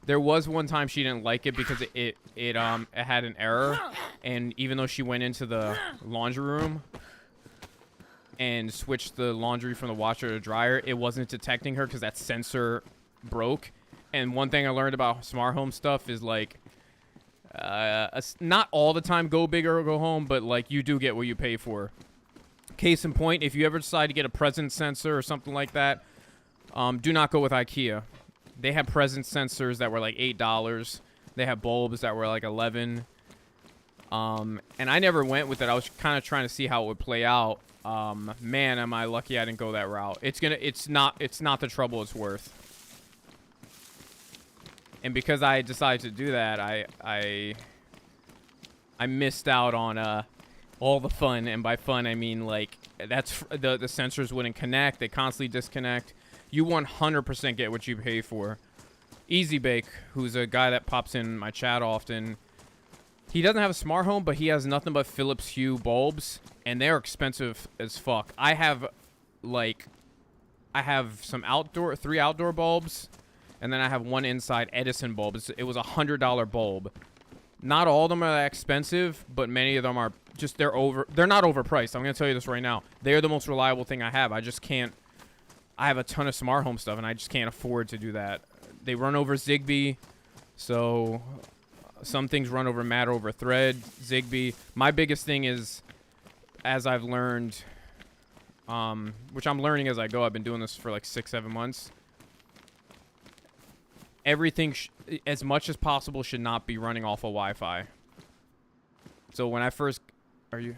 There was one time she didn't like it because it had an error, and even though she went into the laundry room and switched the laundry from the washer to dryer, it wasn't detecting her because that sensor broke. And one thing I learned about smart home stuff is, like, not all the time go big or go home, but, like, you do get what you pay for. Case in point, if you ever decide to get a presence sensor or something like that, do not go with IKEA. They have presence sensors that were like $8. They have bulbs that were like $11. And I never went with it. I was kind of trying to see how it would play out. Man, am I lucky I didn't go that route. It's not the trouble it's worth. And because I decided to do that, I missed out on all the fun, and by fun I mean, like, that's the sensors wouldn't connect. They constantly disconnect. You 100% get what you pay for. Easy Bake, who's a guy that pops in my chat often, he doesn't have a smart home, but he has nothing but Philips Hue bulbs, and they're expensive as fuck. I have some 3 outdoor bulbs, and then I have 1 inside Edison bulb. It was $100 bulb. Not all of them are that expensive, but many of them are just, they're not overpriced. I'm going to tell you this right now. They're the most reliable thing I have. I just can't, I have a ton of smart home stuff, and I just can't afford to do that. They run over Zigbee, so some things run over Matter over Thread, Zigbee. My biggest thing is, as I've learned, which I'm learning as I go. I've been doing this for like 6-7 months. Everything, as much as possible, should not be running off of Wi-Fi. So when I first, are you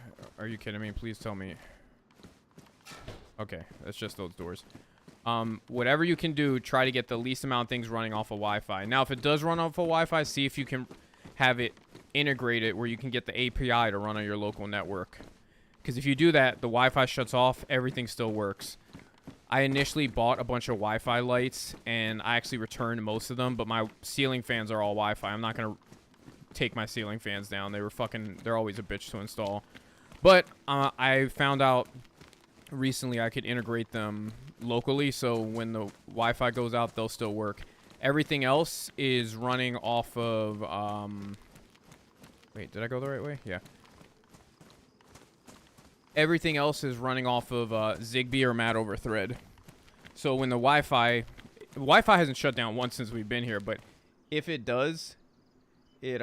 kidding me? Please tell me. Okay, that's just those doors. Whatever you can do, try to get the least amount of things running off of Wi-Fi. Now, if it does run off of Wi-Fi, see if you can have it integrated where you can get the API to run on your local network. Because if you do that, the Wi-Fi shuts off, everything still works. I initially bought a bunch of Wi-Fi lights, and I actually returned most of them, but my ceiling fans are all Wi-Fi. I'm not going to take my ceiling fans down. They're always a bitch to install. But I found out recently I could integrate them locally, so when the Wi-Fi goes out, they'll still work. Everything else is running off of, wait, did I go the right way? Yeah. Everything else is running off of Zigbee or Mat over Thread. So when the Wi-Fi hasn't shut down once since we've been here, but if it does, it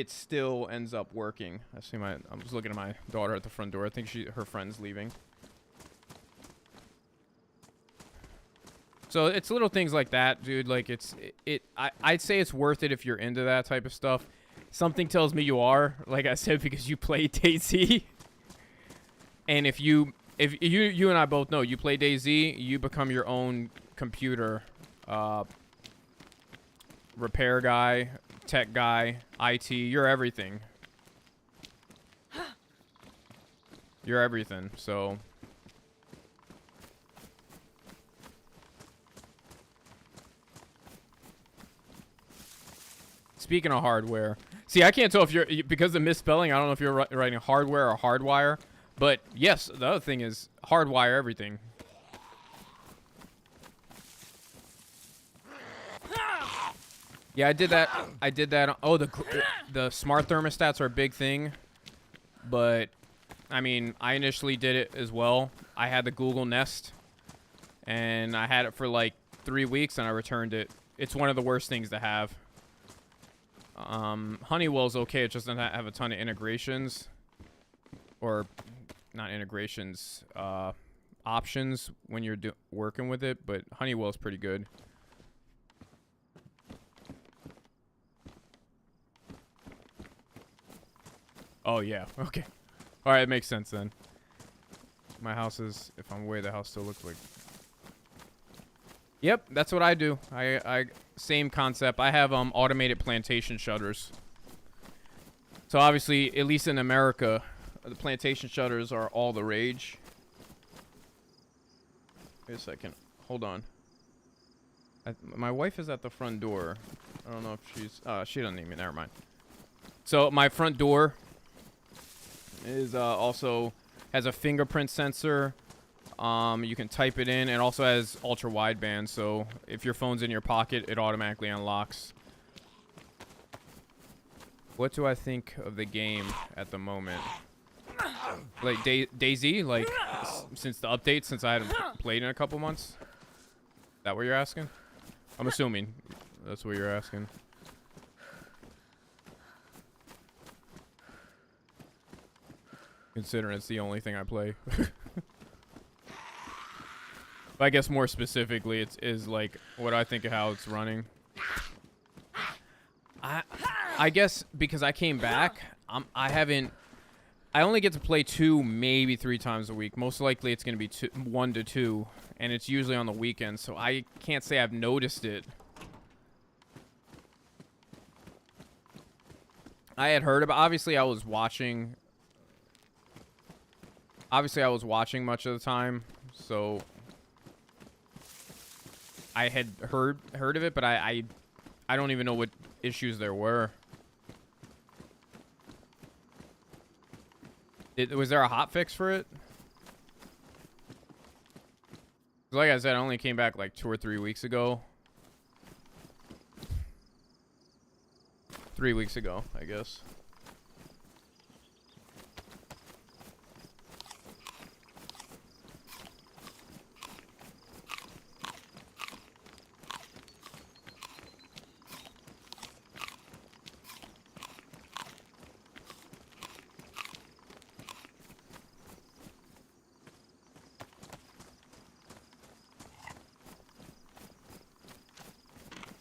still ends up working. I'm just looking at my daughter at the front door. I think her friend's leaving. So it's little things like that, dude. Like I'd say it's worth it if you're into that type of stuff. Something tells me you are, like I said, because you play DayZ. And if you and I both know you play DayZ, you become your own computer repair guy, tech guy, IT. You're everything. You're everything. So speaking of hardware, see, I can't tell if you're, because of misspelling, I don't know if you're writing hardware or hardwire. But yes, the other thing is hardwire everything. Yeah, I did that. Oh, the smart thermostats are a big thing. But I mean, I initially did it as well. I had the Google Nest, and I had it for like 3 weeks, and I returned it. It's one of the worst things to have. Honeywell's okay. It just doesn't have a ton of integrations, or not integrations, options when you're working with it. But Honeywell's pretty good. Oh yeah. Okay. All right, it makes sense then. My house is, if I'm away, the house still looks like. Yep, that's what I do. I same concept. I have automated plantation shutters. So obviously, at least in America, the plantation shutters are all the rage. Wait a second. Hold on. My wife is at the front door. I don't know if she's... she doesn't need me. Never mind. So my front door is also has a fingerprint sensor. You can type it in. It also has ultra wideband, so if your phone's in your pocket, it automatically unlocks. What do I think of the game at the moment? Like DayZ, like since the update, since I hadn't played in a couple months. Is that what you're asking? I'm assuming that's what you're asking. Considering it's the only thing I play. But I guess more specifically, is like what I think of how it's running. I guess because I came back, I only get to play 2, maybe 3 times a week. Most likely it's going to be 1 to 2, and it's usually on the weekends, so I can't say I've noticed it. I had heard about, obviously I was watching much of the time, so I had heard of it, but I don't even know what issues there were. Was there a hot fix for it? Like I said, I only came back like 2 or 3 weeks ago. 3 weeks ago, I guess.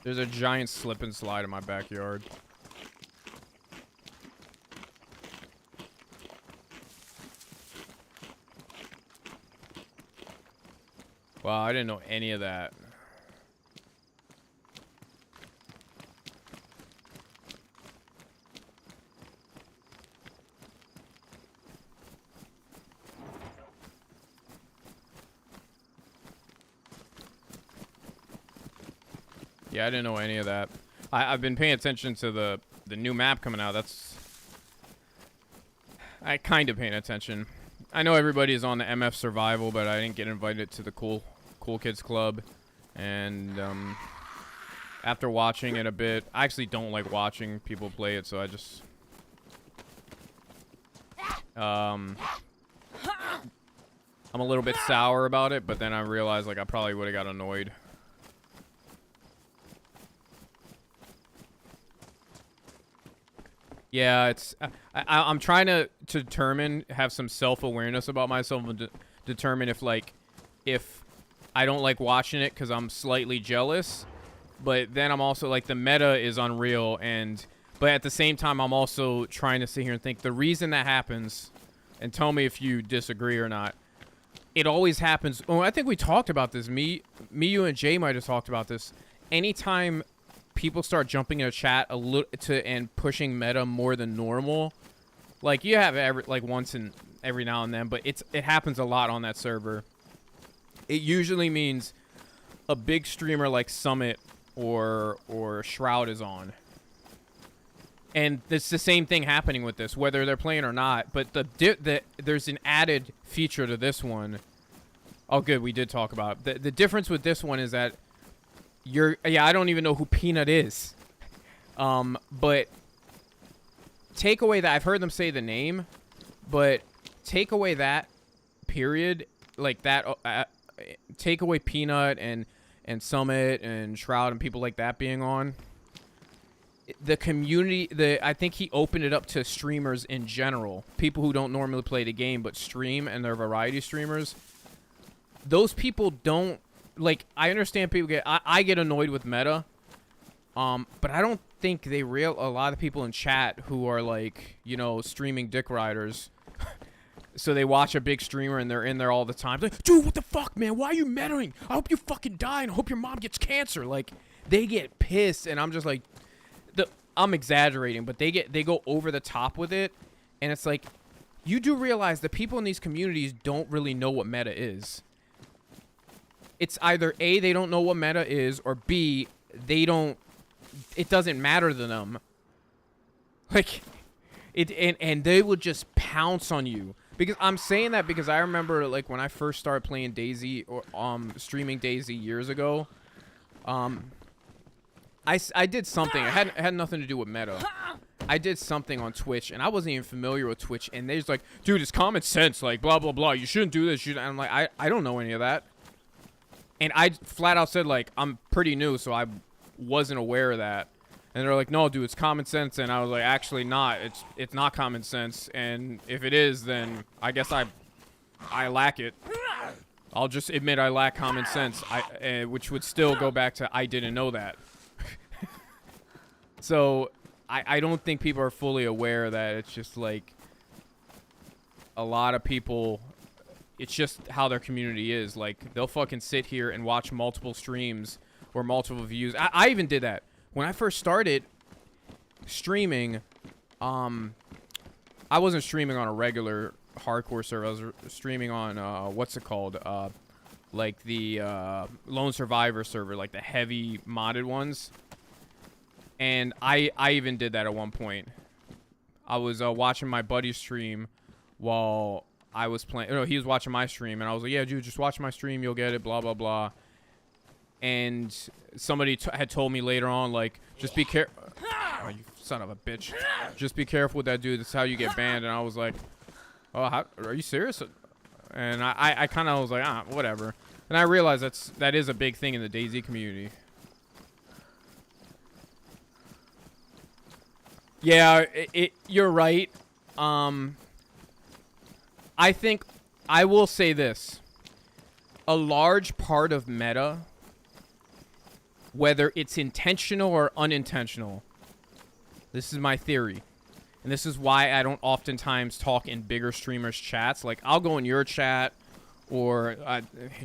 There's a giant slip and slide in my backyard. Wow, I didn't know any of that. Yeah, I didn't know any of that. I've been paying attention to the new map coming out. I kind of paying attention. I know everybody's on the MF Survival, but I didn't get invited to the Cool Kids Club. And after watching it a bit, I actually don't like watching people play it, so I just I'm a little bit sour about it, but then I realized like I probably would have got annoyed. Yeah, it's I'm trying to have some self-awareness about myself and determine if I don't like watching it because I'm slightly jealous, but then I'm also like the meta is unreal, but at the same time I'm also trying to sit here and think the reason that happens, and tell me if you disagree or not. It always happens. Oh, I think we talked about this. Me, you, and Jay might have talked about this. Anytime people start jumping in a chat and pushing meta more than normal, like you have every now and then, but it happens a lot on that server. It usually means a big streamer like Summit or Shroud is on, and it's the same thing happening with this, whether they're playing or not. But there's an added feature to this one. Oh, good, we did talk about it. The difference with this one is that I don't even know who Peanut is. But take away that, I've heard them say the name, but take away that period, like that, take away Peanut and Summit and Shroud and people like that being on. The community, I think he opened it up to streamers in general, people who don't normally play the game but stream and they're variety streamers. Those people don't, like, I understand people I get annoyed with meta, but I don't think a lot of people in chat who are like, you know, streaming dick riders, so they watch a big streamer and they're in there all the time. They're like, dude, what the fuck, man? Why are you metaing? I hope you fucking die and I hope your mom gets cancer. Like, they get pissed, and I'm just like, I'm exaggerating, but they go over the top with it, and it's like, you do realize the people in these communities don't really know what meta is. It's either A, they don't know what meta is, or B, it doesn't matter to them. Like, and they would just pounce on you. Because I'm saying that because I remember, like, when I first started playing DayZ, or streaming DayZ years ago, I did something. It had nothing to do with meta. I did something on Twitch, and I wasn't even familiar with Twitch, and they're just like, dude, it's common sense, like, blah, blah, blah. You shouldn't do this. And I'm like, I don't know any of that. And I flat out said, like, I'm pretty new, so I wasn't aware of that. And they're like, no, dude, it's common sense. And I was like, actually not. It's not common sense. And if it is, then I guess I lack it. I'll just admit I lack common sense, which would still go back to I didn't know that. So I don't think people are fully aware that it's just like a lot of people... It's just how their community is. Like, they'll fucking sit here and watch multiple streams or multiple views. I even did that. When I first started streaming, I wasn't streaming on a regular hardcore server. I was streaming on, what's it called? Like the Lone Survivor server, like the heavy modded ones. And I even did that at one point. I was watching my buddy stream while... I was playing, no, he was watching my stream, and I was like, yeah, dude, just watch my stream, you'll get it, blah, blah, blah. And somebody had told me later on, like, just be careful. Oh, you son of a bitch. Just be careful with that, dude. That's how you get banned. And I was like, oh, are you serious? And I kind of was like, whatever. And I realized that is a big thing in the DayZ community. Yeah, you're right. I think I will say this. A large part of meta, whether it's intentional or unintentional. This is my theory. And this is why I don't oftentimes talk in bigger streamers' chats. Like, I'll go in your chat or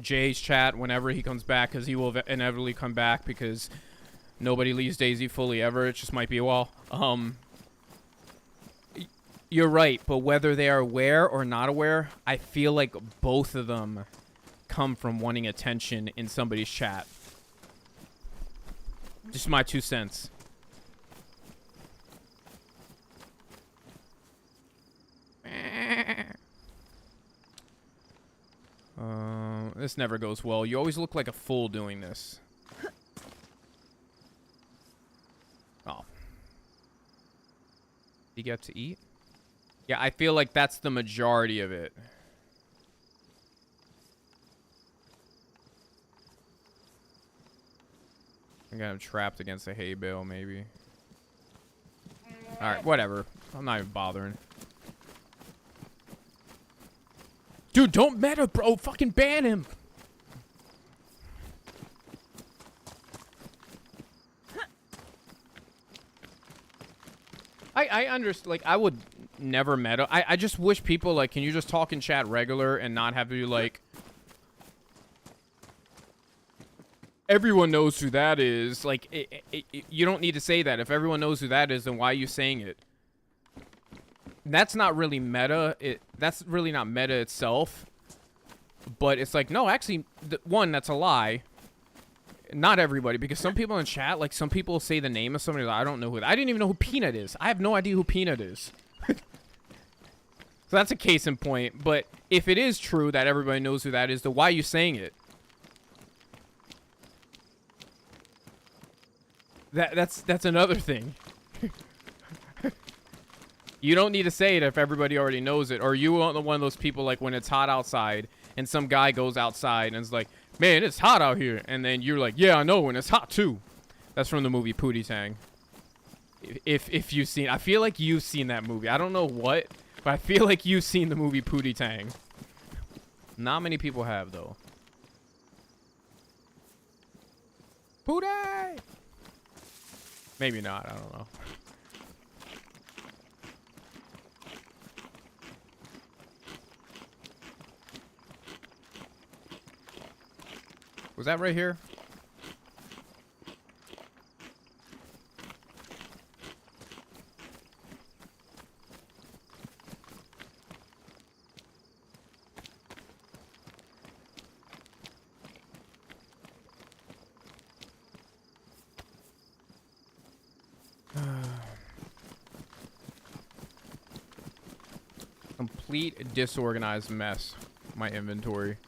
Jay's chat whenever he comes back, because he will inevitably come back, because nobody leaves DayZ fully ever. It just might be a while. You're right, but whether they are aware or not aware, I feel like both of them come from wanting attention in somebody's chat. Just my 2 cents. This never goes well. You always look like a fool doing this. Oh. You get to eat? Yeah, I feel like that's the majority of it. I got him trapped against a hay bale, maybe. Alright, whatever. I'm not even bothering. Dude, don't meta, bro. Fucking ban him. I understand. Like, I would never meta. I just wish people, like, can you just talk in chat regular and not have to, like... Everyone knows who that is. Like, you don't need to say that. If everyone knows who that is, then why are you saying it? That's not really meta. That's really not meta itself. But it's like, no, actually, one, that's a lie. Not everybody, because some people in chat, like, some people say the name of somebody that I don't know who. I didn't even know who Peanut is. I have no idea who Peanut is. So that's a case in point. But if it is true that everybody knows who that is, then why are you saying it? That's another thing. You don't need to say it if everybody already knows it. Or you aren't one of those people, like, when it's hot outside and some guy goes outside and is like, man, it's hot out here. And then you're like, yeah, I know, and it's hot too. That's from the movie Pootie Tang. If you've seen, I feel like you've seen that movie. I don't know what, but I feel like you've seen the movie Pootie Tang. Not many people have, though. Pootie! Maybe not, I don't know. Was that right here? Complete disorganized mess. My inventory.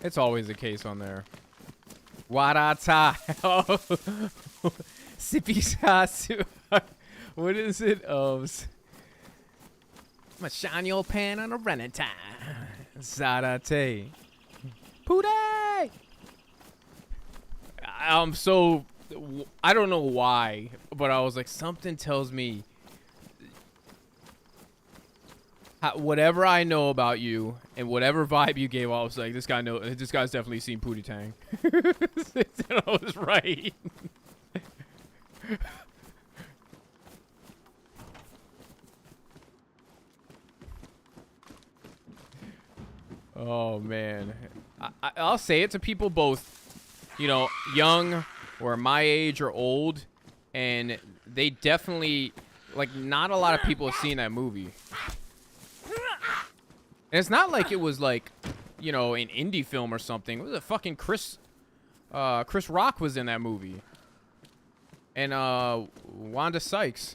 It's always the case on there. Warata. Sippy sasu. What is it? My shiny old pan on a rennet time. Zarate. Pootie! I'm so... I don't know why, but I was like, something tells me... Whatever I know about you and whatever vibe you gave, I was like, this guy's definitely seen Pootie Tang. I was right. Oh man, I'll say it to people both, you know, young or my age or old, and they definitely, like, not a lot of people have seen that movie. And it's not like it was like, you know, an indie film or something. It was a fucking Chris Rock was in that movie. And Wanda Sykes.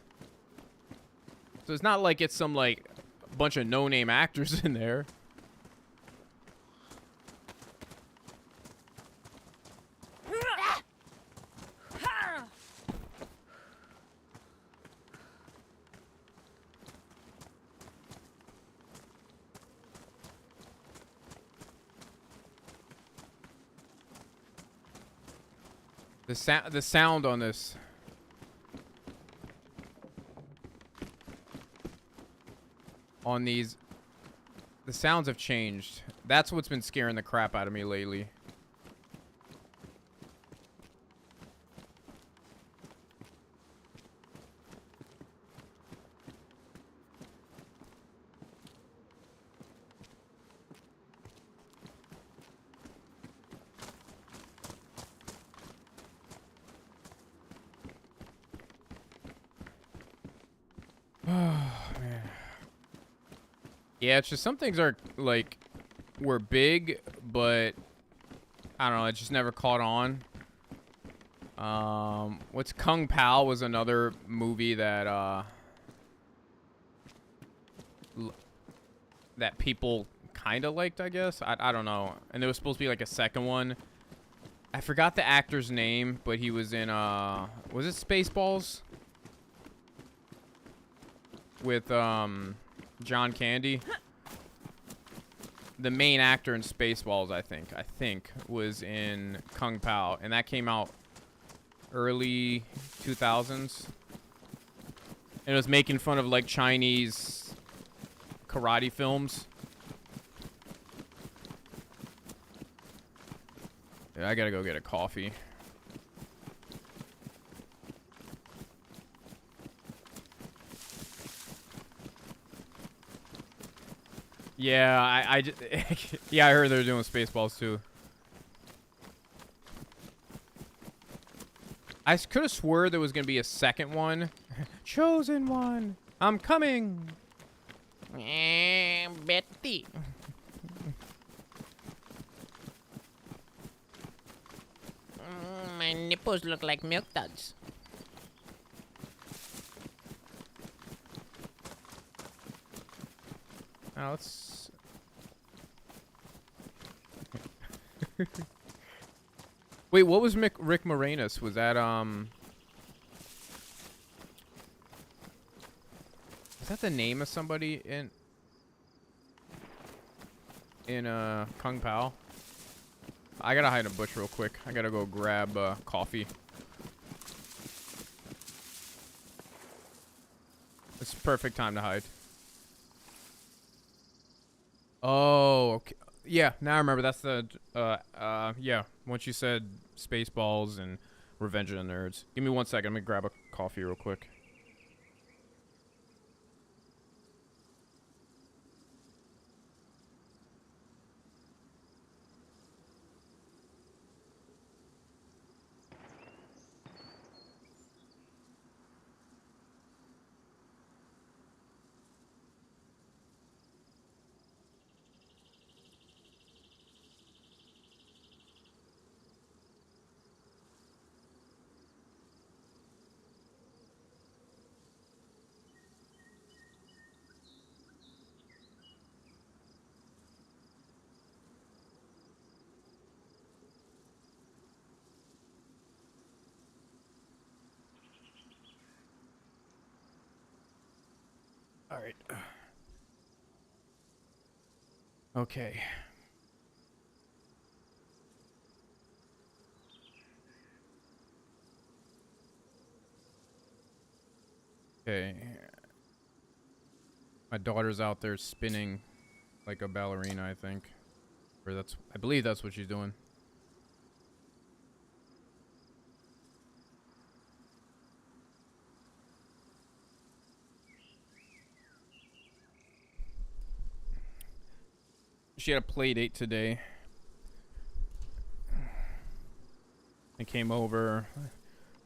So it's not like it's some, like, bunch of no-name actors in there. The sound on this. On these, the sounds have changed. That's what's been scaring the crap out of me lately. Yeah, it's just some things are like were big, but I don't know, it just never caught on. What's Kung Pao was another movie that that people kind of liked, I guess. I don't know. And there was supposed to be like a second one. I forgot the actor's name, but he was in was it Spaceballs? With John Candy. The main actor in Spaceballs, I think, was in Kung Pao, and that came out early 2000s. And it was making fun of like Chinese karate films. Yeah, I gotta go get a coffee. Yeah, I just, yeah, I heard they're doing Spaceballs too. I could have swore there was gonna be a second one. Chosen one, I'm coming. Betty. My nipples look like milk duds. Now let's. Wait, what was Rick Moranis? Was that Was that the name of somebody in Kung Pao? I gotta hide in a bush real quick. I gotta go grab coffee. It's perfect time to hide. Oh, okay. Yeah, now I remember. That's the yeah. Once you said Spaceballs and Revenge of the Nerds. Give me 1 second. Let me grab a coffee real quick. All right. Okay. Okay. My daughter's out there spinning like a ballerina, I think. Or I believe that's what she's doing. She had a play date today. I came over.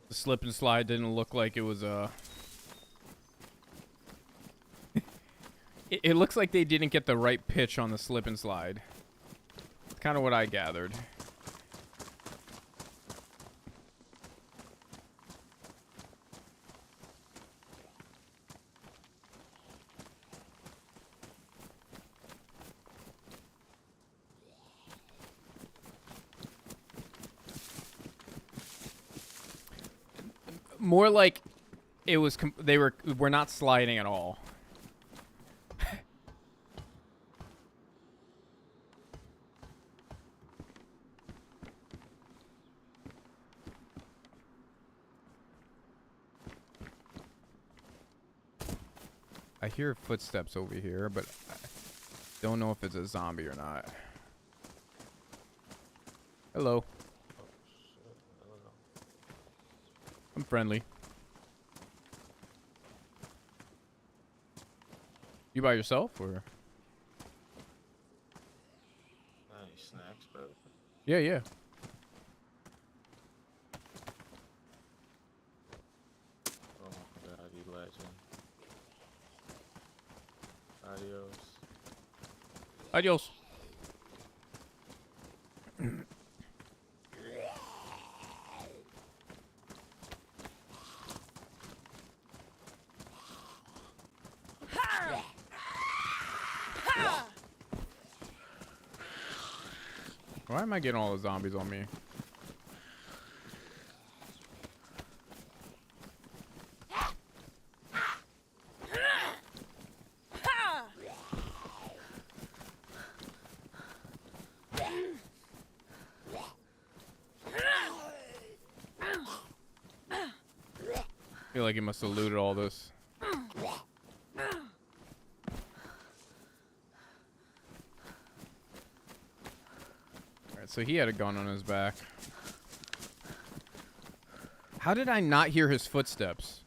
The slip and slide didn't look like it was it looks like they didn't get the right pitch on the slip and slide. That's kind of what I gathered. More like it was we're not sliding at all. I hear footsteps over here, but I don't know if it's a zombie or not. Hello. I'm friendly. You by yourself or? Any snacks, bro? Yeah, yeah. Oh my god, you legend. Adios. Adios. Why am I getting all the zombies on me? I feel like he must have looted all this. Alright, so he had a gun on his back. How did I not hear his footsteps?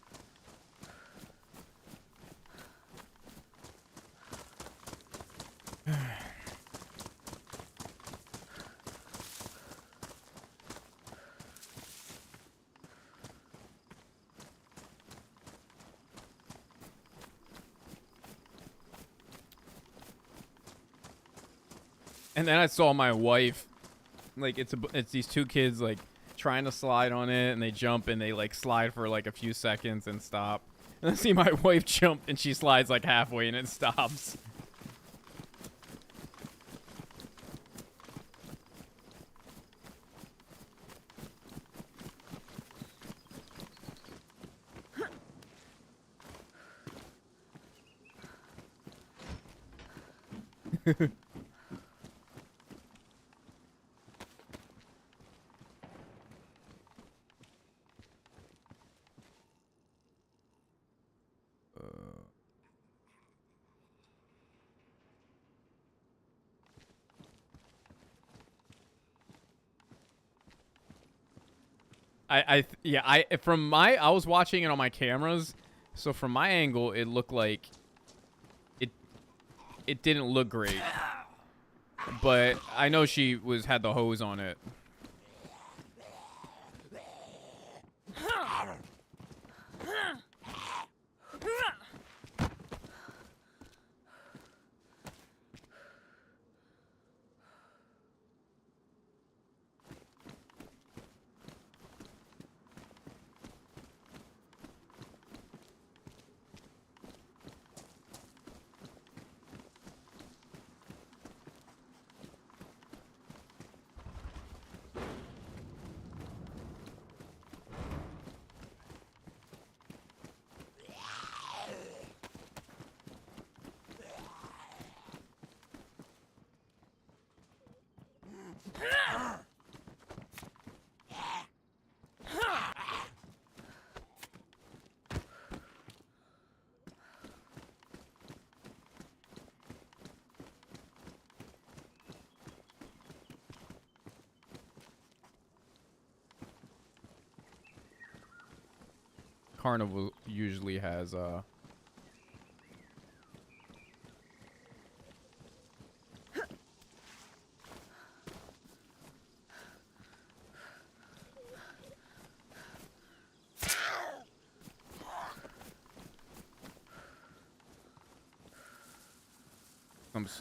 And then I saw my wife, like it's these two kids like trying to slide on it, and they jump and they like slide for like a few seconds and stop. And I see my wife jump and she slides like halfway and it stops. I was watching it on my cameras, so from my angle it looked like it didn't look great. But I know she had the hose on it. Carnival usually has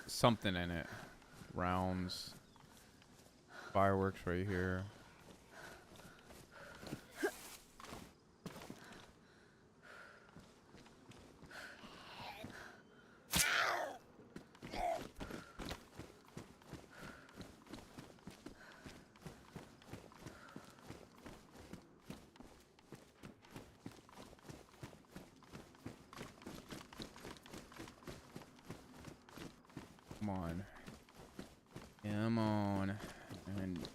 something in it. Rounds, fireworks right here. Come on. Come on. And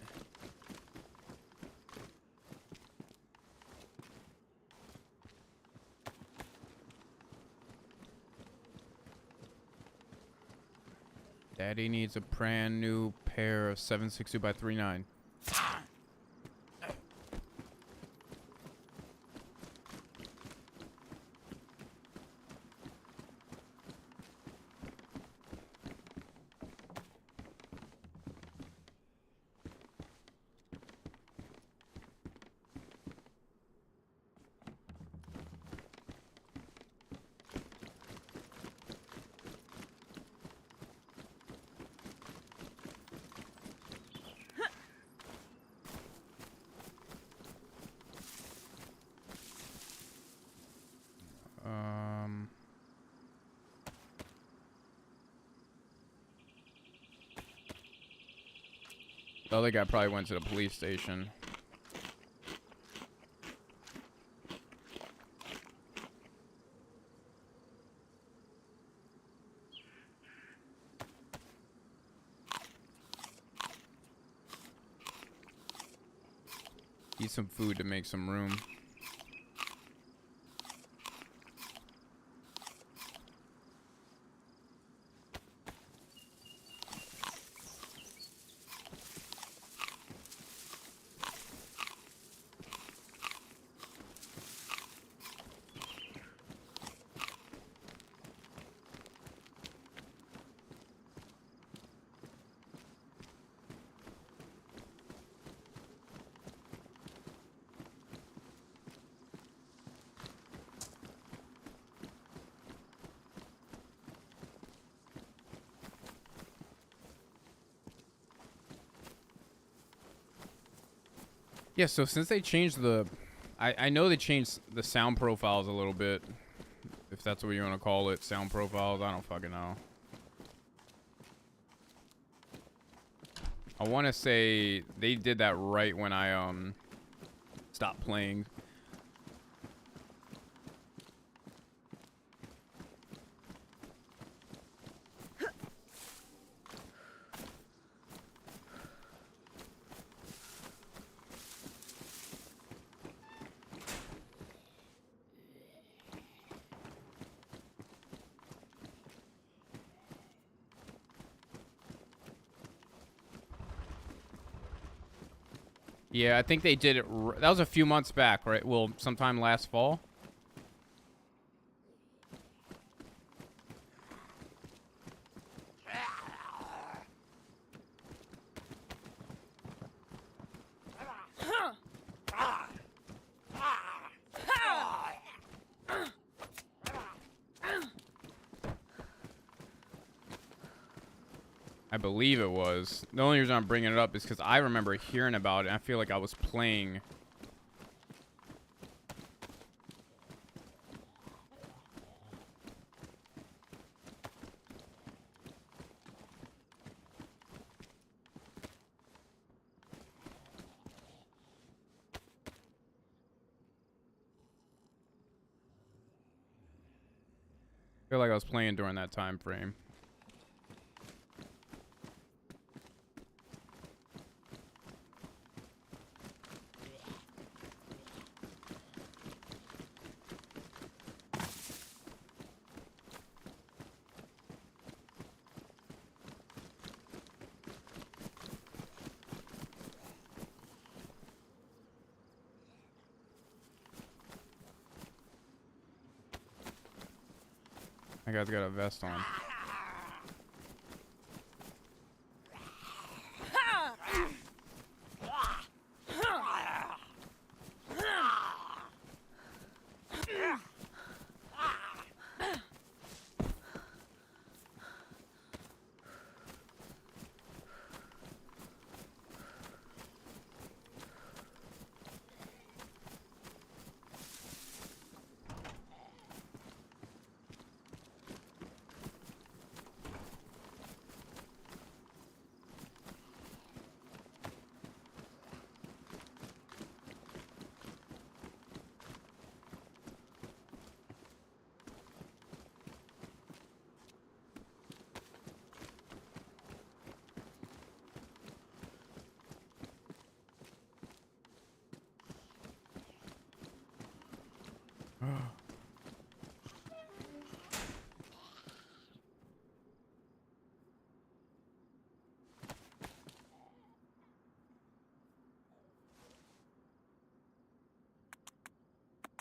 Daddy needs a brand new pair of 762 by 39. The other guy probably went to the police station. Eat some food to make some room. Yeah, so since they changed the... I know they changed the sound profiles a little bit. If that's what you want to call it. Sound profiles. I don't fucking know. I want to say they did that right when I stopped playing. Yeah, I think they did it. That was a few months back, right? Well, sometime last fall. I believe it was. The only reason I'm bringing it up is because I remember hearing about it. And I feel like I was playing. I feel like I was playing during that time frame. That guy's got a vest on.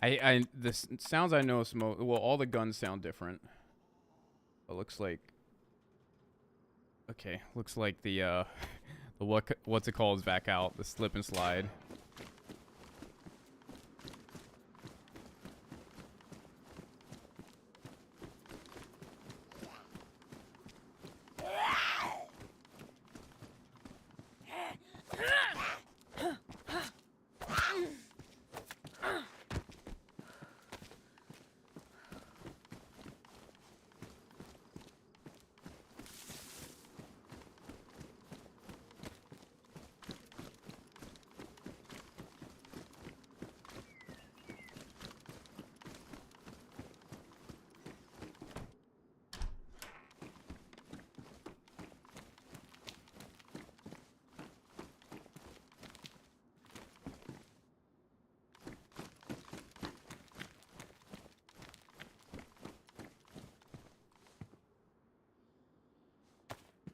The sounds I know well, all the guns sound different. It looks like, okay, looks like the what's it called is back out, the slip and slide.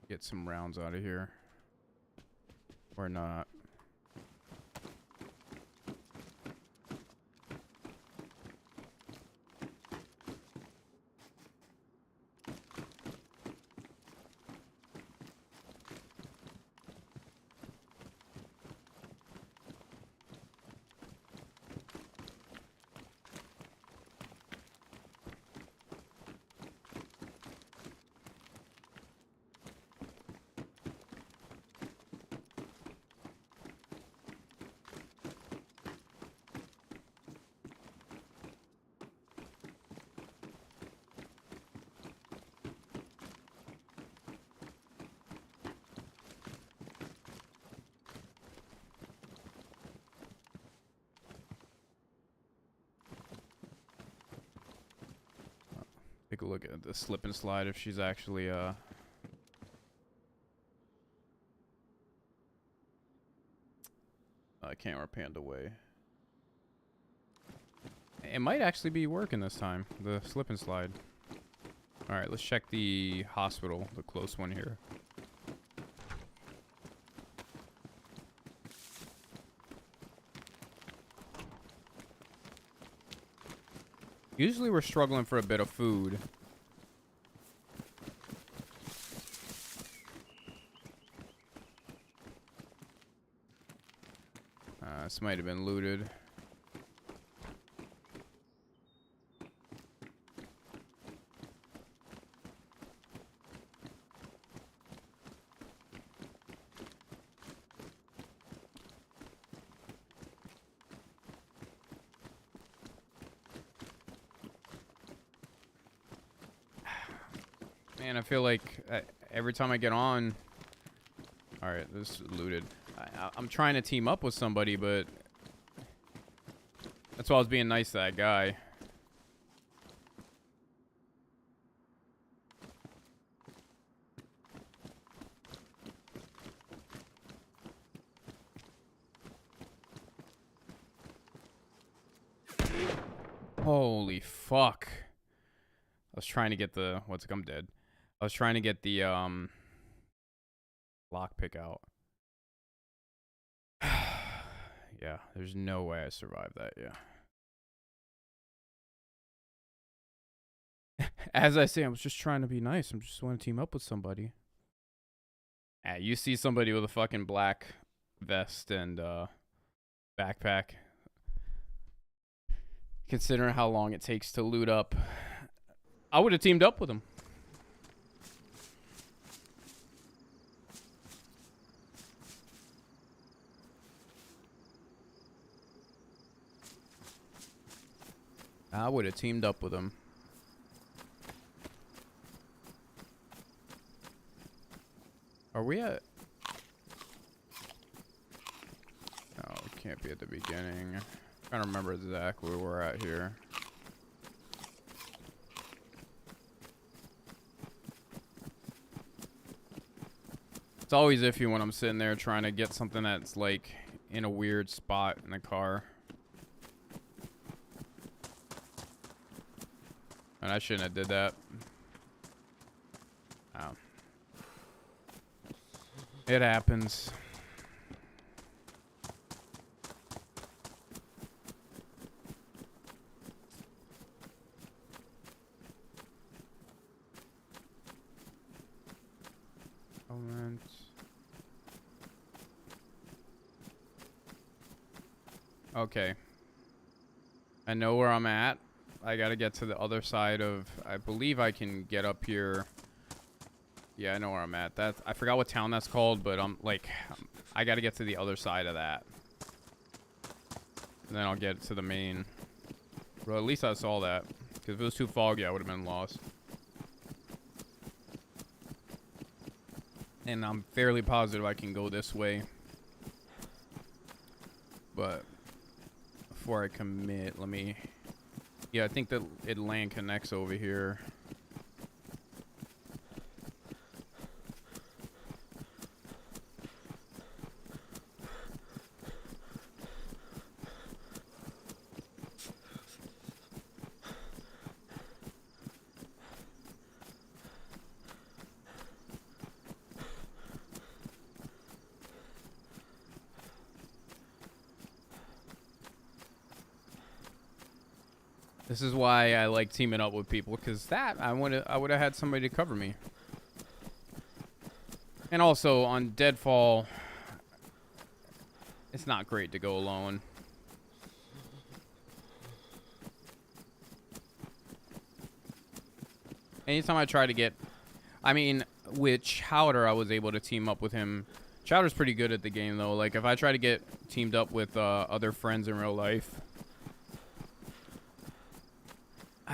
Get some rounds out of here. Or not. Take a look at the slip and slide if she's actually I camera panned away. It might actually be working this time, the slip and slide. Alright, let's check the hospital, the close one here. Usually we're struggling for a bit of food. This might have been looted. Man, I feel like every time I get on... Alright, this is looted. I'm trying to team up with somebody, but... That's why I was being nice to that guy. Holy fuck. I was trying to get the... I'm dead. I was trying to get the, lockpick out. Yeah, there's no way I survived that, yeah. As I say, I was just trying to be nice. I just want to team up with somebody. You see somebody with a fucking black vest and, backpack. Considering how long it takes to loot up, I would have teamed up with him. I would have teamed up with him. Are we at... Oh, it can't be at the beginning. I'm trying to remember exactly where we're at here. It's always iffy when I'm sitting there trying to get something that's like in a weird spot in the car. And I shouldn't have did that. Oh. It happens. Element. Okay. I know where I'm at. I gotta get to the other side of... I believe I can get up here. Yeah, I know where I'm at. I forgot what town that's called, but I gotta get to the other side of that. And then I'll get to the main. Well, at least I saw that. Because if it was too foggy, I would have been lost. And I'm fairly positive I can go this way. But before I commit, let me... Yeah, I think that it land connects over here. This is why I like teaming up with people, because that I would have had somebody to cover me. And also on Deadfall, it's not great to go alone. Anytime I try to get, I mean, with Chowder, I was able to team up with him. Chowder's pretty good at the game though. Like if I try to get teamed up with other friends in real life.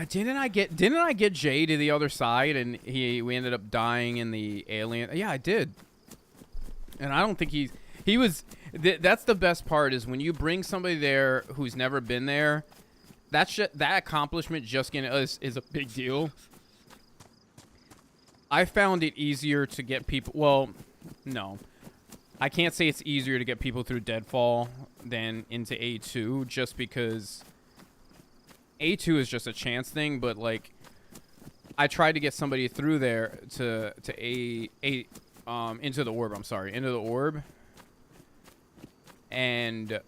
Didn't I get Jay to the other side and we ended up dying in the alien? Yeah, I did. And I don't think he was. That's the best part is when you bring somebody there who's never been there. That accomplishment just getting us is a big deal. I found it easier to get people. Well, no, I can't say it's easier to get people through Deadfall than into A2, just because. A2 is just a chance thing, but like I tried to get somebody through there to into the orb. I'm sorry, into the orb, and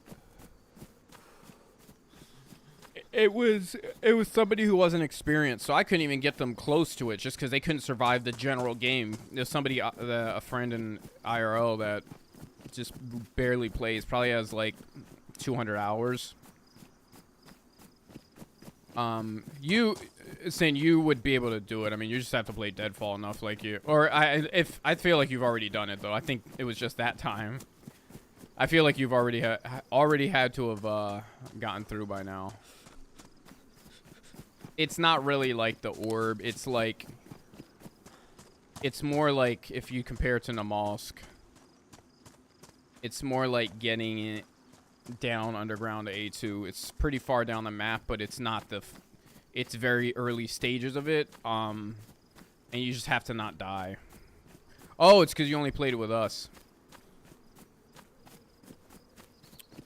it was somebody who wasn't experienced, so I couldn't even get them close to it just because they couldn't survive the general game. There's somebody, a friend in IRL that just barely plays, probably has like 200 hours. You would be able to do it. I mean, you just have to play Deadfall enough, like you. Or I feel like you've already done it though. I think it was just that time. I feel like you've already had to have gotten through by now. It's not really like the orb. It's like it's more like if you compare it to Namalsk. It's more like getting it down underground to A2. It's pretty far down the map, but it's not it's very early stages of it, and you just have to not die. Oh, it's because you only played it with us.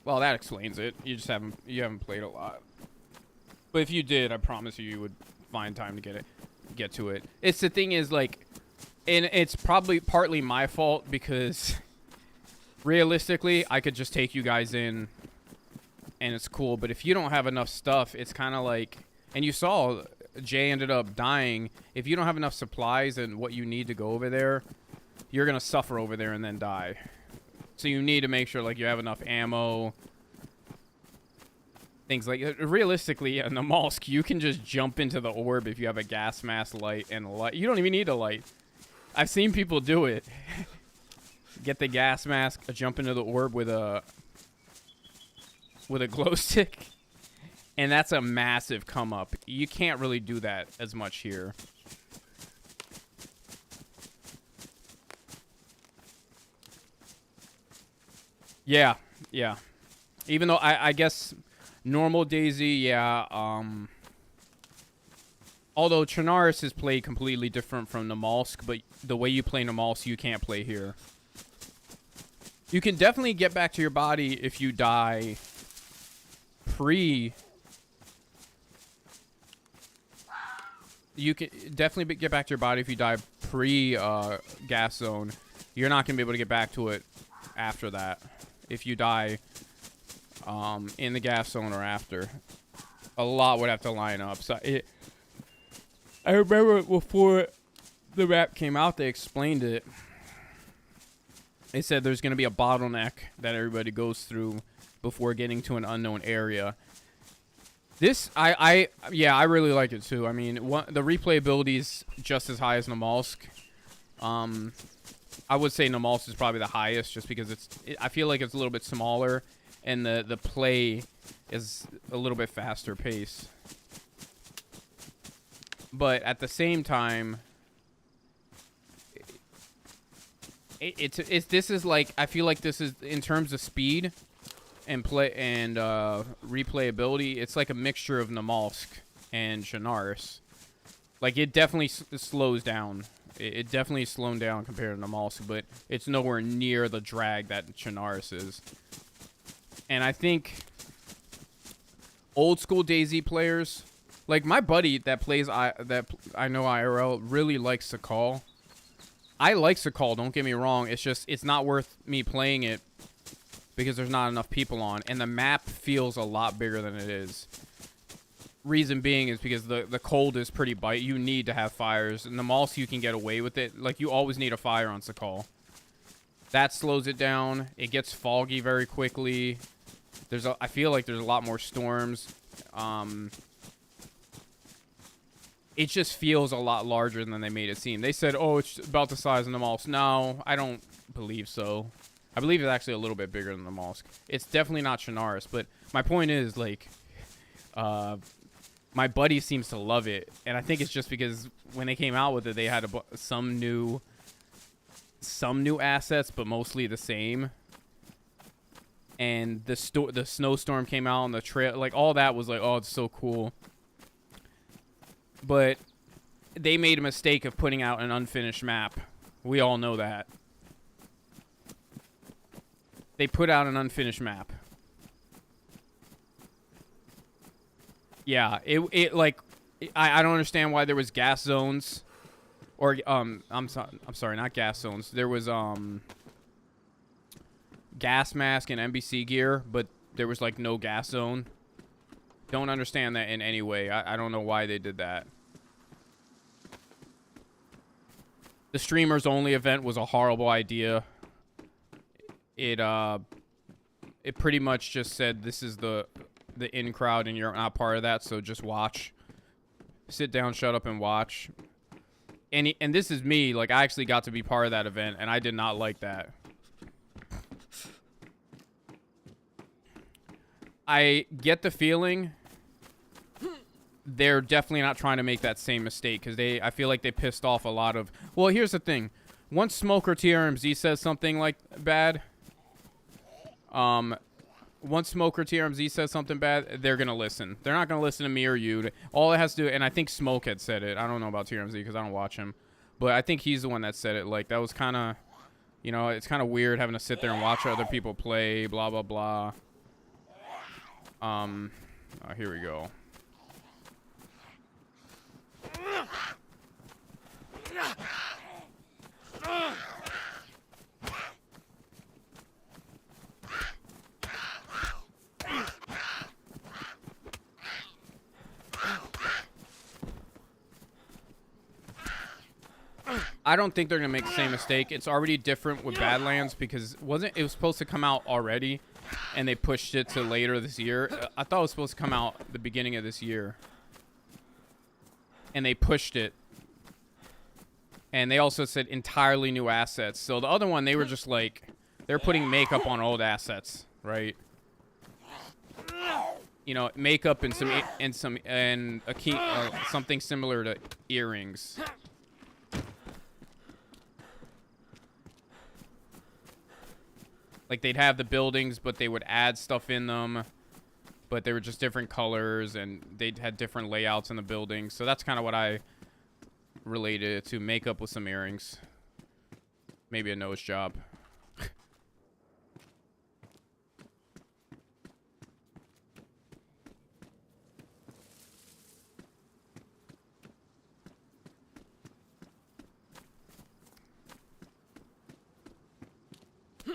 Well, that explains it. You just haven't played a lot. But if you did, I promise you would find time to get to it. It's the thing is like, and it's probably partly my fault because realistically, I could just take you guys in and it's cool. But if you don't have enough stuff, it's kind of like, and you saw Jay ended up dying. If you don't have enough supplies and what you need to go over there, you're going to suffer over there and then die. So you need to make sure like you have enough ammo. Things like, realistically, in the Namalsk, you can just jump into the orb if you have a gas mask light and a light. You don't even need a light. I've seen people do it. Get the gas mask, jump into the orb with a glow stick, and that's a massive come up. You can't really do that as much here. Yeah. Even though I guess normal DayZ, yeah. Although Chernarus is played completely different from Namalsk, but the way you play Namalsk, you can't play here. You can definitely get back to your body if you die You can definitely get back to your body if you die gas zone. You're not going to be able to get back to it after that. If you die in the gas zone or after. A lot would have to line up. So I remember before the map came out, they explained it. They said there's going to be a bottleneck that everybody goes through before getting to an unknown area. This, yeah, I really like it too. I mean, the replayability is just as high as Namalsk. I would say Namalsk is probably the highest, just because I feel like it's a little bit smaller, and the play is a little bit faster pace. But at the same time, this is like, I feel like this is, in terms of speed and play and replayability, it's like a mixture of Namalsk and Chernarus. Like, it definitely slows down. It definitely slowed down compared to Namalsk, but it's nowhere near the drag that Chernarus is. And I think old school DayZ players, like my buddy that plays that I know IRL, really likes Sakal. I like Sakal, don't get me wrong. It's just, it's not worth me playing it because there's not enough people on, and the map feels a lot bigger than it is. Reason being is because the cold is pretty bite. You need to have fires. In the Namalsk, you can get away with it. Like, you always need a fire on Sakal. That slows it down. It gets foggy very quickly. I feel like there's a lot more storms. It just feels a lot larger than they made it seem. They said, oh, it's about the size of the Namalsk. No, I don't believe so. I believe it's actually a little bit bigger than the Namalsk. It's definitely not Chernarus, but my point is, like, my buddy seems to love it, and I think it's just because when they came out with it, they had some new assets, but mostly the same. And the snowstorm came out on the trail, like, all that was like, oh, it's so cool. But they made a mistake of putting out an unfinished map. We all know that. They put out an unfinished map. Yeah, it like, I don't understand why there was gas zones, or I'm sorry, not gas zones. There was gas mask and NBC gear, but there was like no gas zone. Don't understand that in any way. I don't know why they did that. The streamers only event was a horrible idea. It pretty much just said this is the in crowd and you're not part of that, so just watch. Sit down, shut up, and watch. And this is me, like, I actually got to be part of that event, and I did not like that. I get the feeling they're definitely not trying to make that same mistake, because I feel like they pissed off a lot of... Well, here's the thing. Once Smoke or TRMZ says something like bad, once Smoke or TRMZ says something bad, they're gonna listen. They're not gonna listen to me or you. All it has to do, and I think Smoke had said it. I don't know about TRMZ because I don't watch him, but I think he's the one that said it. Like, that was kind of, you know, it's kind of weird having to sit there and watch other people play. Blah blah blah. Here we go. I don't think they're gonna make the same mistake. It's already different with Badlands because it was supposed to come out already, and they pushed it to later this year. I thought it was supposed to come out the beginning of this year, and they pushed it. And they also said entirely new assets. So the other one, they were just like, they're putting makeup on old assets, right? You know, makeup and a key, something similar to earrings. Like, they'd have the buildings, but they would add stuff in them, but they were just different colors, and they had different layouts in the buildings. So that's kind of what I related it to. Makeup with some earrings, maybe a nose job.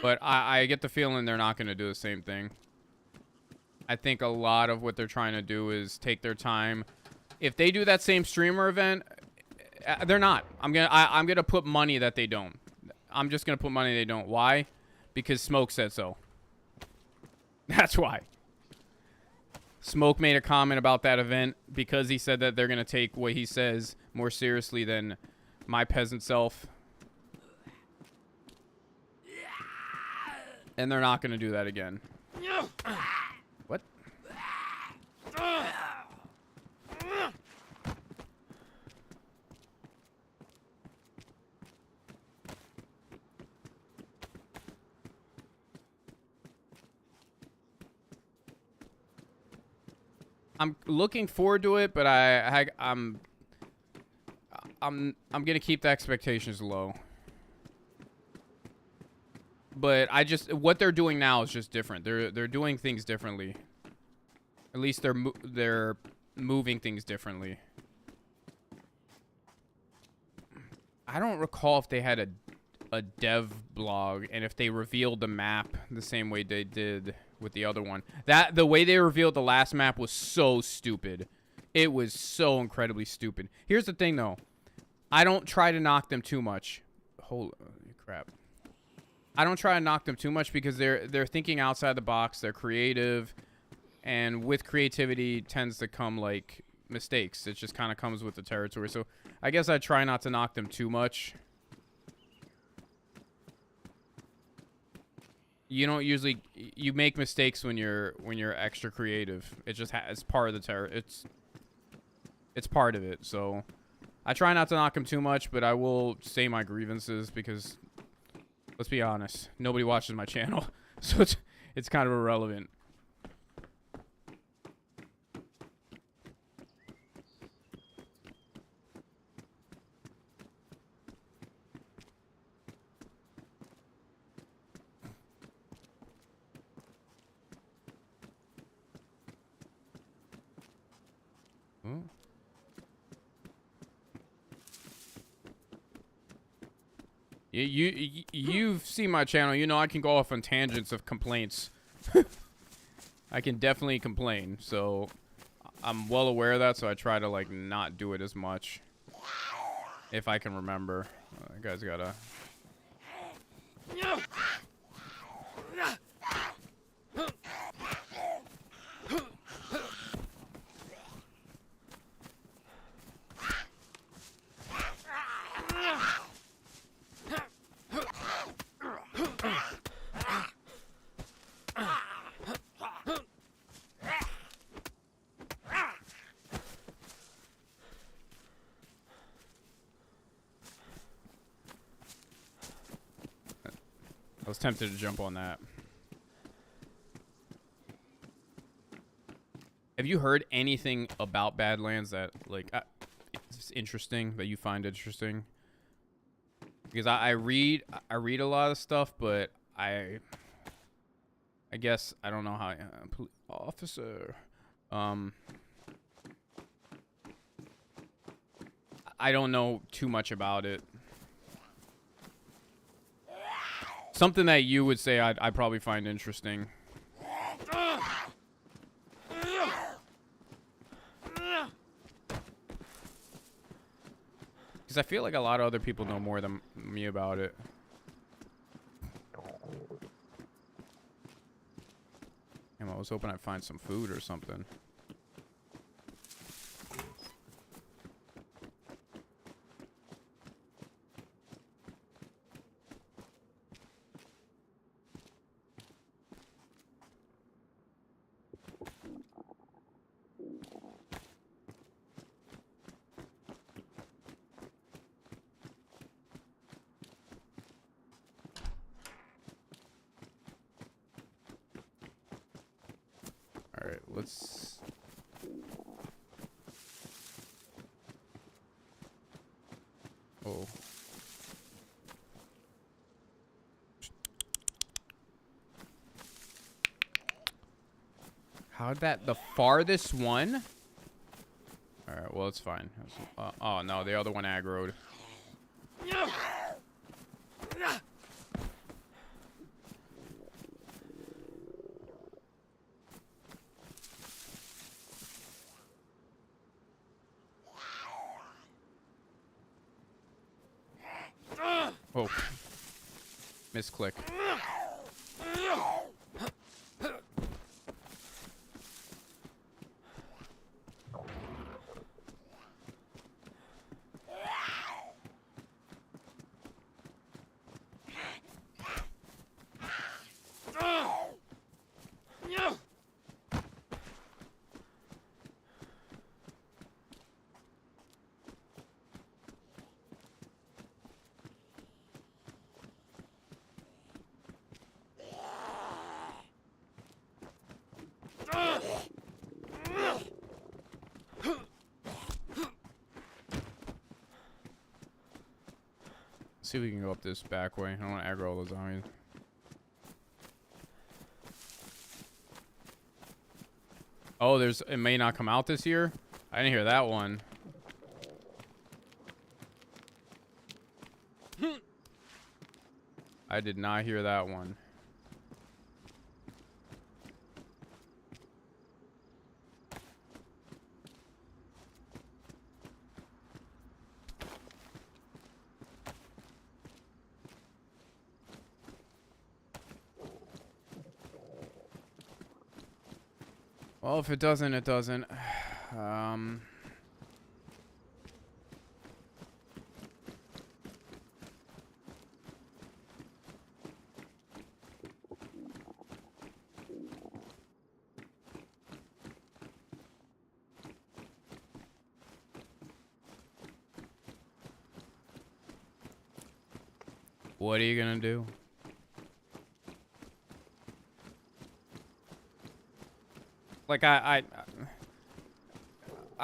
But I get the feeling they're not going to do the same thing. I think a lot of what they're trying to do is take their time. If they do that same streamer event, they're not. I'm gonna put money that they don't. I'm just gonna put money they don't. Why? Because Smoke said so. That's why. Smoke made a comment about that event because he said that they're gonna take what he says more seriously than my peasant self. And they're not gonna do that again. What? I'm looking forward to it, but I'm gonna keep the expectations low. But what they're doing now is just different. They're doing things differently. At least they're moving things differently. I don't recall if they had a dev blog and if they revealed the map the same way they did with the other one. The way they revealed the last map was so stupid. It was so incredibly stupid. Here's the thing though. I don't try to knock them too much. Holy crap. I don't try to knock them too much because they're thinking outside the box. They're creative, and with creativity tends to come like mistakes. It just kind of comes with the territory. So I guess I try not to knock them too much. You don't usually you make mistakes when you're extra creative. It just it's part of the it's part of it. So I try not to knock them too much, but I will say my grievances because let's be honest, nobody watches my channel, so it's kind of irrelevant. You've seen my channel. You know I can go off on tangents of complaints. I can definitely complain. So I'm well aware of that. So I try to like not do it as much if I can remember. That guy's gotta. I was tempted to jump on that. Have you heard anything about Badlands that like it's interesting, that you find interesting? Because I read a lot of stuff, but I guess I don't know how officer I don't know too much about it. Something that you would say I probably find interesting. Because I feel like a lot of other people know more than me about it. Damn, I was hoping I'd find some food or something. Alright, let's... Oh. How'd that... The farthest one? Alright, well, it's fine. Oh, no, the other one aggroed. Oh. Misclick. See if we can go up this back way. I don't want to aggro all those zombies. Oh, it may not come out this year? I didn't hear that one. I did not hear that one. Well, if it doesn't, it doesn't. What are you gonna do? Like, I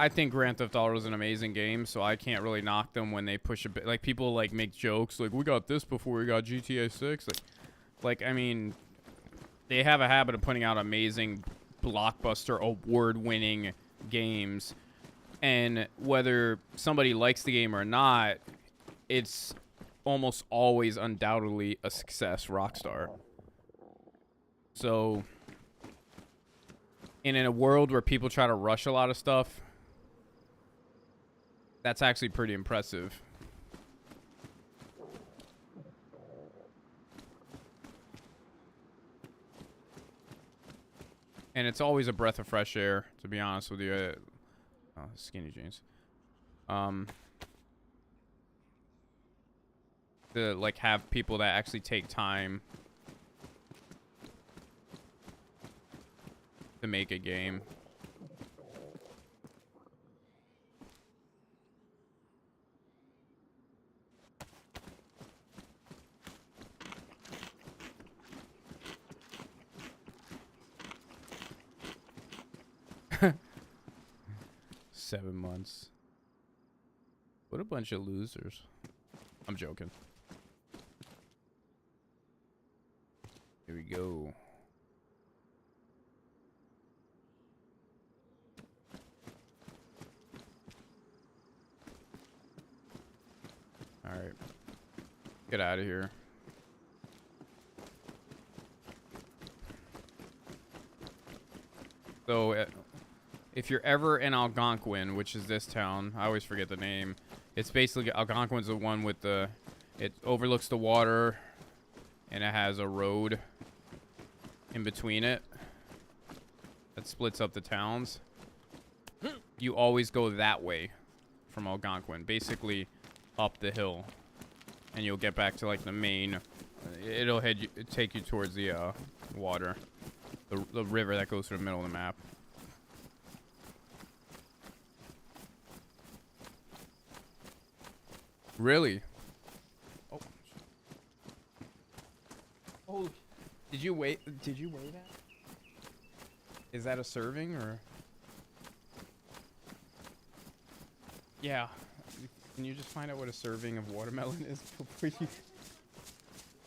think Grand Theft Auto is an amazing game, so I can't really knock them when they push a bit. Like, people, like, make jokes, like, we got this before we got GTA 6. Like, I mean, they have a habit of putting out amazing, blockbuster, award-winning games. And whether somebody likes the game or not, it's almost always undoubtedly a success, Rockstar. So, and in a world where people try to rush a lot of stuff, that's actually pretty impressive. And it's always a breath of fresh air, to be honest with you. Oh, skinny jeans. To, like, have people that actually take time to make a game. Seven months. What a bunch of losers. I'm joking. Here we go. All right. Get out of here. So, if you're ever in Algonquin, which is this town, I always forget the name. It's basically, Algonquin's the one with the, it overlooks the water, and it has a road in between it that splits up the towns. You always go that way from Algonquin, basically up the hill, and you'll get back to, like, the main. It'll take you towards the water, the river that goes through the middle of the map. Really? Oh. Oh. Did you weigh that? Is that a serving or? Yeah. Can you just find out what a serving of watermelon is before you?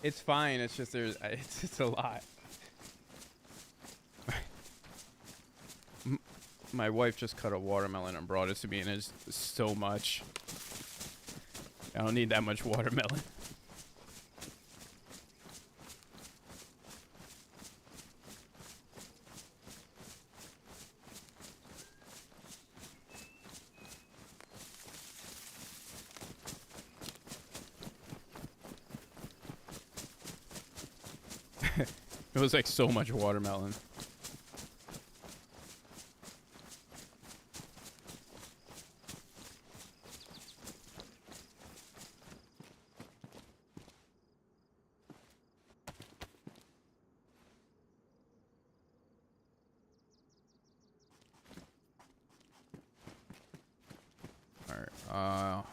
It's fine. It's just it's a lot. My wife just cut a watermelon and brought it to me, and it's so much. I don't need that much watermelon. It was like so much watermelon. Alright,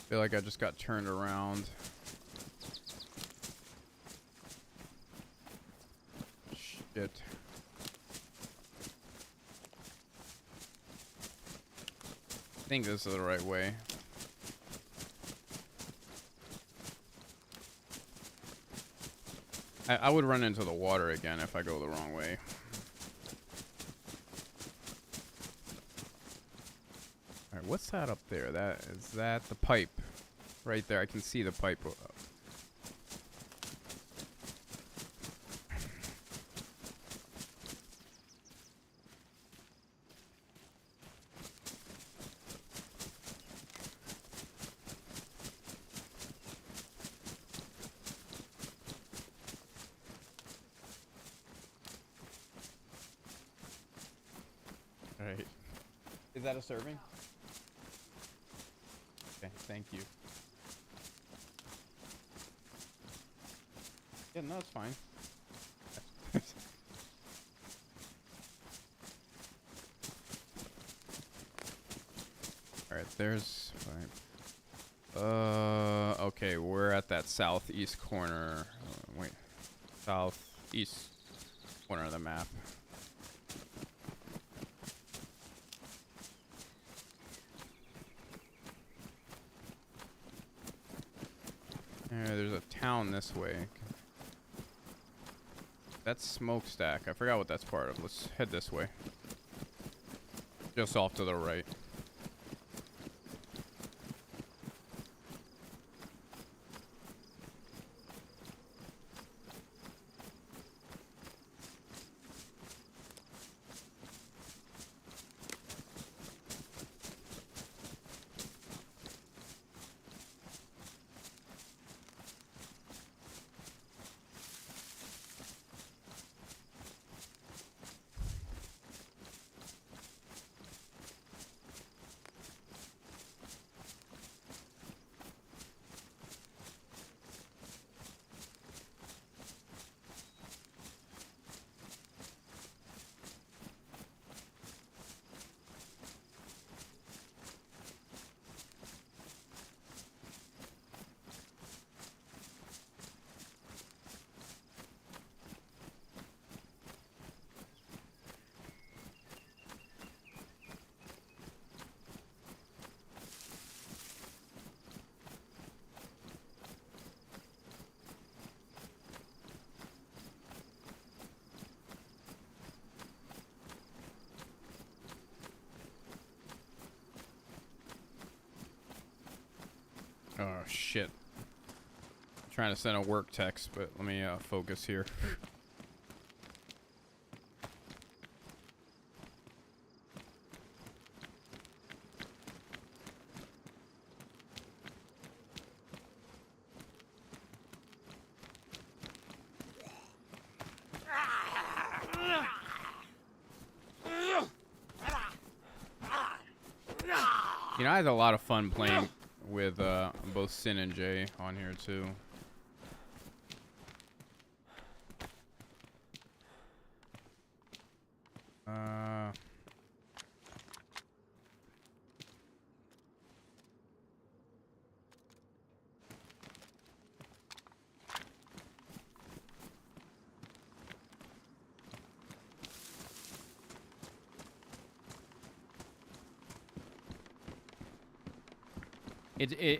feel like I just got turned around. Shit. I think this is the right way. I would run into the water again if I go the wrong way. Alright, what's that up there? Is that the pipe? Right there, I can see the pipe. Alright. Is that a serving? Okay, thank you. Yeah, no, it's fine. Alright, there's... okay, we're at that southeast corner. Wait. Southeast corner of the map. There's a town this way. That's Smokestack. I forgot what that's part of. Let's head this way. Just off to the right. Oh, shit. I'm trying to send a work text, but let me focus here. You know, I had a lot of fun playing with both Sin and Jay on here too.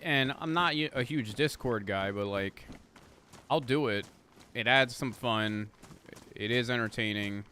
And I'm not a huge Discord guy, but like, I'll do it. It adds some fun. It is entertaining.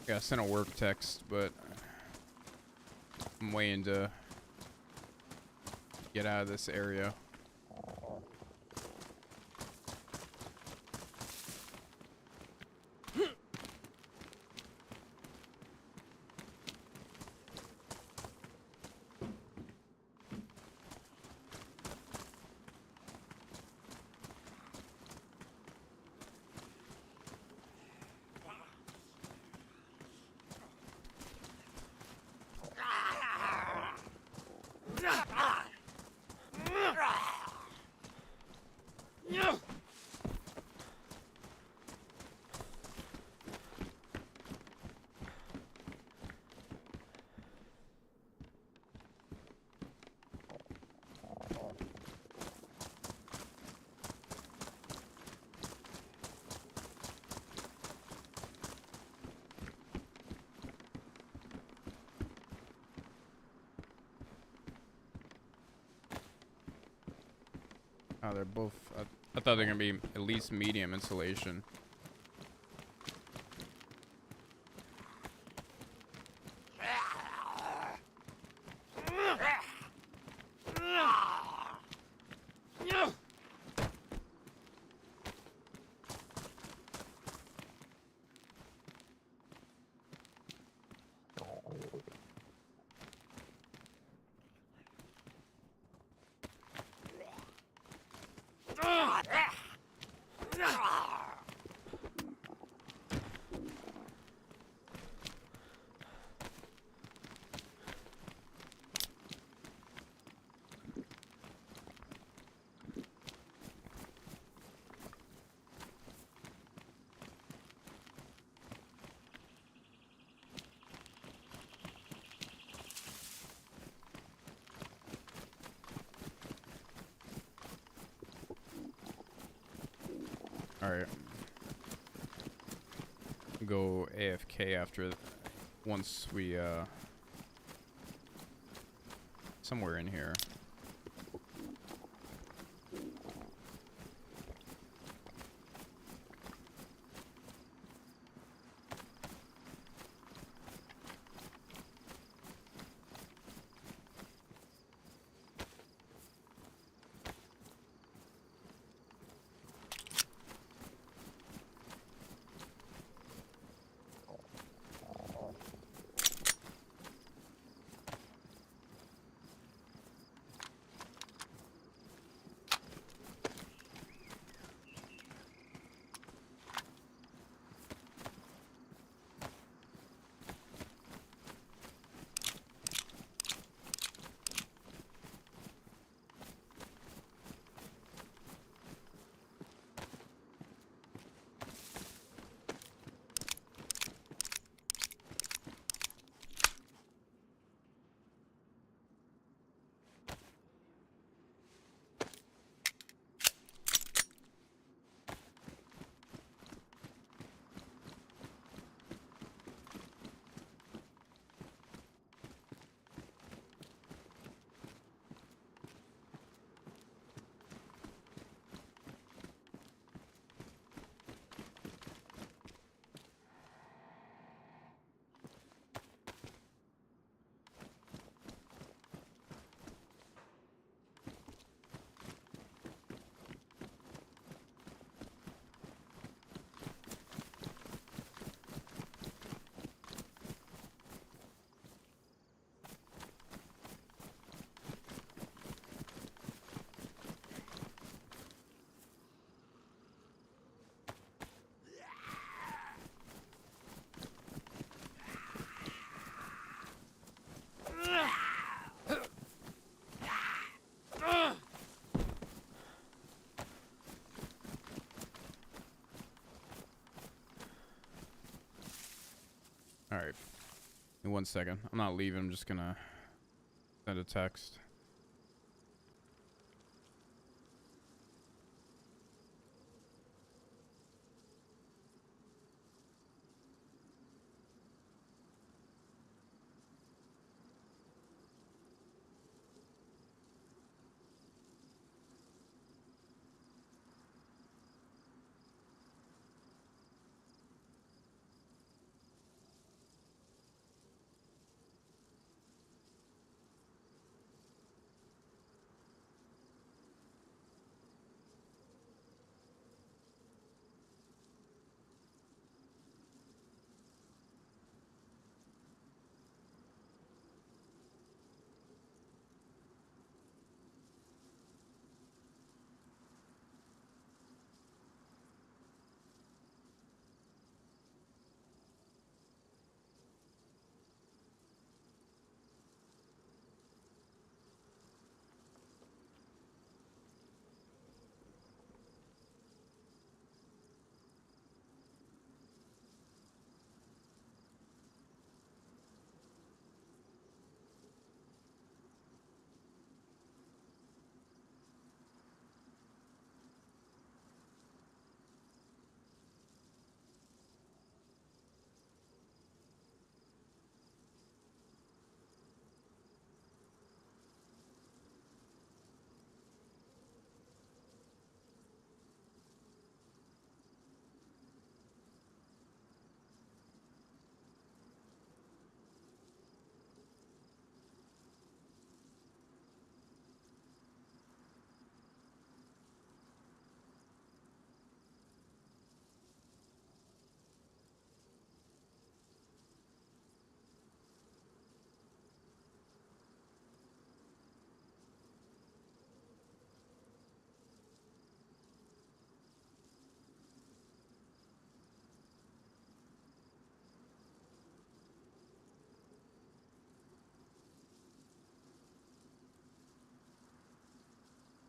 Yeah, I sent a work text, but I'm waiting to get out of this area. Oh, they're both. I thought they're gonna be at least medium insulation. Alright. Go AFK after once we somewhere in here. Alright. In 1 second. I'm not leaving, I'm just gonna send a text.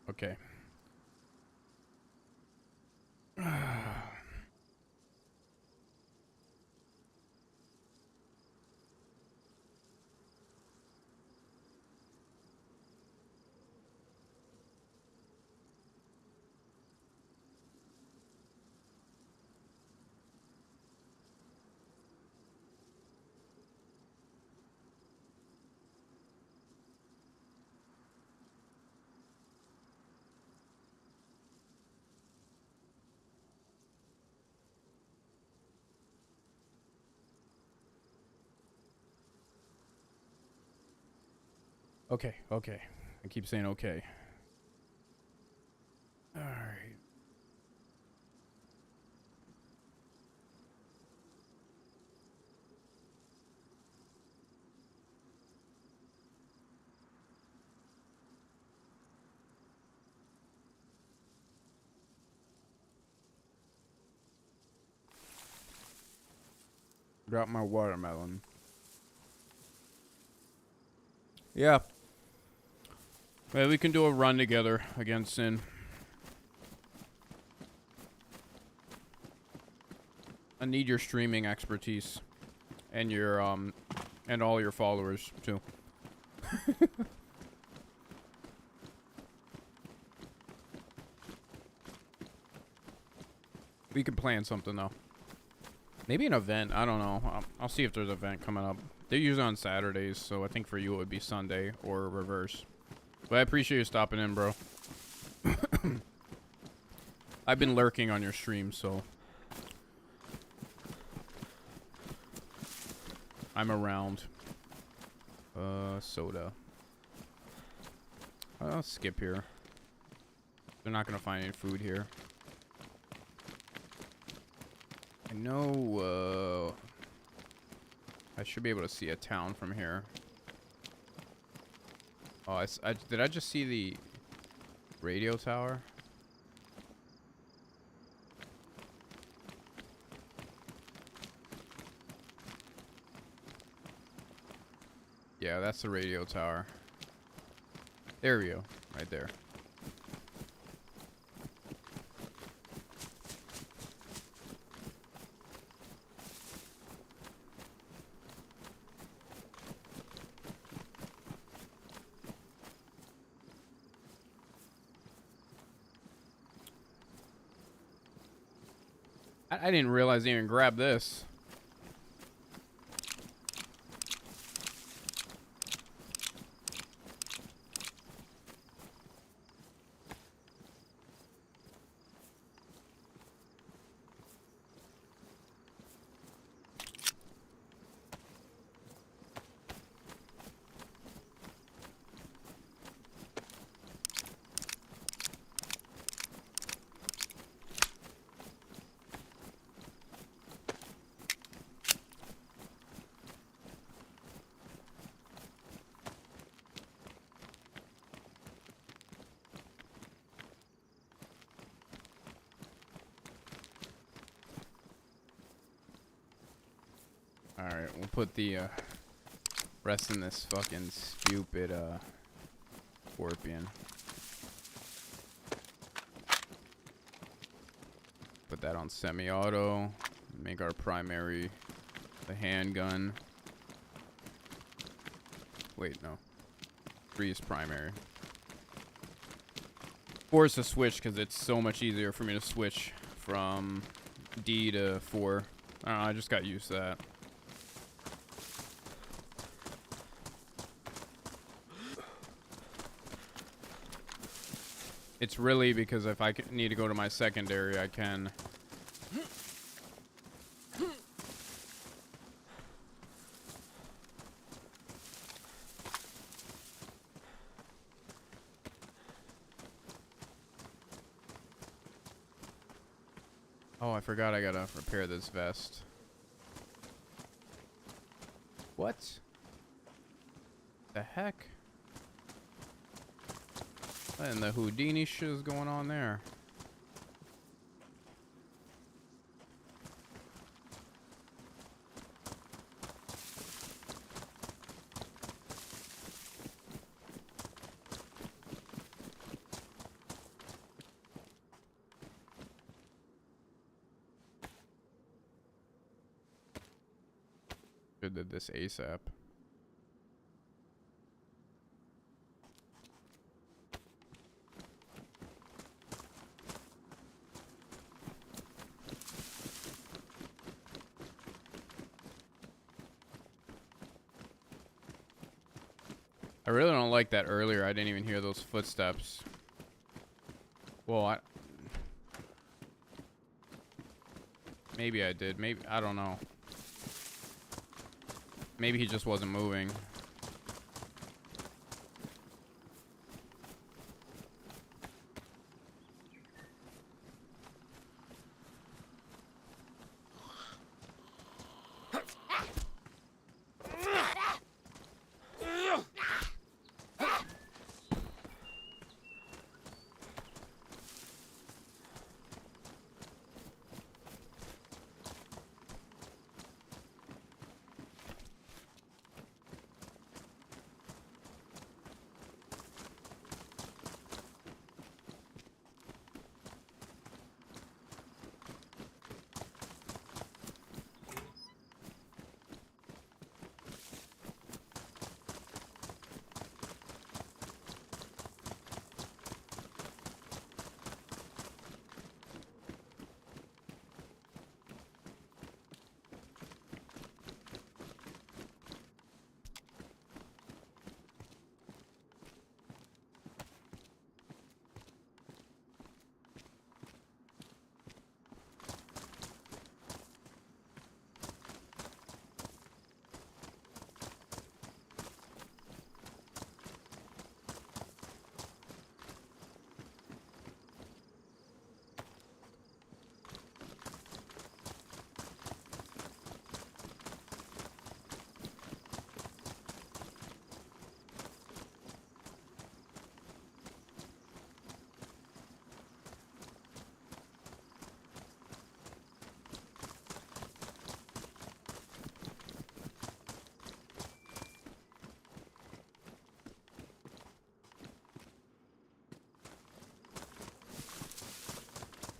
Okay. Okay, okay. I keep saying okay. Alright. Drop my watermelon. Yeah. Well, we can do a run together against Sin. I need your streaming expertise. And your, and all your followers, too. We could plan something, though. Maybe an event. I don't know. I'll see if there's an event coming up. They're usually on Saturdays, so I think for you it would be Sunday or reverse. But I appreciate you stopping in, bro. I've been lurking on your stream, so I'm around. Soda. I'll skip here. They're not gonna find any food here. I know, I should be able to see a town from here. Oh, did I just see the radio tower? Yeah, that's the radio tower. There we go. Right there. I didn't realize I even grabbed this. Alright, we'll put the rest in this fucking stupid scorpion. Put that on semi-auto. Make our primary the handgun. Wait, no. 3 is primary. 4 is to switch because it's so much easier for me to switch from D to 4. I don't know, I just got used to that. It's really because if I need to go to my secondary, I can. Oh, I forgot I gotta repair this vest. What? The heck? What in the Houdini shit is going on there? have did this ASAP. I really don't like that earlier. I didn't even hear those footsteps. Well, maybe I did. Maybe, I don't know. Maybe he just wasn't moving.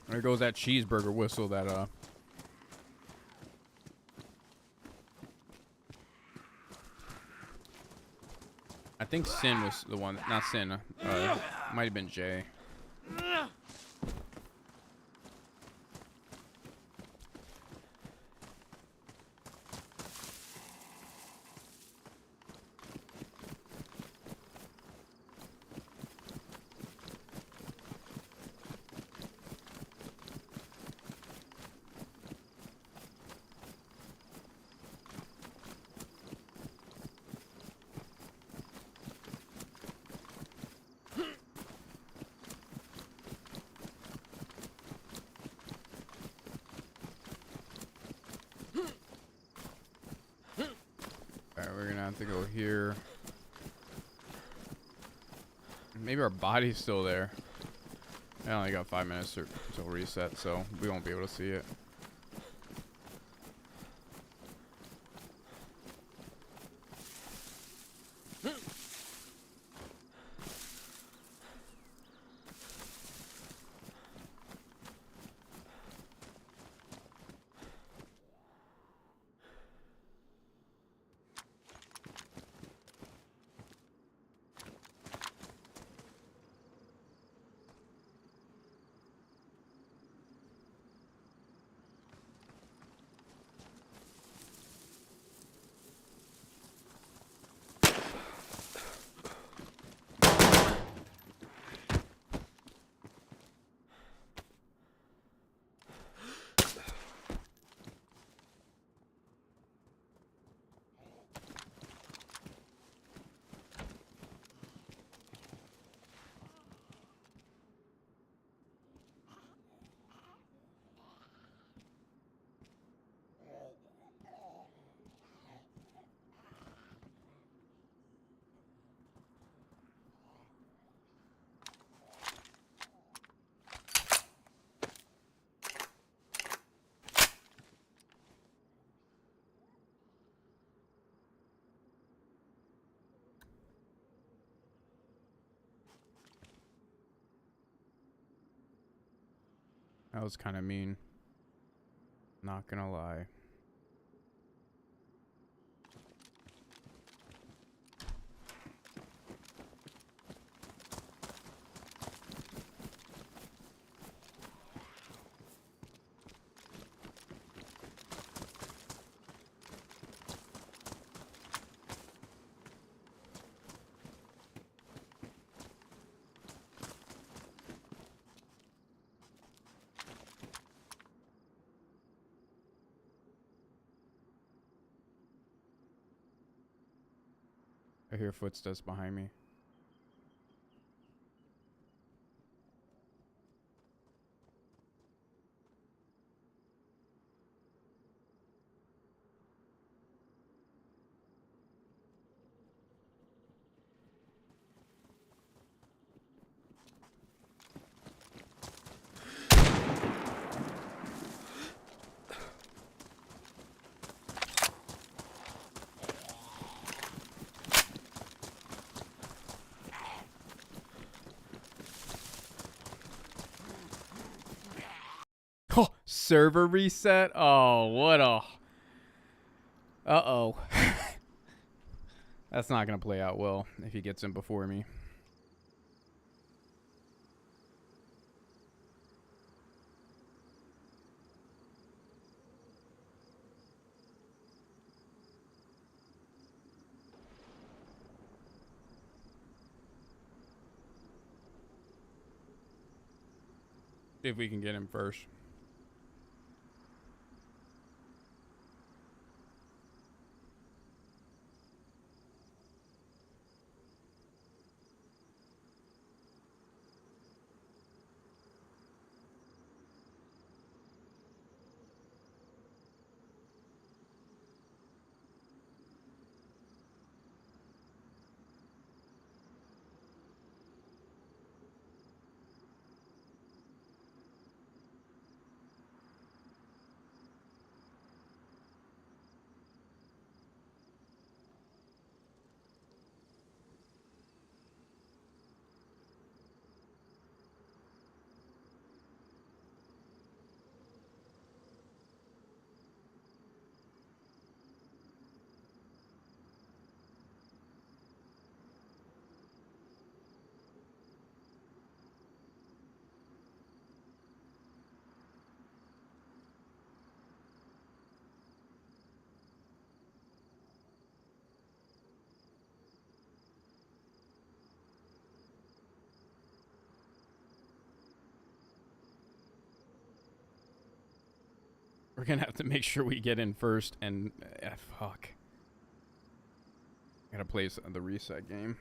There goes that cheeseburger whistle that I think Sin was the one, not Sin, might have been Jay. We're gonna have to go here. Maybe our body's still there. I only got 5 minutes until reset, so we won't be able to see it. That was kind of mean. Not gonna lie. I hear footsteps behind me. Oh, server reset? Oh, what a... Uh-oh. That's not going to play out well if he gets in before me. See if we can get him first. We're going to have to make sure we get in first and... fuck. Gotta play the reset game.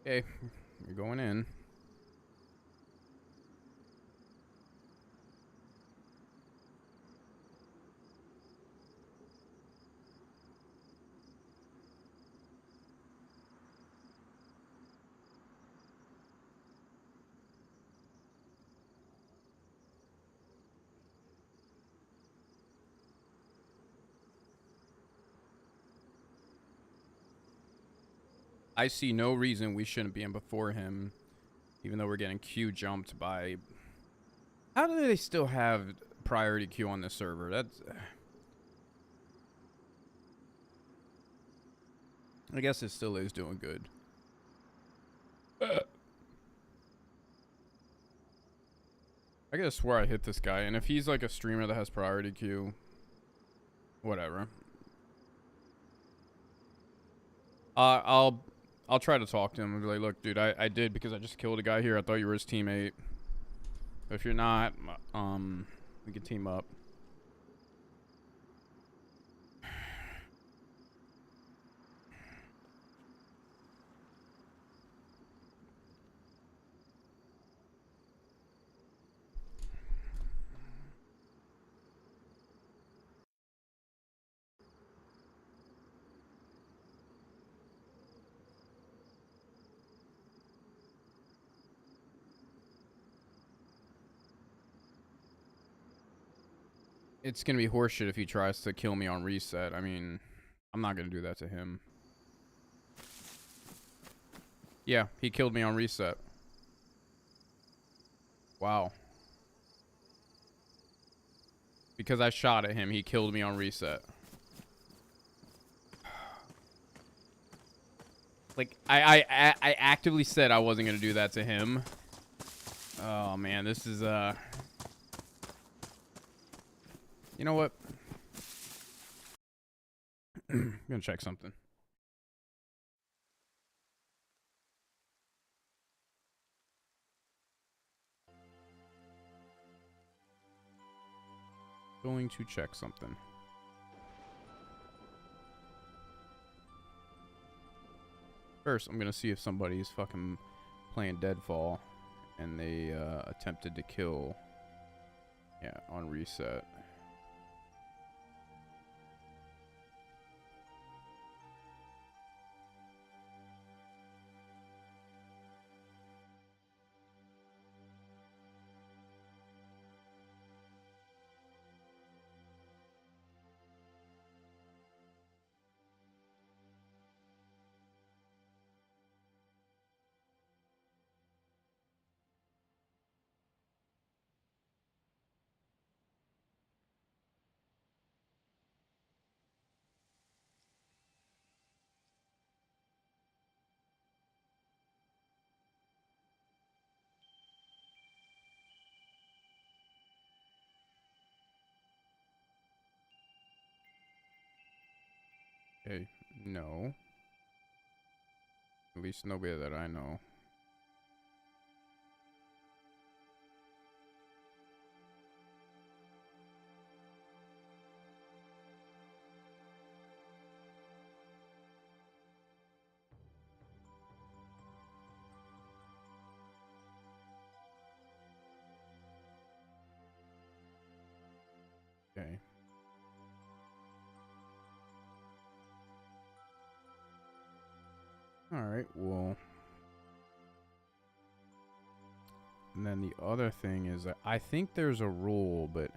Okay, you're going in. I see no reason we shouldn't be in before him, even though we're getting queue jumped by... How do they still have priority queue on this server? That's... I guess it still is doing good. I gotta swear I hit this guy, and if he's like a streamer that has priority queue, whatever. I'll try to talk to him and be like, look, dude, I did because I just killed a guy here. I thought you were his teammate. If you're not, we can team up. It's gonna be horseshit if he tries to kill me on reset. I mean, I'm not gonna do that to him. Yeah, he killed me on reset. Wow. Because I shot at him, he killed me on reset. Like, I actively said I wasn't gonna do that to him. Oh man, this is you know what? I'm gonna check something. Going to check something. First, I'm gonna see if somebody's fucking playing Deadfall and they attempted to kill. Yeah, on reset. Okay, no. At least nobody that I know. Okay. Alright, well. And then the other thing is that I think there's a rule, but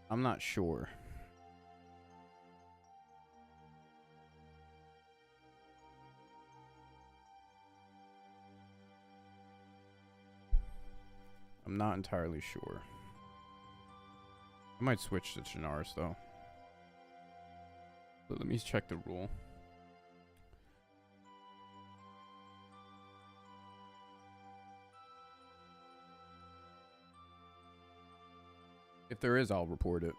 I'm not sure. I'm not entirely sure. I might switch to Chernarus though. But let me check the rule. If there is, I'll report it.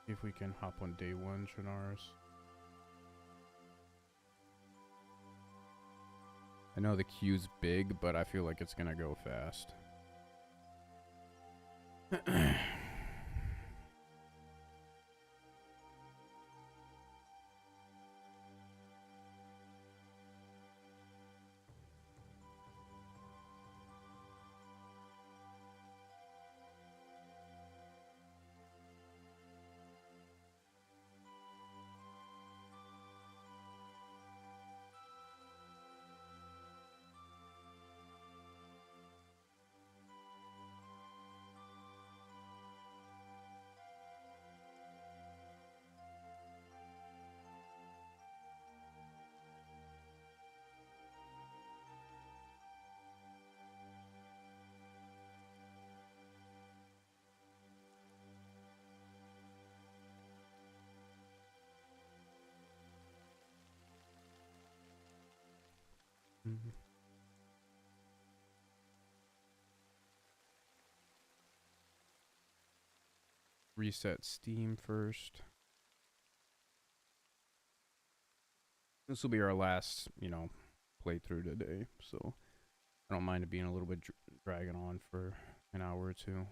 If we can hop on day one, Chernarus. I know the queue's big, but I feel like it's gonna go fast. Mhm. Reset Steam first. This will be our last, playthrough today, so I don't mind it being a little bit dragging on for an hour or two.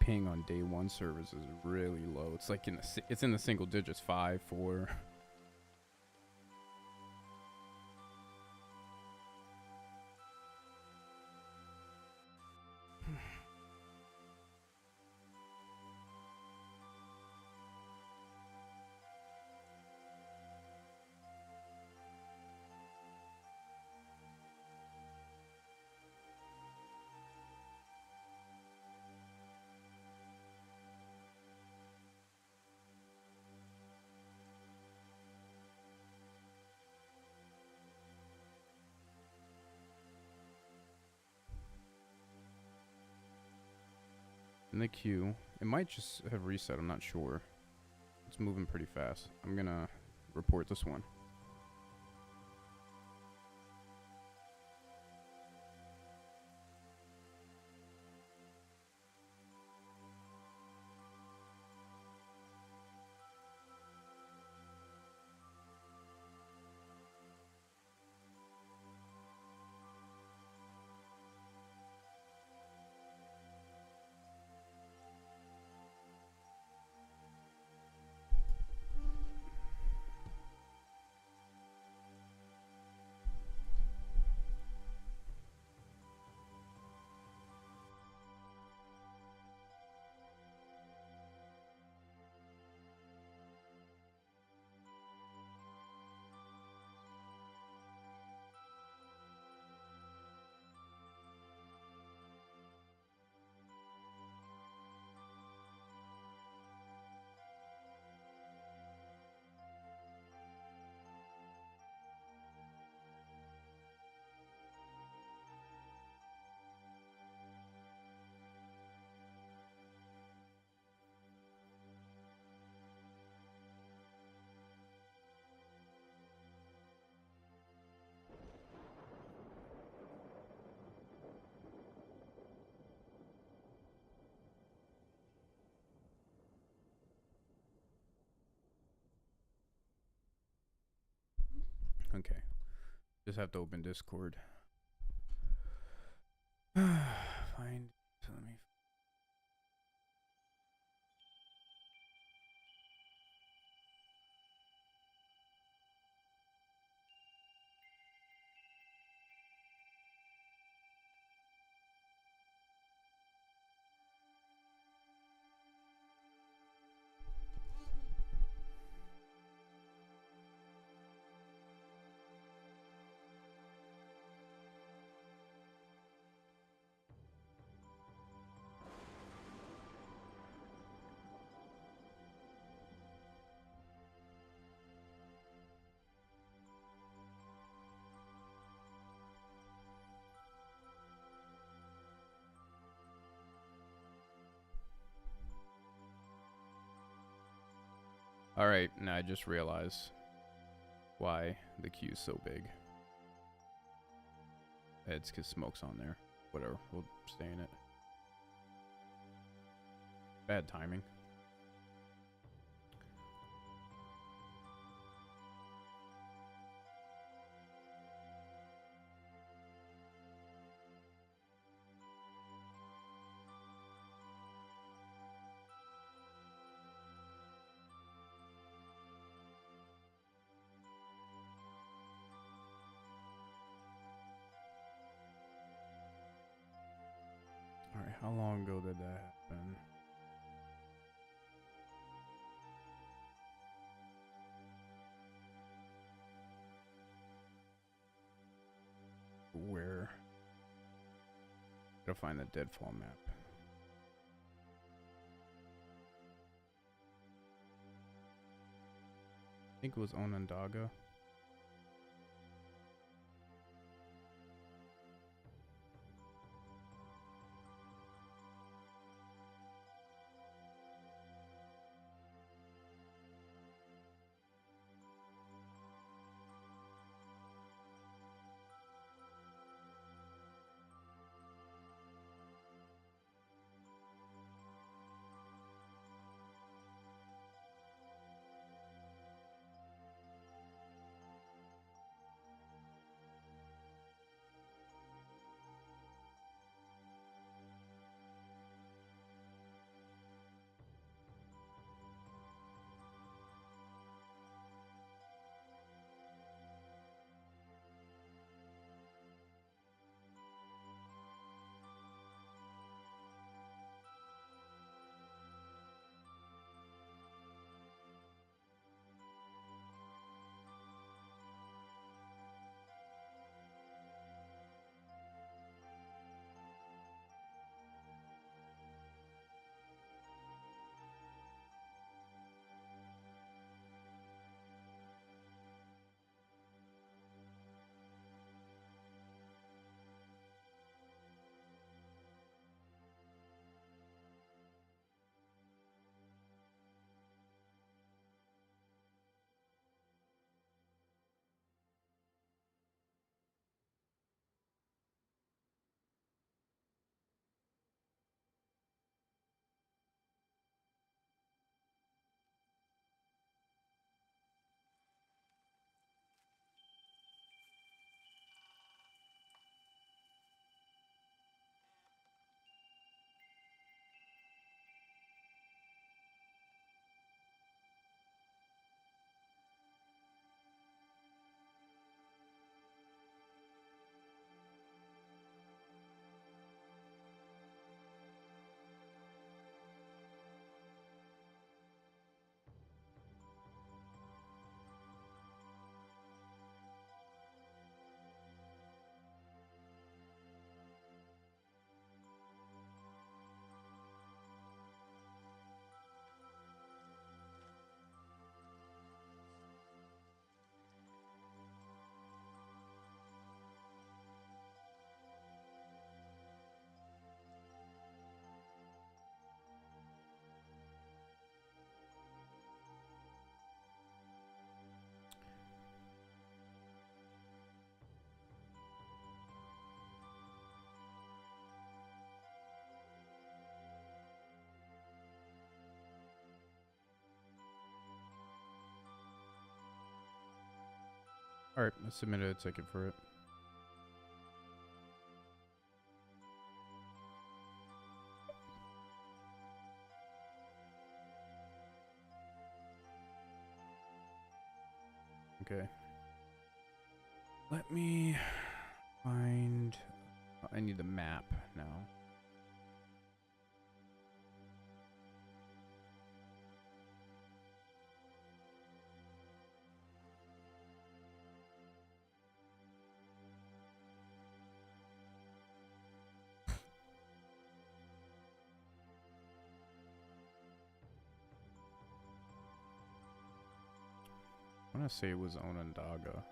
ping on day one servers is really low. It's like it's in the single digits, 5, 4. In the queue, it might just have reset. I'm not sure. It's moving pretty fast. I'm gonna report this one. Okay. Just have to open Discord. Find. So let me. Alright, now I just realized why the queue is so big. It's because smoke's on there. Whatever, we'll stay in it. Bad timing. Alright, how long ago did that happen? Where? Gotta find the deadfall map. I think it was Onondaga. Alright, I submitted a ticket for it. Okay. Let me find... I need the map now. I want to say it was Onondaga.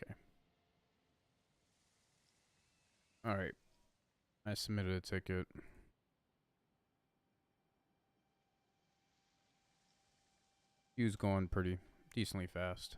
Okay. Alright. I submitted a ticket. He was going pretty decently fast.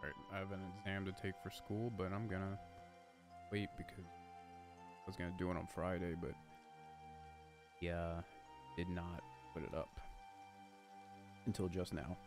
Alright, I have an exam to take for school, but I'm gonna wait because I was gonna do it on Friday, but yeah, did not put it up until just now.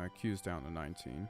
Q's down to 19.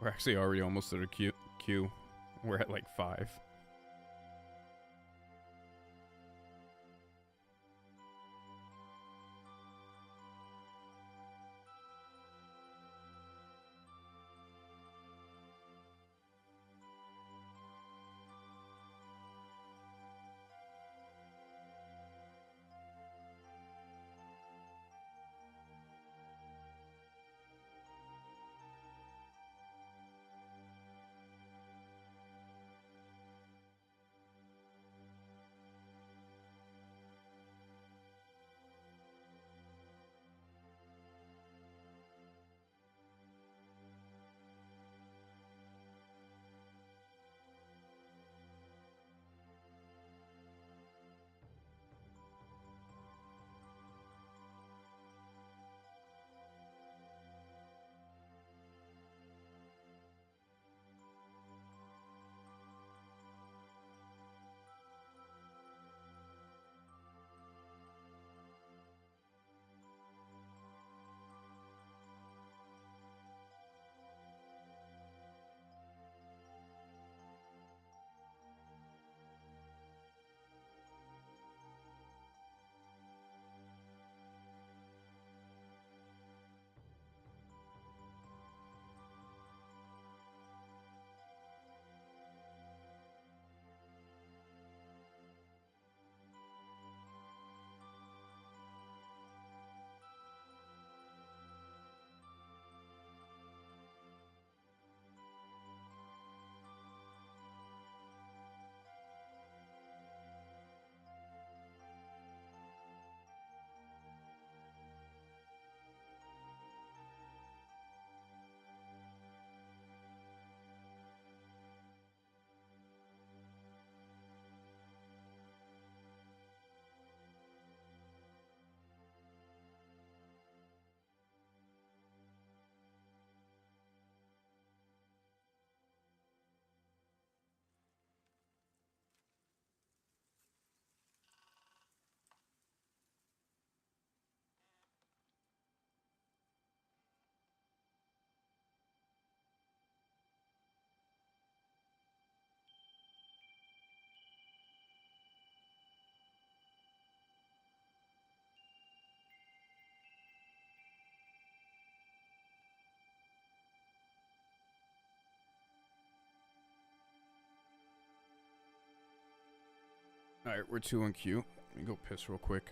We're actually already almost at a queue. We're at like 5. Alright, we're 2 in queue. Let me go piss real quick.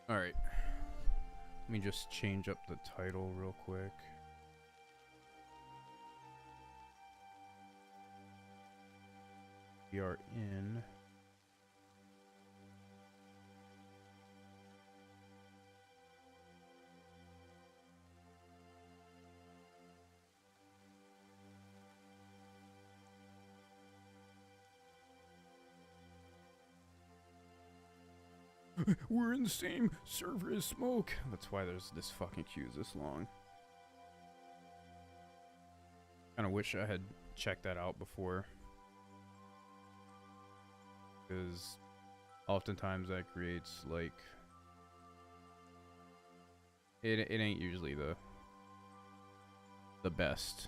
All right. Let me just change up the title real quick. We are in. We're in the same server as Smoke. That's why there's this fucking queue this long. Kinda wish I had checked that out before. Because oftentimes that creates like it ain't usually the best.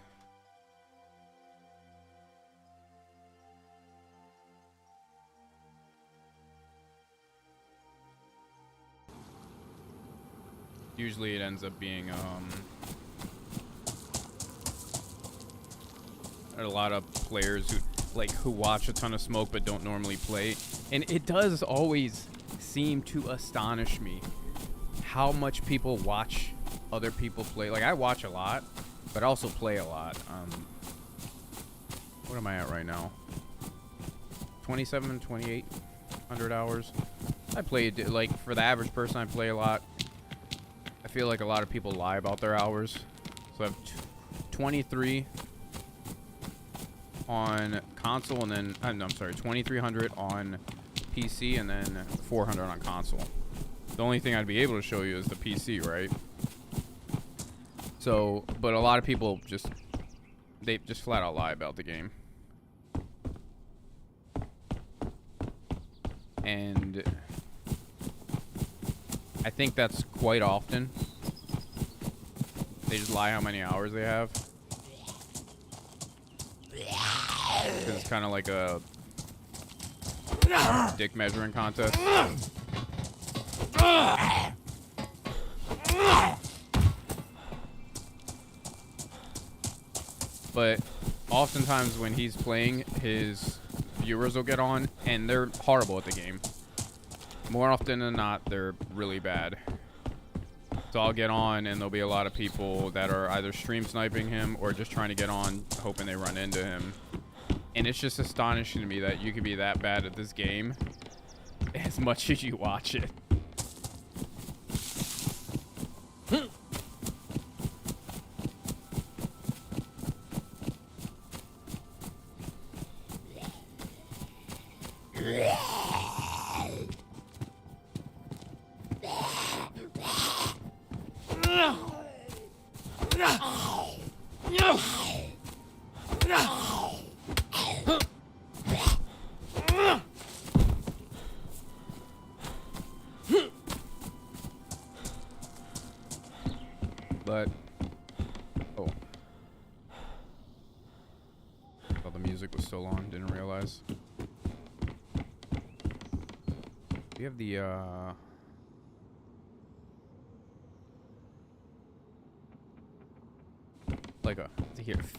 Usually it ends up being a lot of players who watch a ton of Smoke but don't normally play, and it does always seem to astonish me how much people watch other people play. Like, I watch a lot, but I also play a lot. What am I at right now? 2,800 hours. I played, like, for the average person, I play a lot. I feel like a lot of people lie about their hours. So I have 23 on console, and then I'm sorry, 2,300 on PC, and then 400 on console. The only thing I'd be able to show you is the PC, right? So, but a lot of people they just flat out lie about the game. And I think that's quite often. They just lie how many hours they have. Because it's kind of like a dick measuring contest. But oftentimes when he's playing, his viewers will get on, and they're horrible at the game. More often than not, they're really bad. So I'll get on, and there'll be a lot of people that are either stream sniping him or just trying to get on, hoping they run into him. And it's just astonishing to me that you can be that bad at this game as much as you watch it. But oh, thought the music was still on. Didn't realize. We have the like to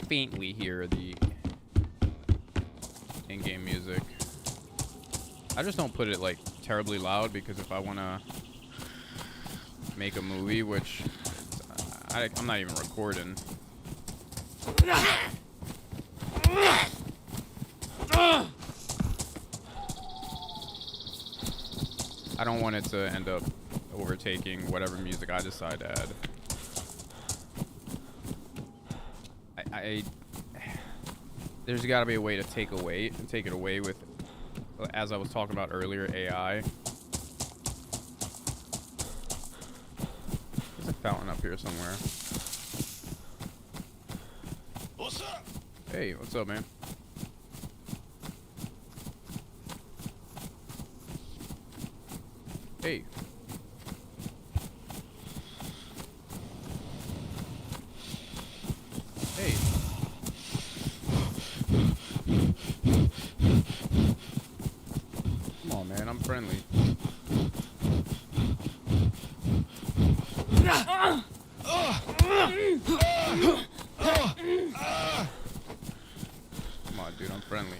faintly hear the in-game music. I just don't put it like terribly loud, because if I want to make a movie, which I'm not even recording. I don't want it to end up overtaking whatever music I decide to add. There's got to be a way to take it away with, as I was talking about earlier, AI. There's a fountain up here somewhere. What's up? Hey, what's up, man? Hey. Hey. Come on, man. I'm friendly. Come on, dude. I'm friendly.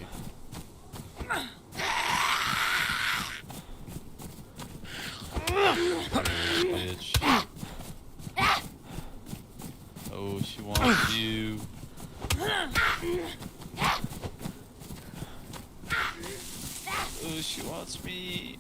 she wants me.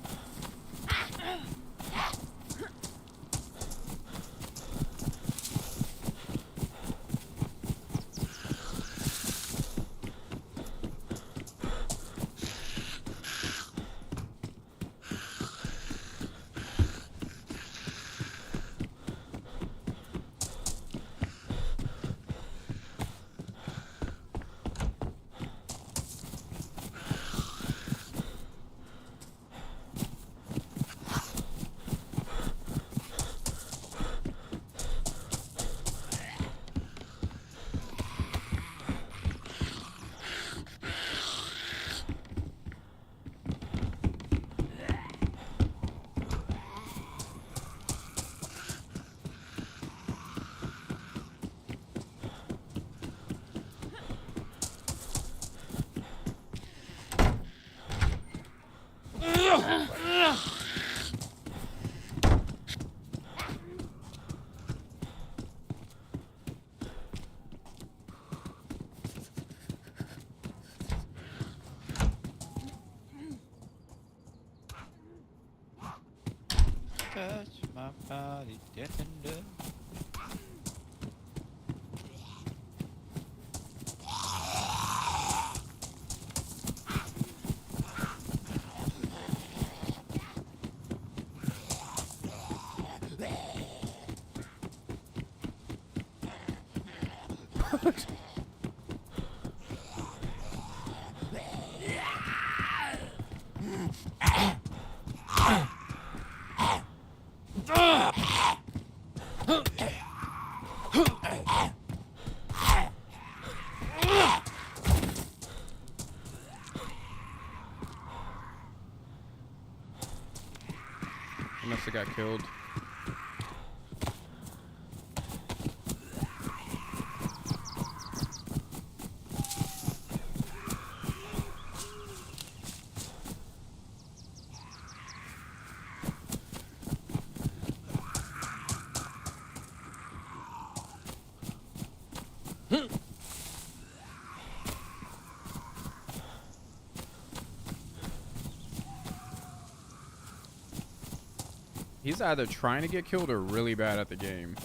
Touch my body tender. He must have got killed. He's either trying to get killed or really bad at the game.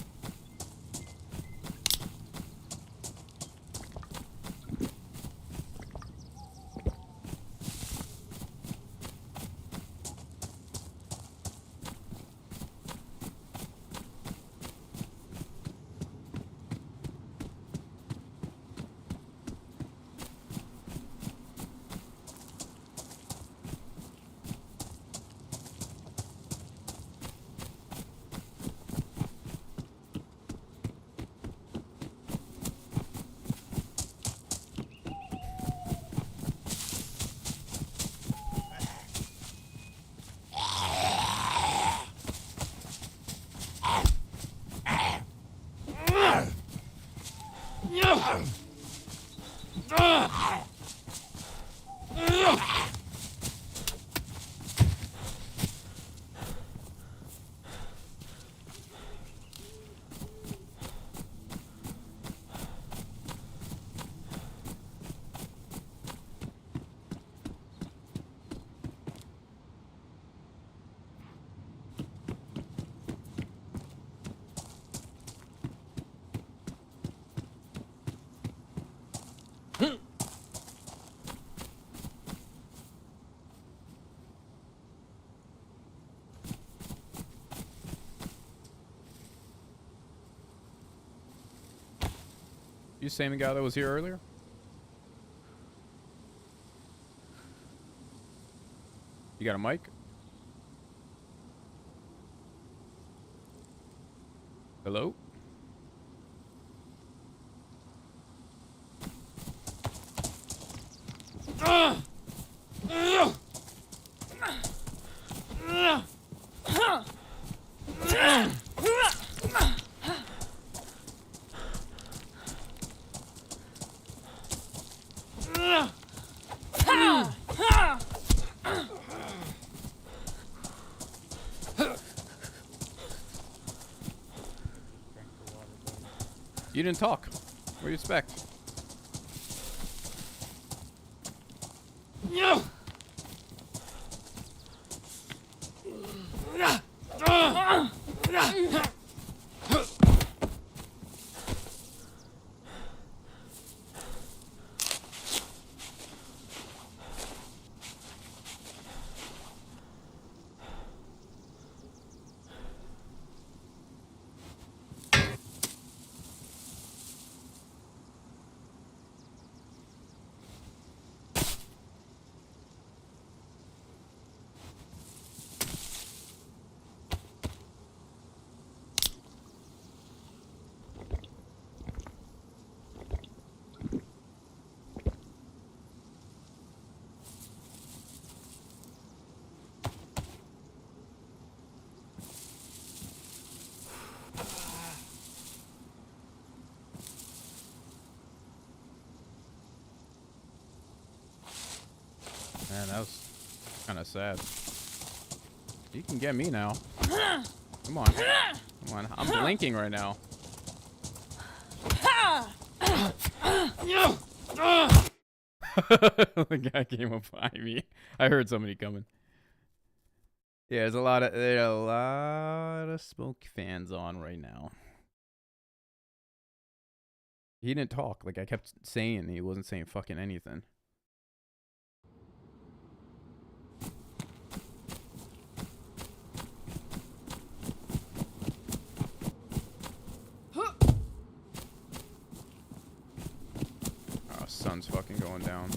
You the same guy that was here earlier? You got a mic? Hello? You didn't talk. What do you expect? Man, that was kind of sad. You can get me now. Come on. Come on. I'm blinking right now. The guy came up behind me. I heard somebody coming. Yeah, there's a lot of Smoke fans on right now. He didn't talk. Like I kept saying, he wasn't saying fucking anything. Oh, sun's fucking going down.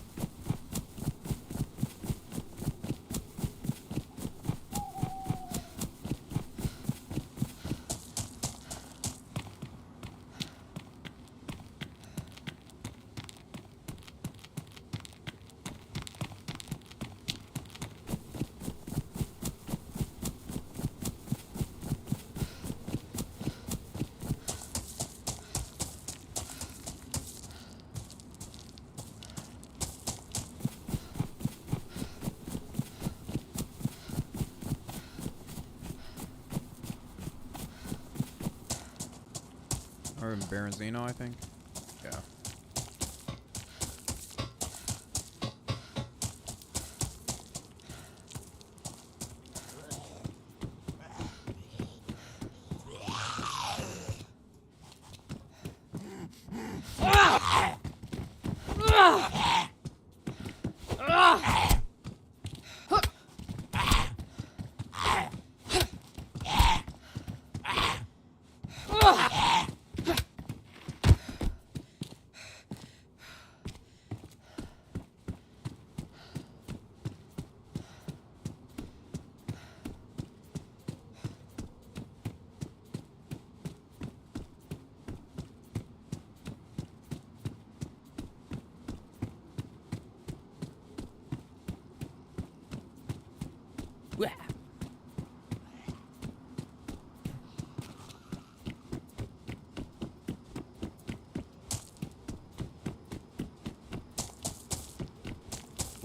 Or in Berenzino, I think. Yeah.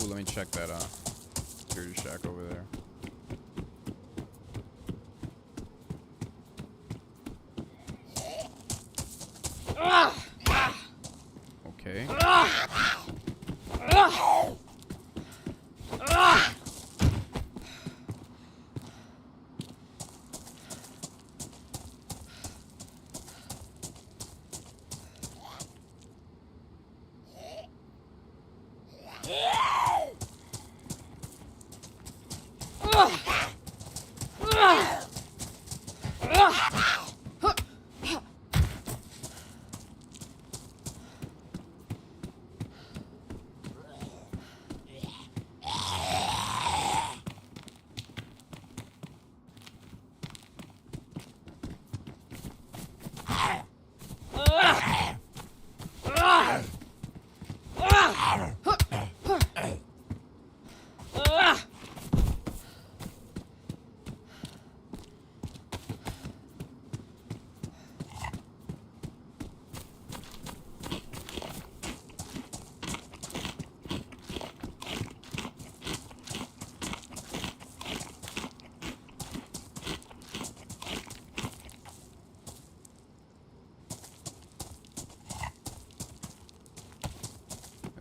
Ooh, let me check that security shack over there. Okay.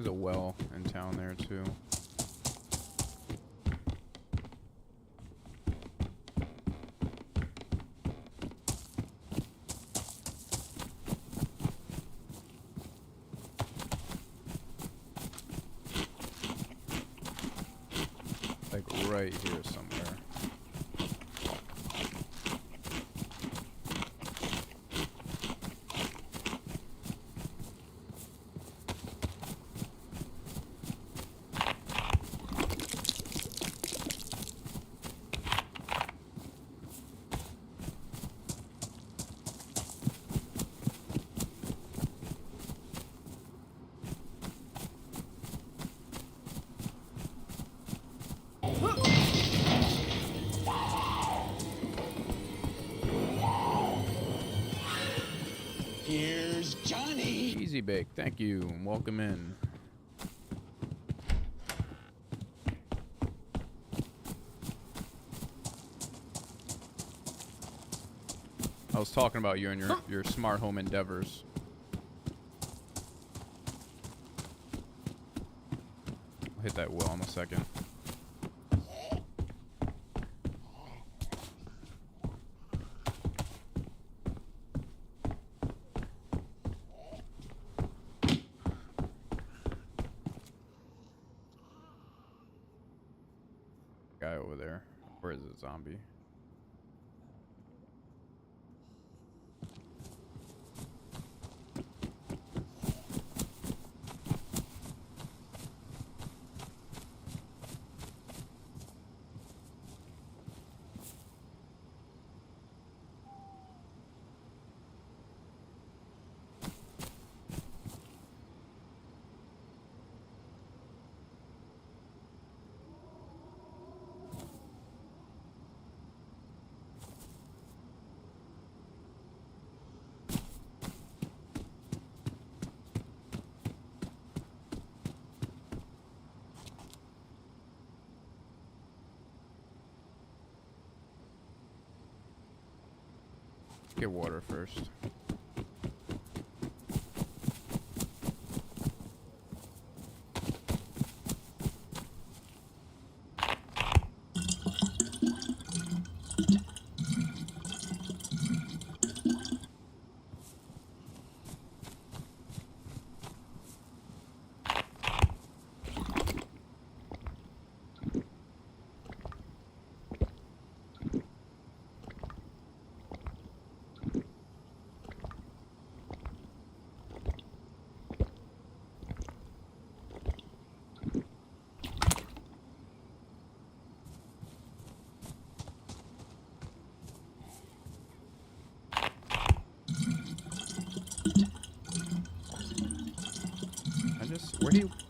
There's a well in town there too. Like right here somewhere. Here's Johnny. Easy Bake, thank you, and welcome in. was talking about you and your smart home endeavors. I'll hit that well in a second. Guy over there. Where is the zombie? Get water first.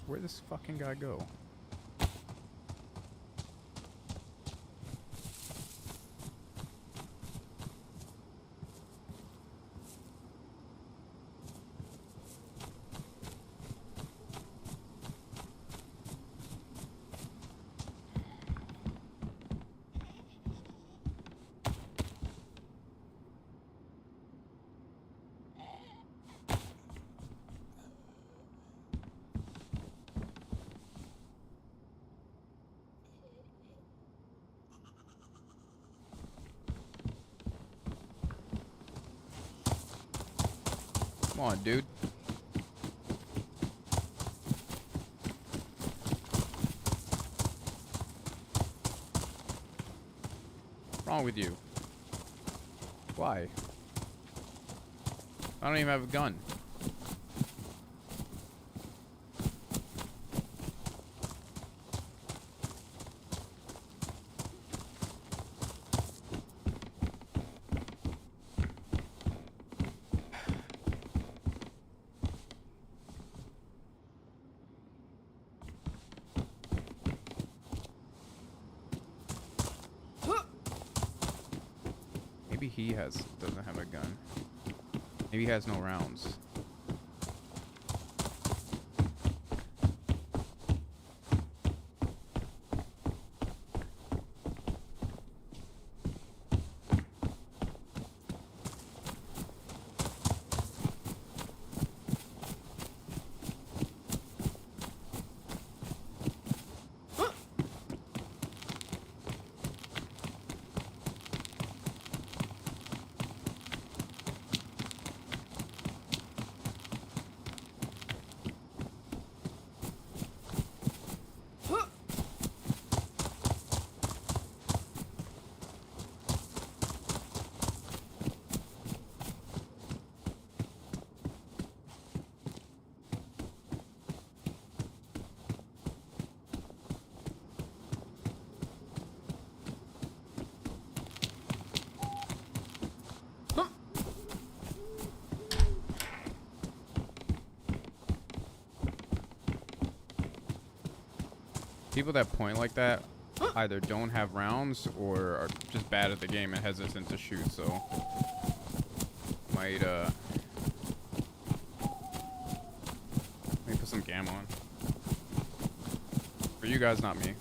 Where'd this fucking guy go? Come on, dude. What's wrong with you? Why? I don't even have a gun. Maybe he doesn't have a gun. Maybe he has no rounds. People that point like that either don't have rounds or are just bad at the game and hesitant to shoot, so might let me put some cam on. For you guys, not me.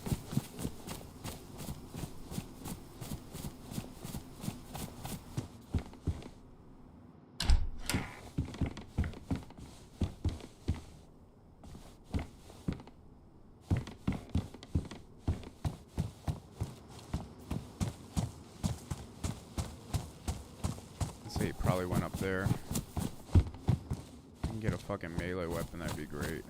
say he probably went up there. If I can get a fucking melee weapon, that'd be great.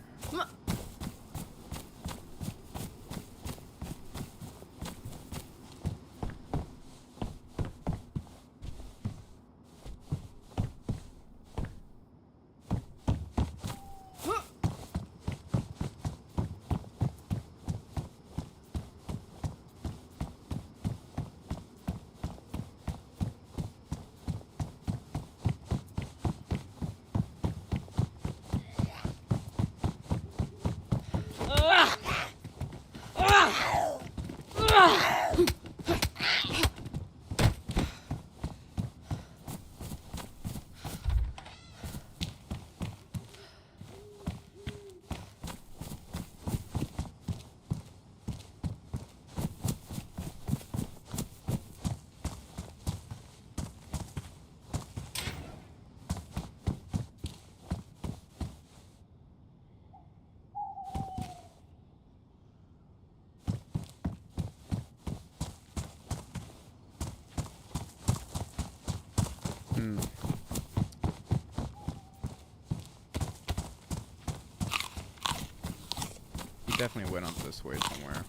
He definitely went up this way somewhere.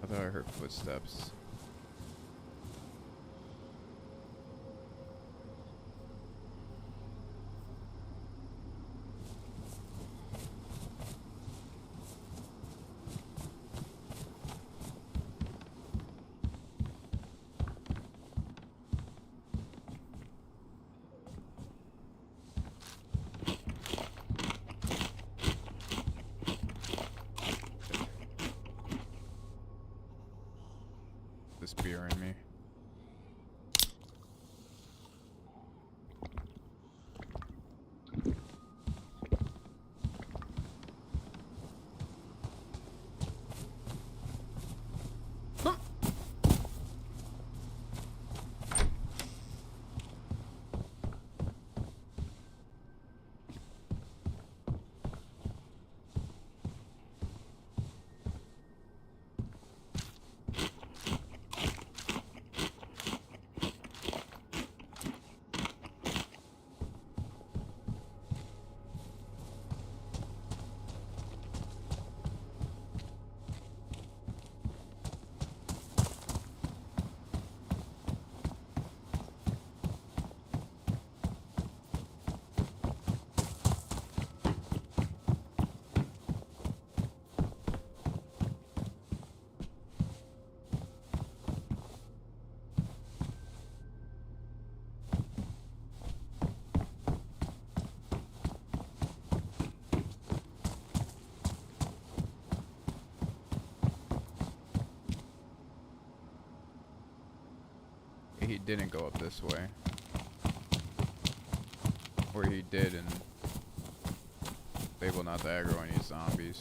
I thought I heard footsteps. This beer in me. He didn't go up this way. Or he did and able not to aggro any zombies.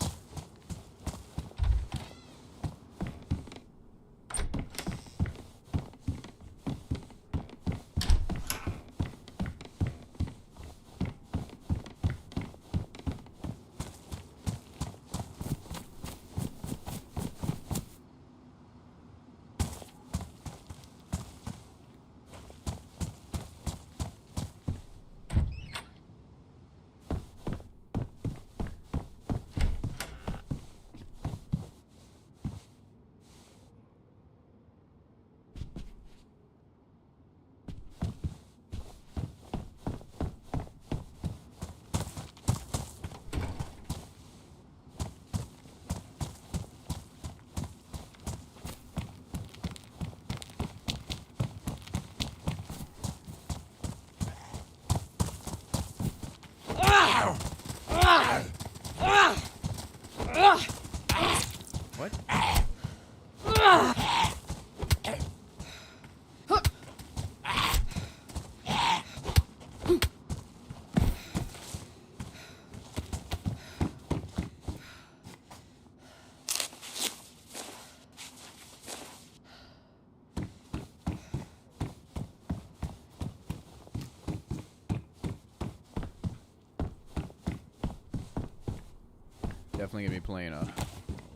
Definitely gonna be playing a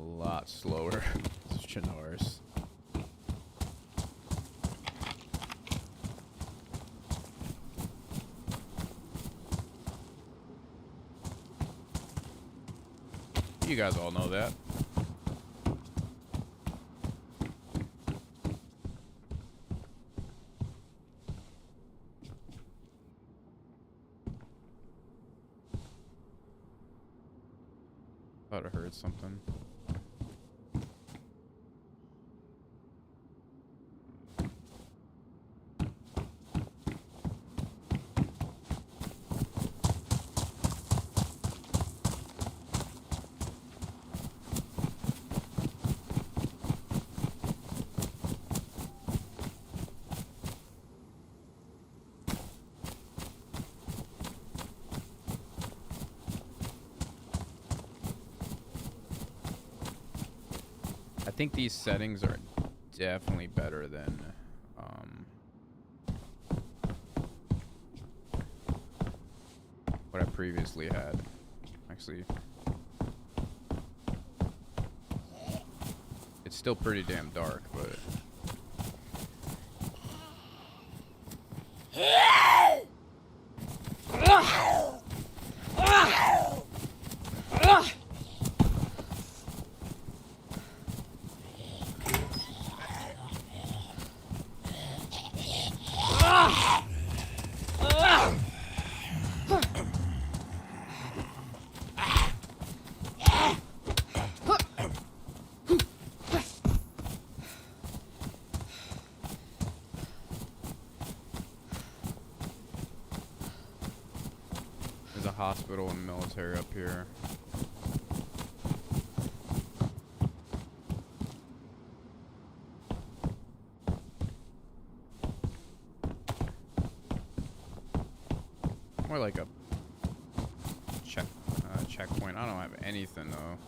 lot slower. This is Chernarus. You guys all know that. Thought I heard something. I think these settings are definitely better than what I previously had. Actually, it's still pretty damn dark, but there's a hospital and military up here. More like a checkpoint. I don't have anything though.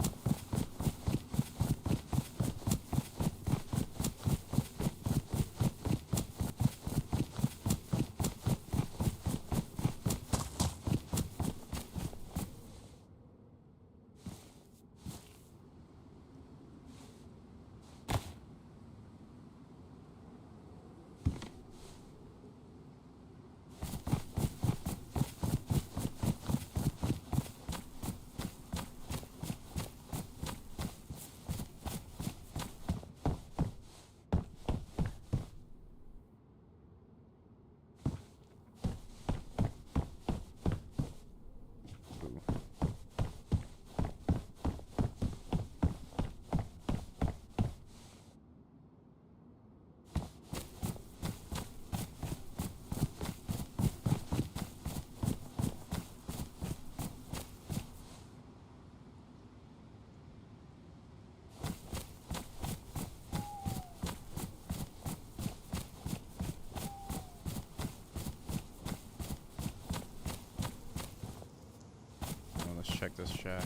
Let's check this shack.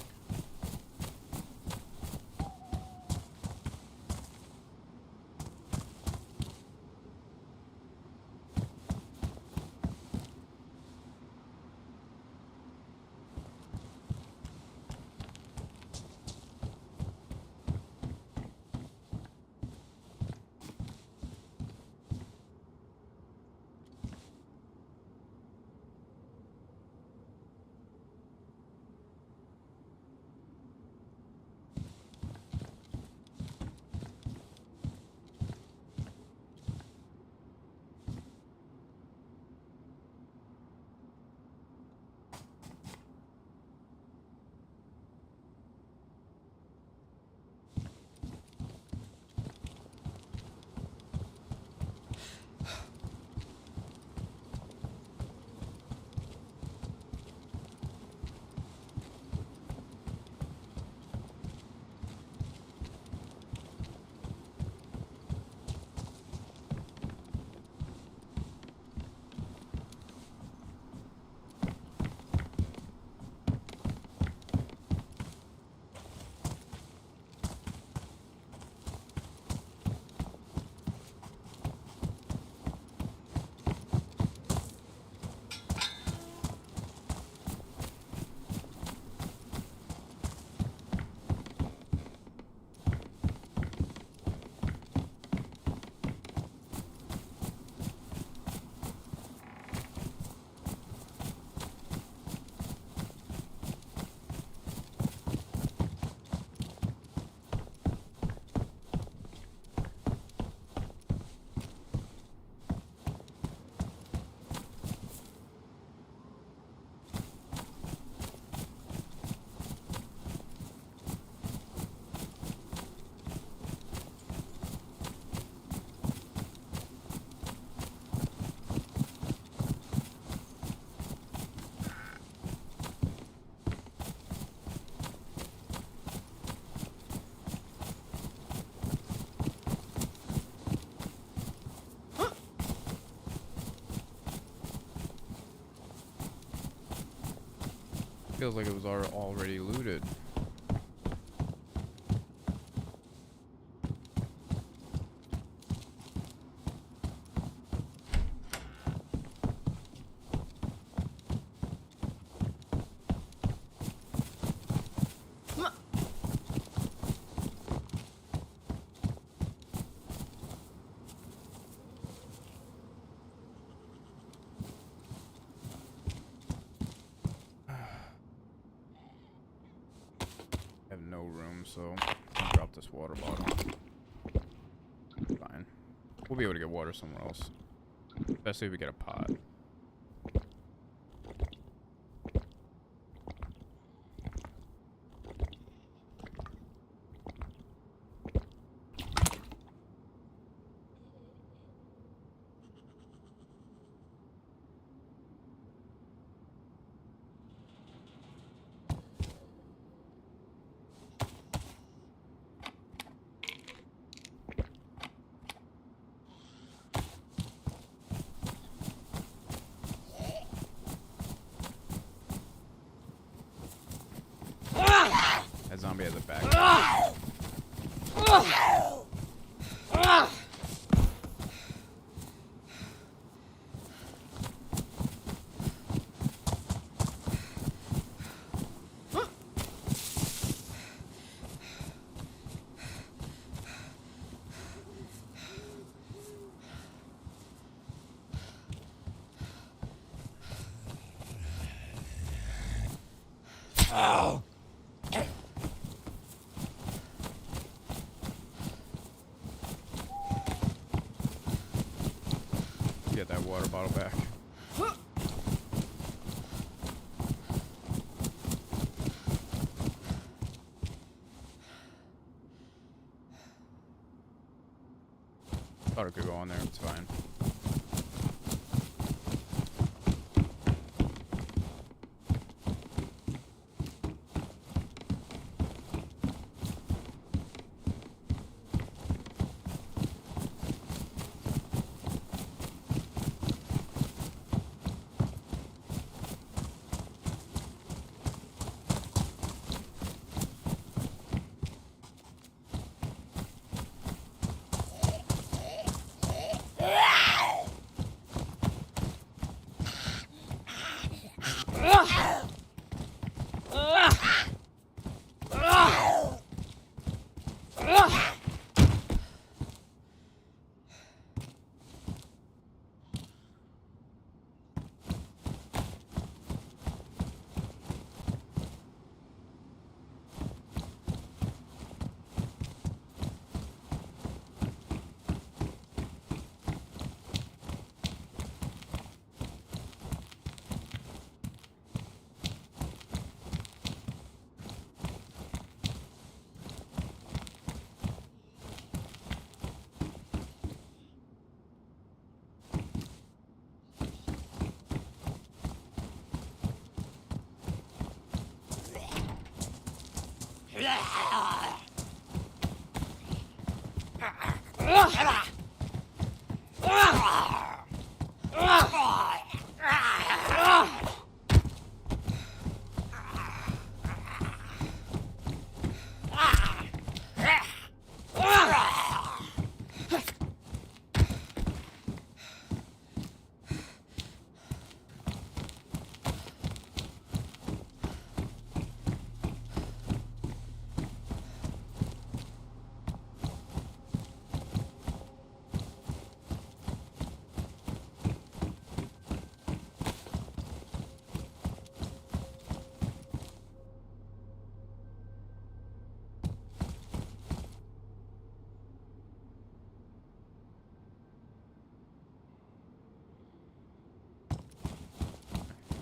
feels like it was already looted. I have no room, so I'll drop this water bottle. Fine. We'll be able to get water somewhere else. Especially if we get a pot. That zombie has a back. Get that water bottle back. Thought it could go on there, it's fine.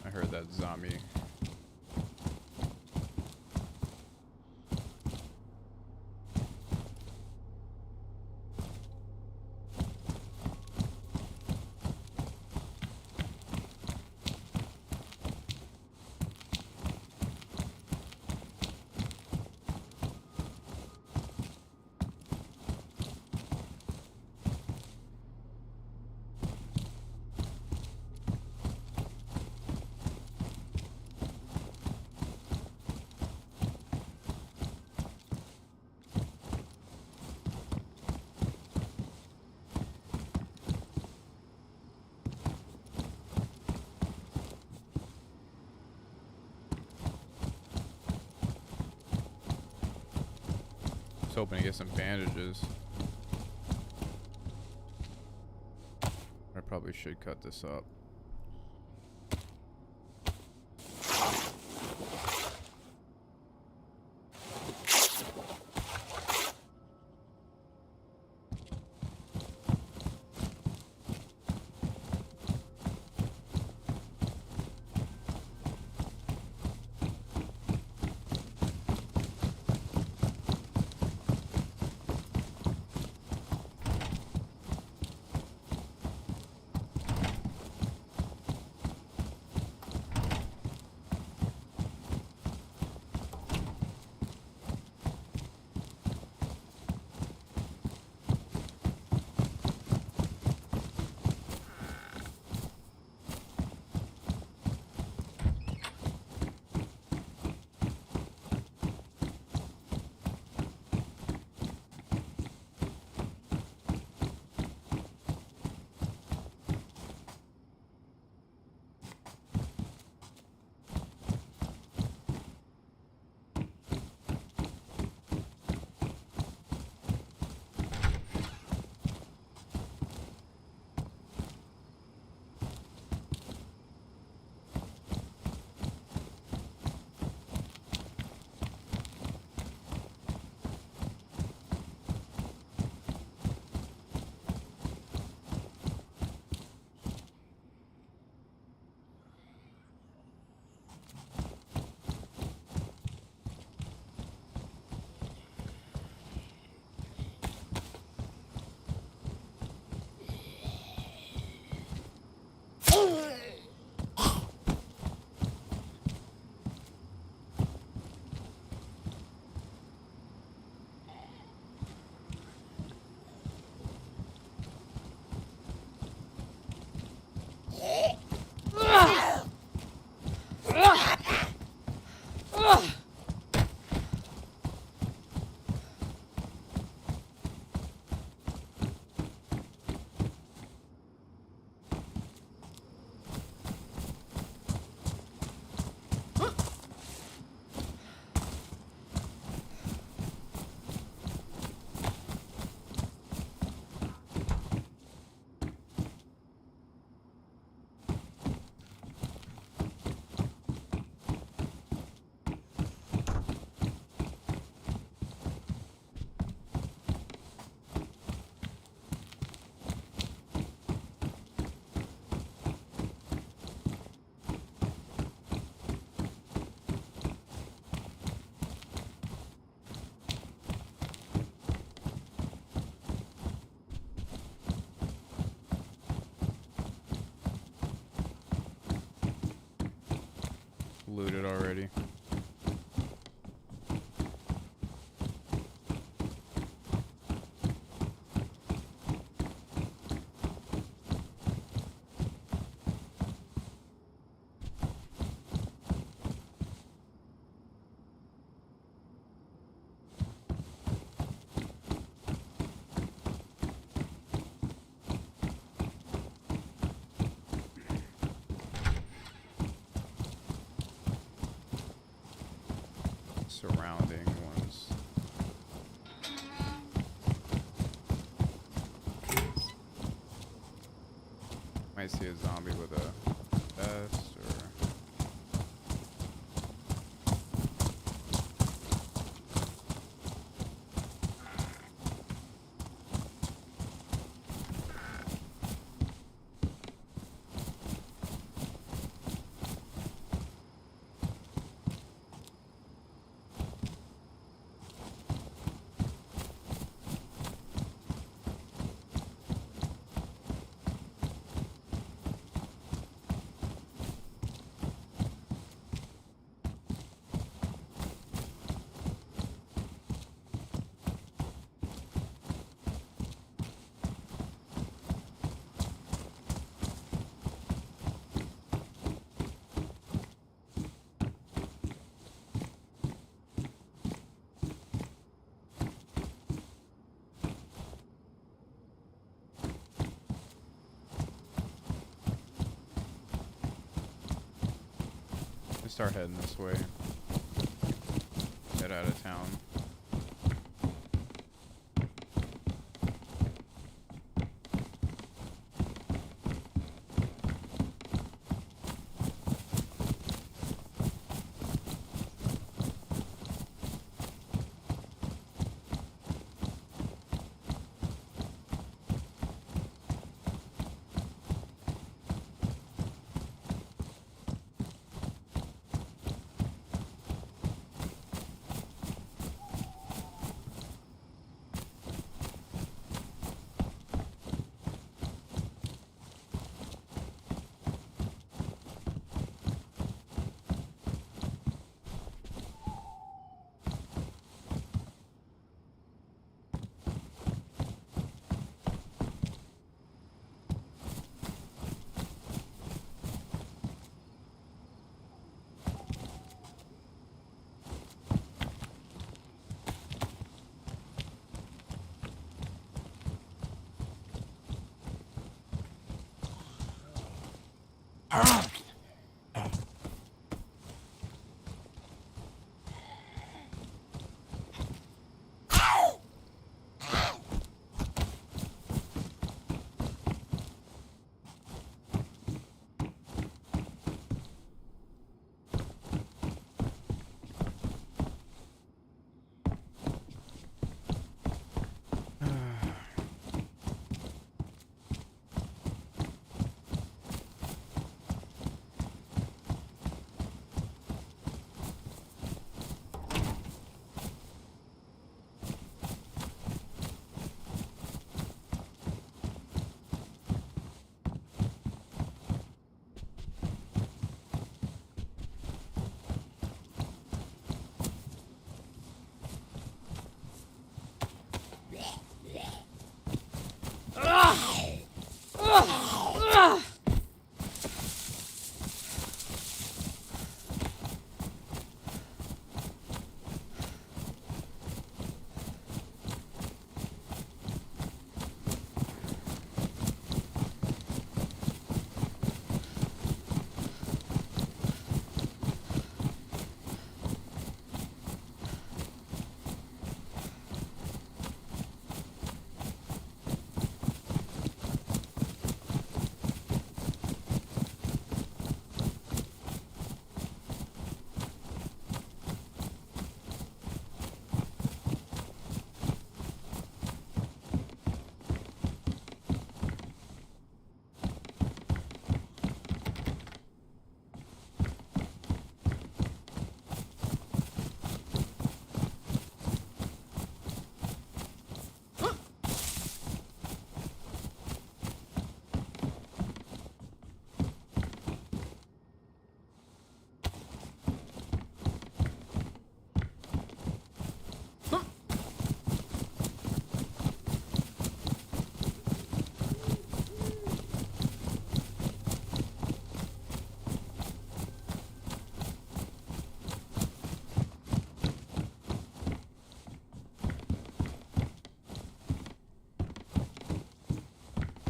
I heard that zombie. was hoping to get some bandages. I probably should cut this up. Looted already. Surrounding ones. Might see a zombie with a vest or start heading this way. Head out of town.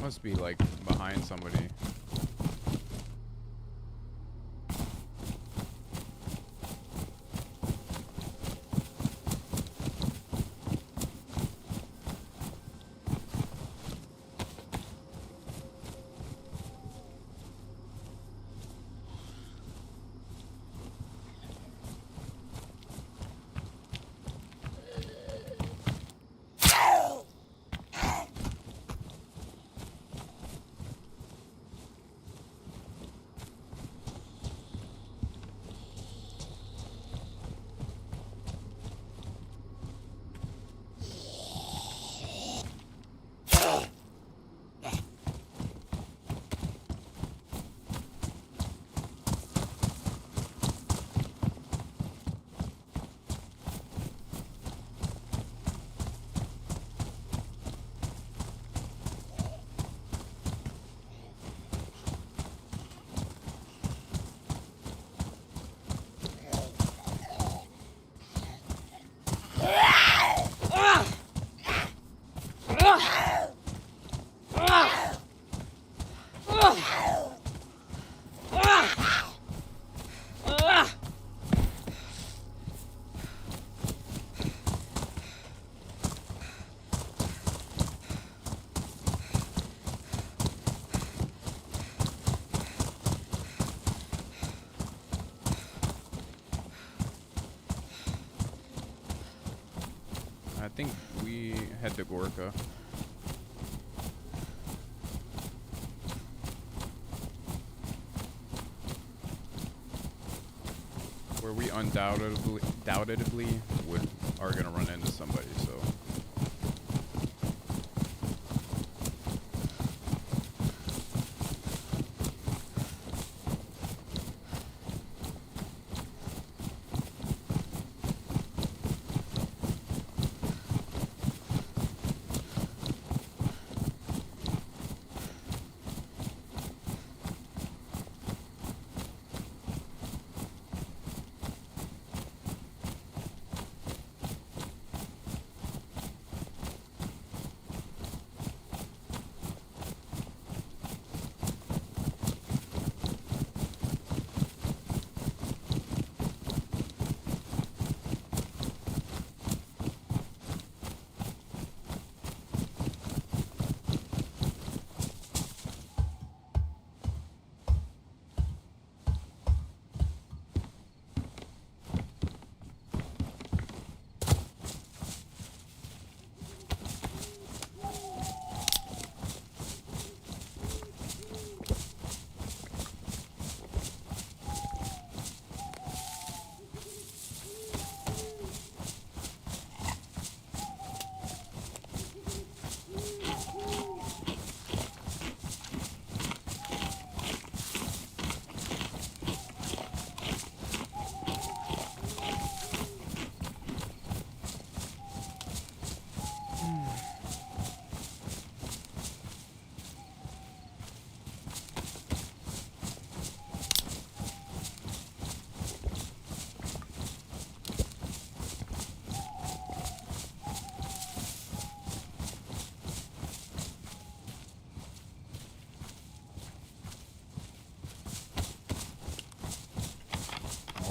Must be like behind somebody. I think we head to Gorka. Where we undoubtedly are gonna run into somebody, so.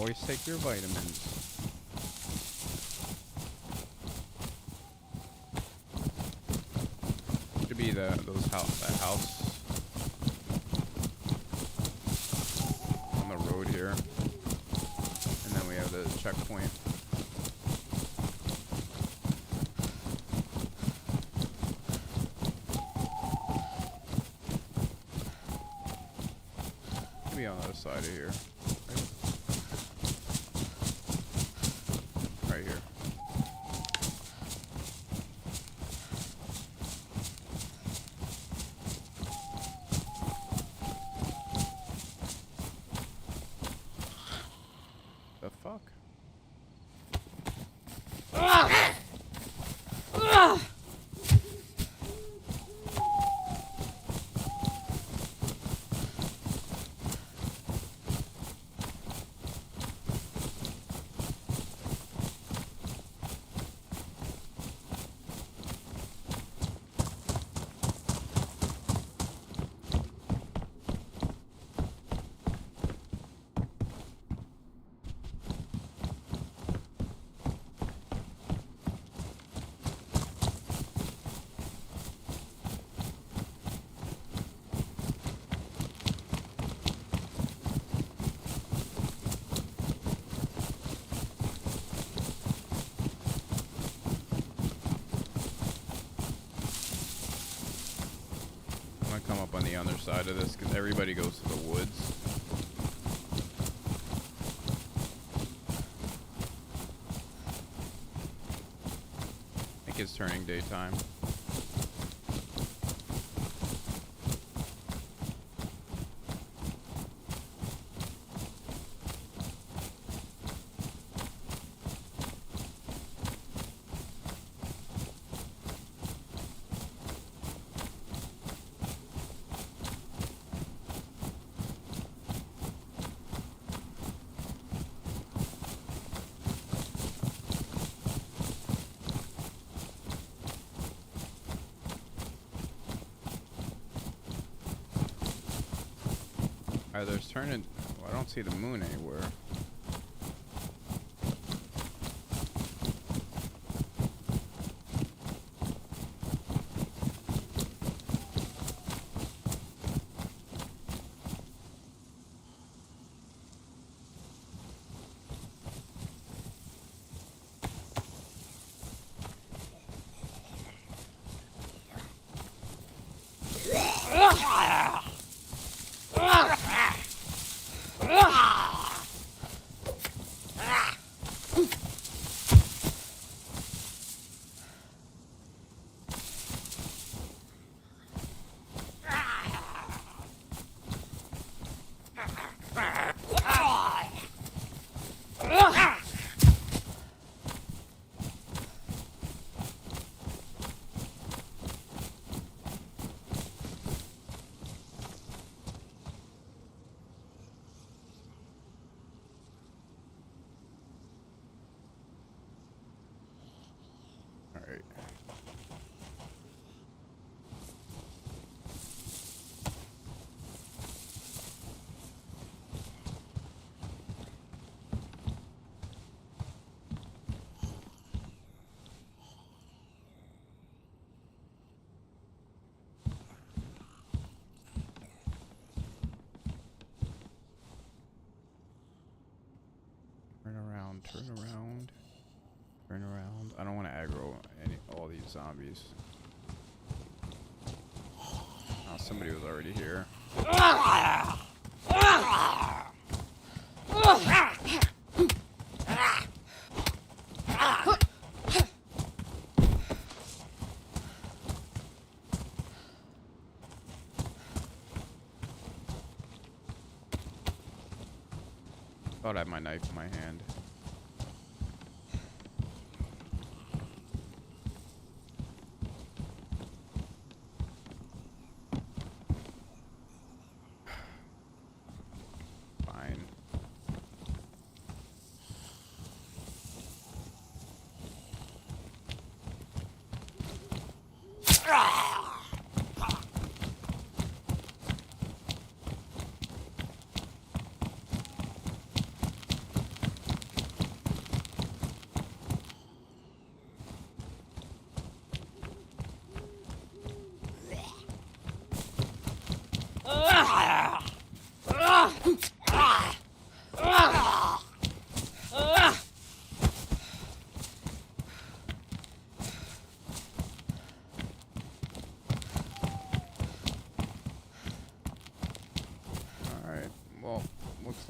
Always take your vitamins. Should be that house on the road here, and then we have the checkpoint. Maybe on the other side of here. Right here. The fuck? I'm gonna come up on the other side of this because everybody goes to the woods. I think it's turning daytime. There's turning. Well, I don't see the moon anywhere. Alright. Turn around, turn around. Turn around. I don't want to aggro all these zombies. Oh, somebody was already here. Thought I had my knife in my hand. Fine.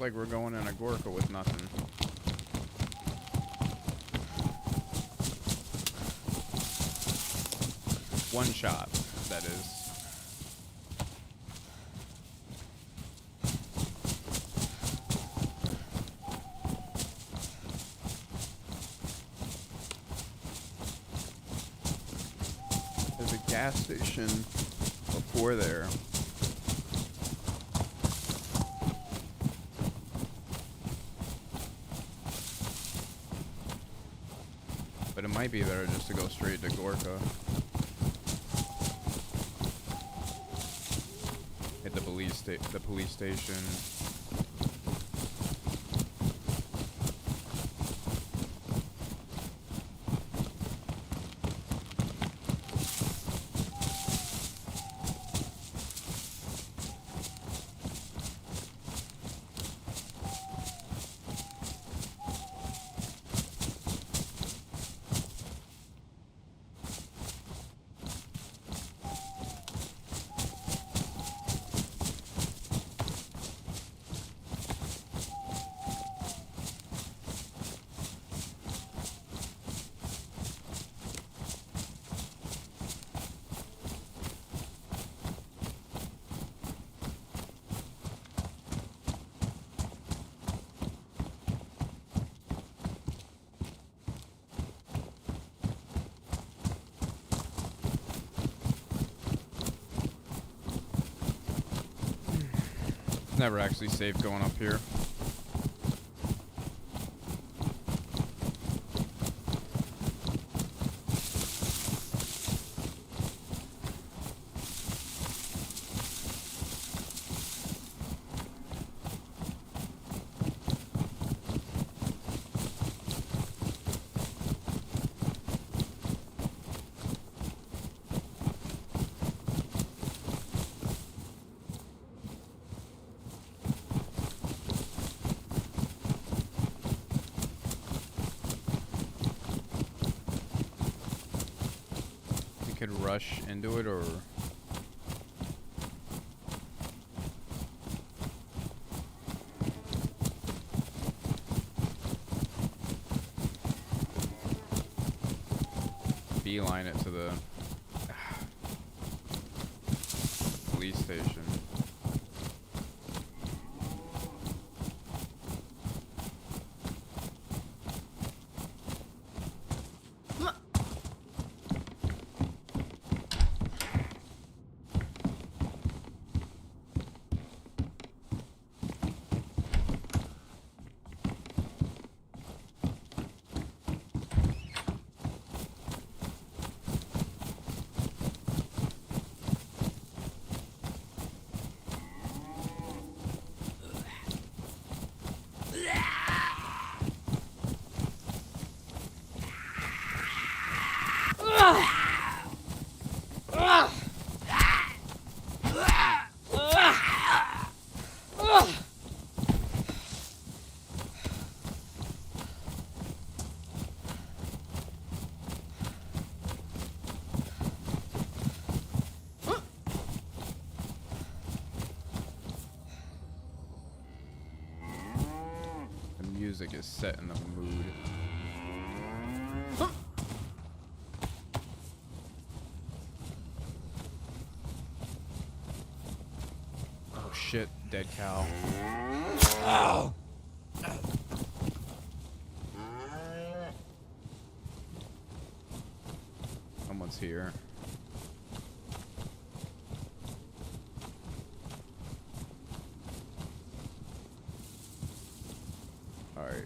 like we're going in a Gorka with nothing. One shot, that is. There's a gas station before there. But it might be better just to go straight to Gorka. Hit the police station. Never actually safe going up here. Could rush into it, or beeline it to the police station. The music is setting the mood. Oh shit, dead cow. Ow. Someone's here. All right.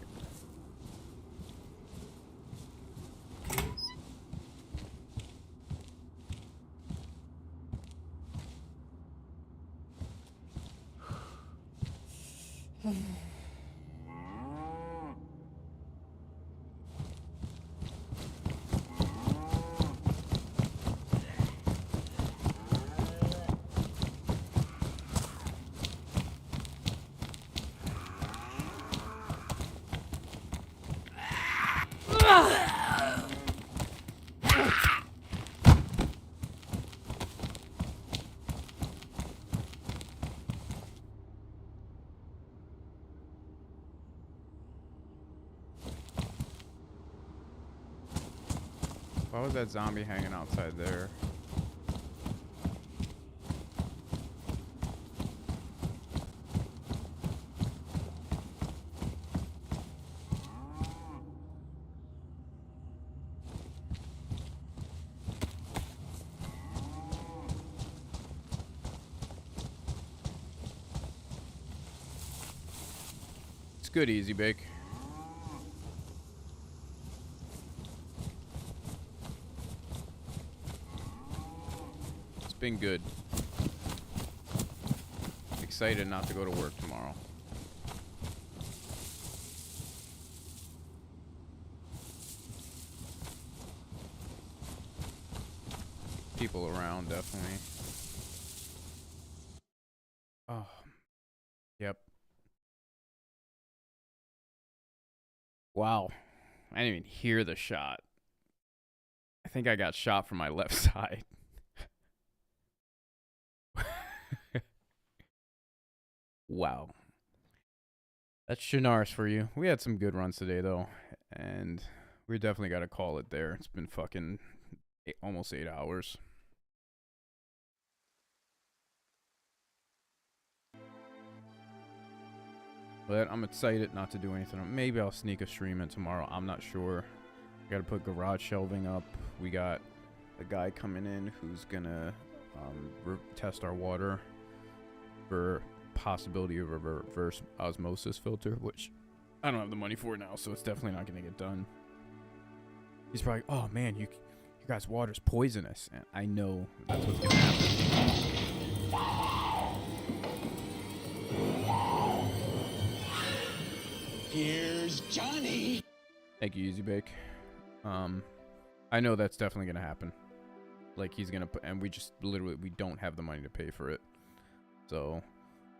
Why was that zombie hanging outside there? It's good, Easy Bake. It's been good. Excited not to go to work tomorrow. People around, definitely. Oh, yep. Wow. I didn't even hear the shot. I think I got shot from my left side. Wow. That's Chernarus for you. We had some good runs today, though. And we definitely got to call it there. It's been fucking almost 8 hours. But I'm excited not to do anything. Maybe I'll sneak a stream in tomorrow. I'm not sure. Got to put garage shelving up. We got a guy coming in who's going to test our water for possibility of a reverse osmosis filter, which I don't have the money for now, so it's definitely not going to get done. He's probably, oh man, you guys' water's poisonous. And I know that's what's going to happen. Here's Johnny. Thank you, Easy Bake. I know that's definitely gonna happen. Like he's gonna put, and we just literally we don't have the money to pay for it. So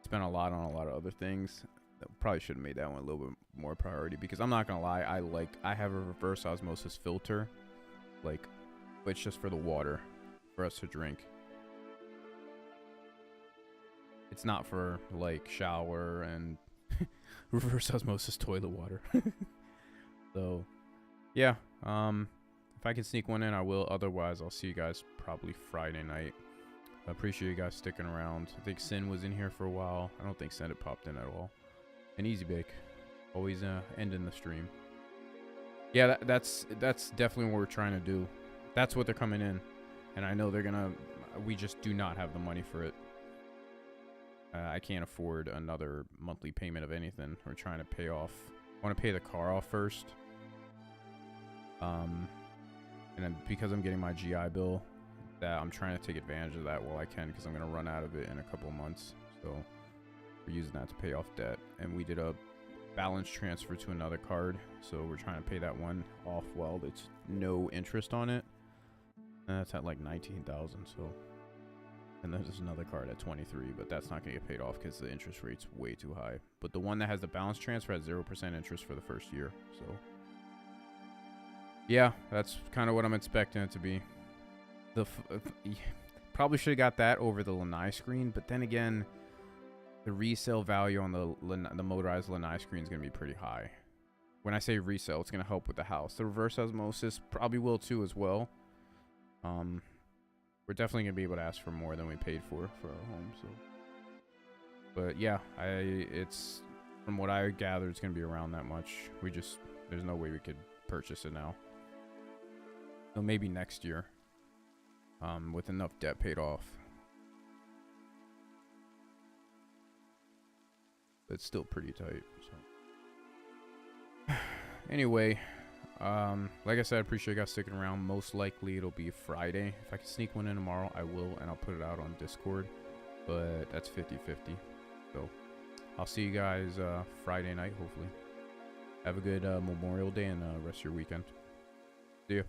spent a lot on a lot of other things. Probably should have made that one a little bit more priority because I'm not gonna lie, I have a reverse osmosis filter, like, but it's just for the water for us to drink. It's not for like shower and reverse osmosis toilet water. So yeah, if I can sneak one in, I will. Otherwise, I'll see you guys probably Friday night. I appreciate you guys sticking around. I think Sin was in here for a while. I don't think Sin had popped in at all. And Easy Bake, always ending the stream. Yeah, that's definitely what we're trying to do. That's what they're coming in, and I know they're gonna. We just do not have the money for it. I can't afford another monthly payment of anything. We're trying to pay off. I want to pay the car off first. And then because I'm getting my GI Bill, that I'm trying to take advantage of that while I can because I'm going to run out of it in a couple months. So we're using that to pay off debt. And we did a balance transfer to another card. So we're trying to pay that one off while it's no interest on it. And that's at like 19,000. So, and then there's another card at 23, but that's not going to get paid off because the interest rate's way too high. But the one that has the balance transfer has 0% interest for the first year. So yeah, that's kind of what I'm expecting it to be. Probably should have got that over the lanai screen, but then again, the resale value on the motorized lanai screen is going to be pretty high. When I say resale, it's going to help with the house. The reverse osmosis probably will too as well. We're definitely going to be able to ask for more than we paid for our home. So, but yeah, it's from what I gathered, it's going to be around that much. There's no way we could purchase it now. So maybe next year, with enough debt paid off. It's still pretty tight. So anyway, like I said, I appreciate you guys sticking around. Most likely it'll be Friday. If I can sneak one in tomorrow, I will, and I'll put it out on Discord. But that's 50-50. So I'll see you guys Friday night, hopefully. Have a good Memorial Day and rest of your weekend. See ya.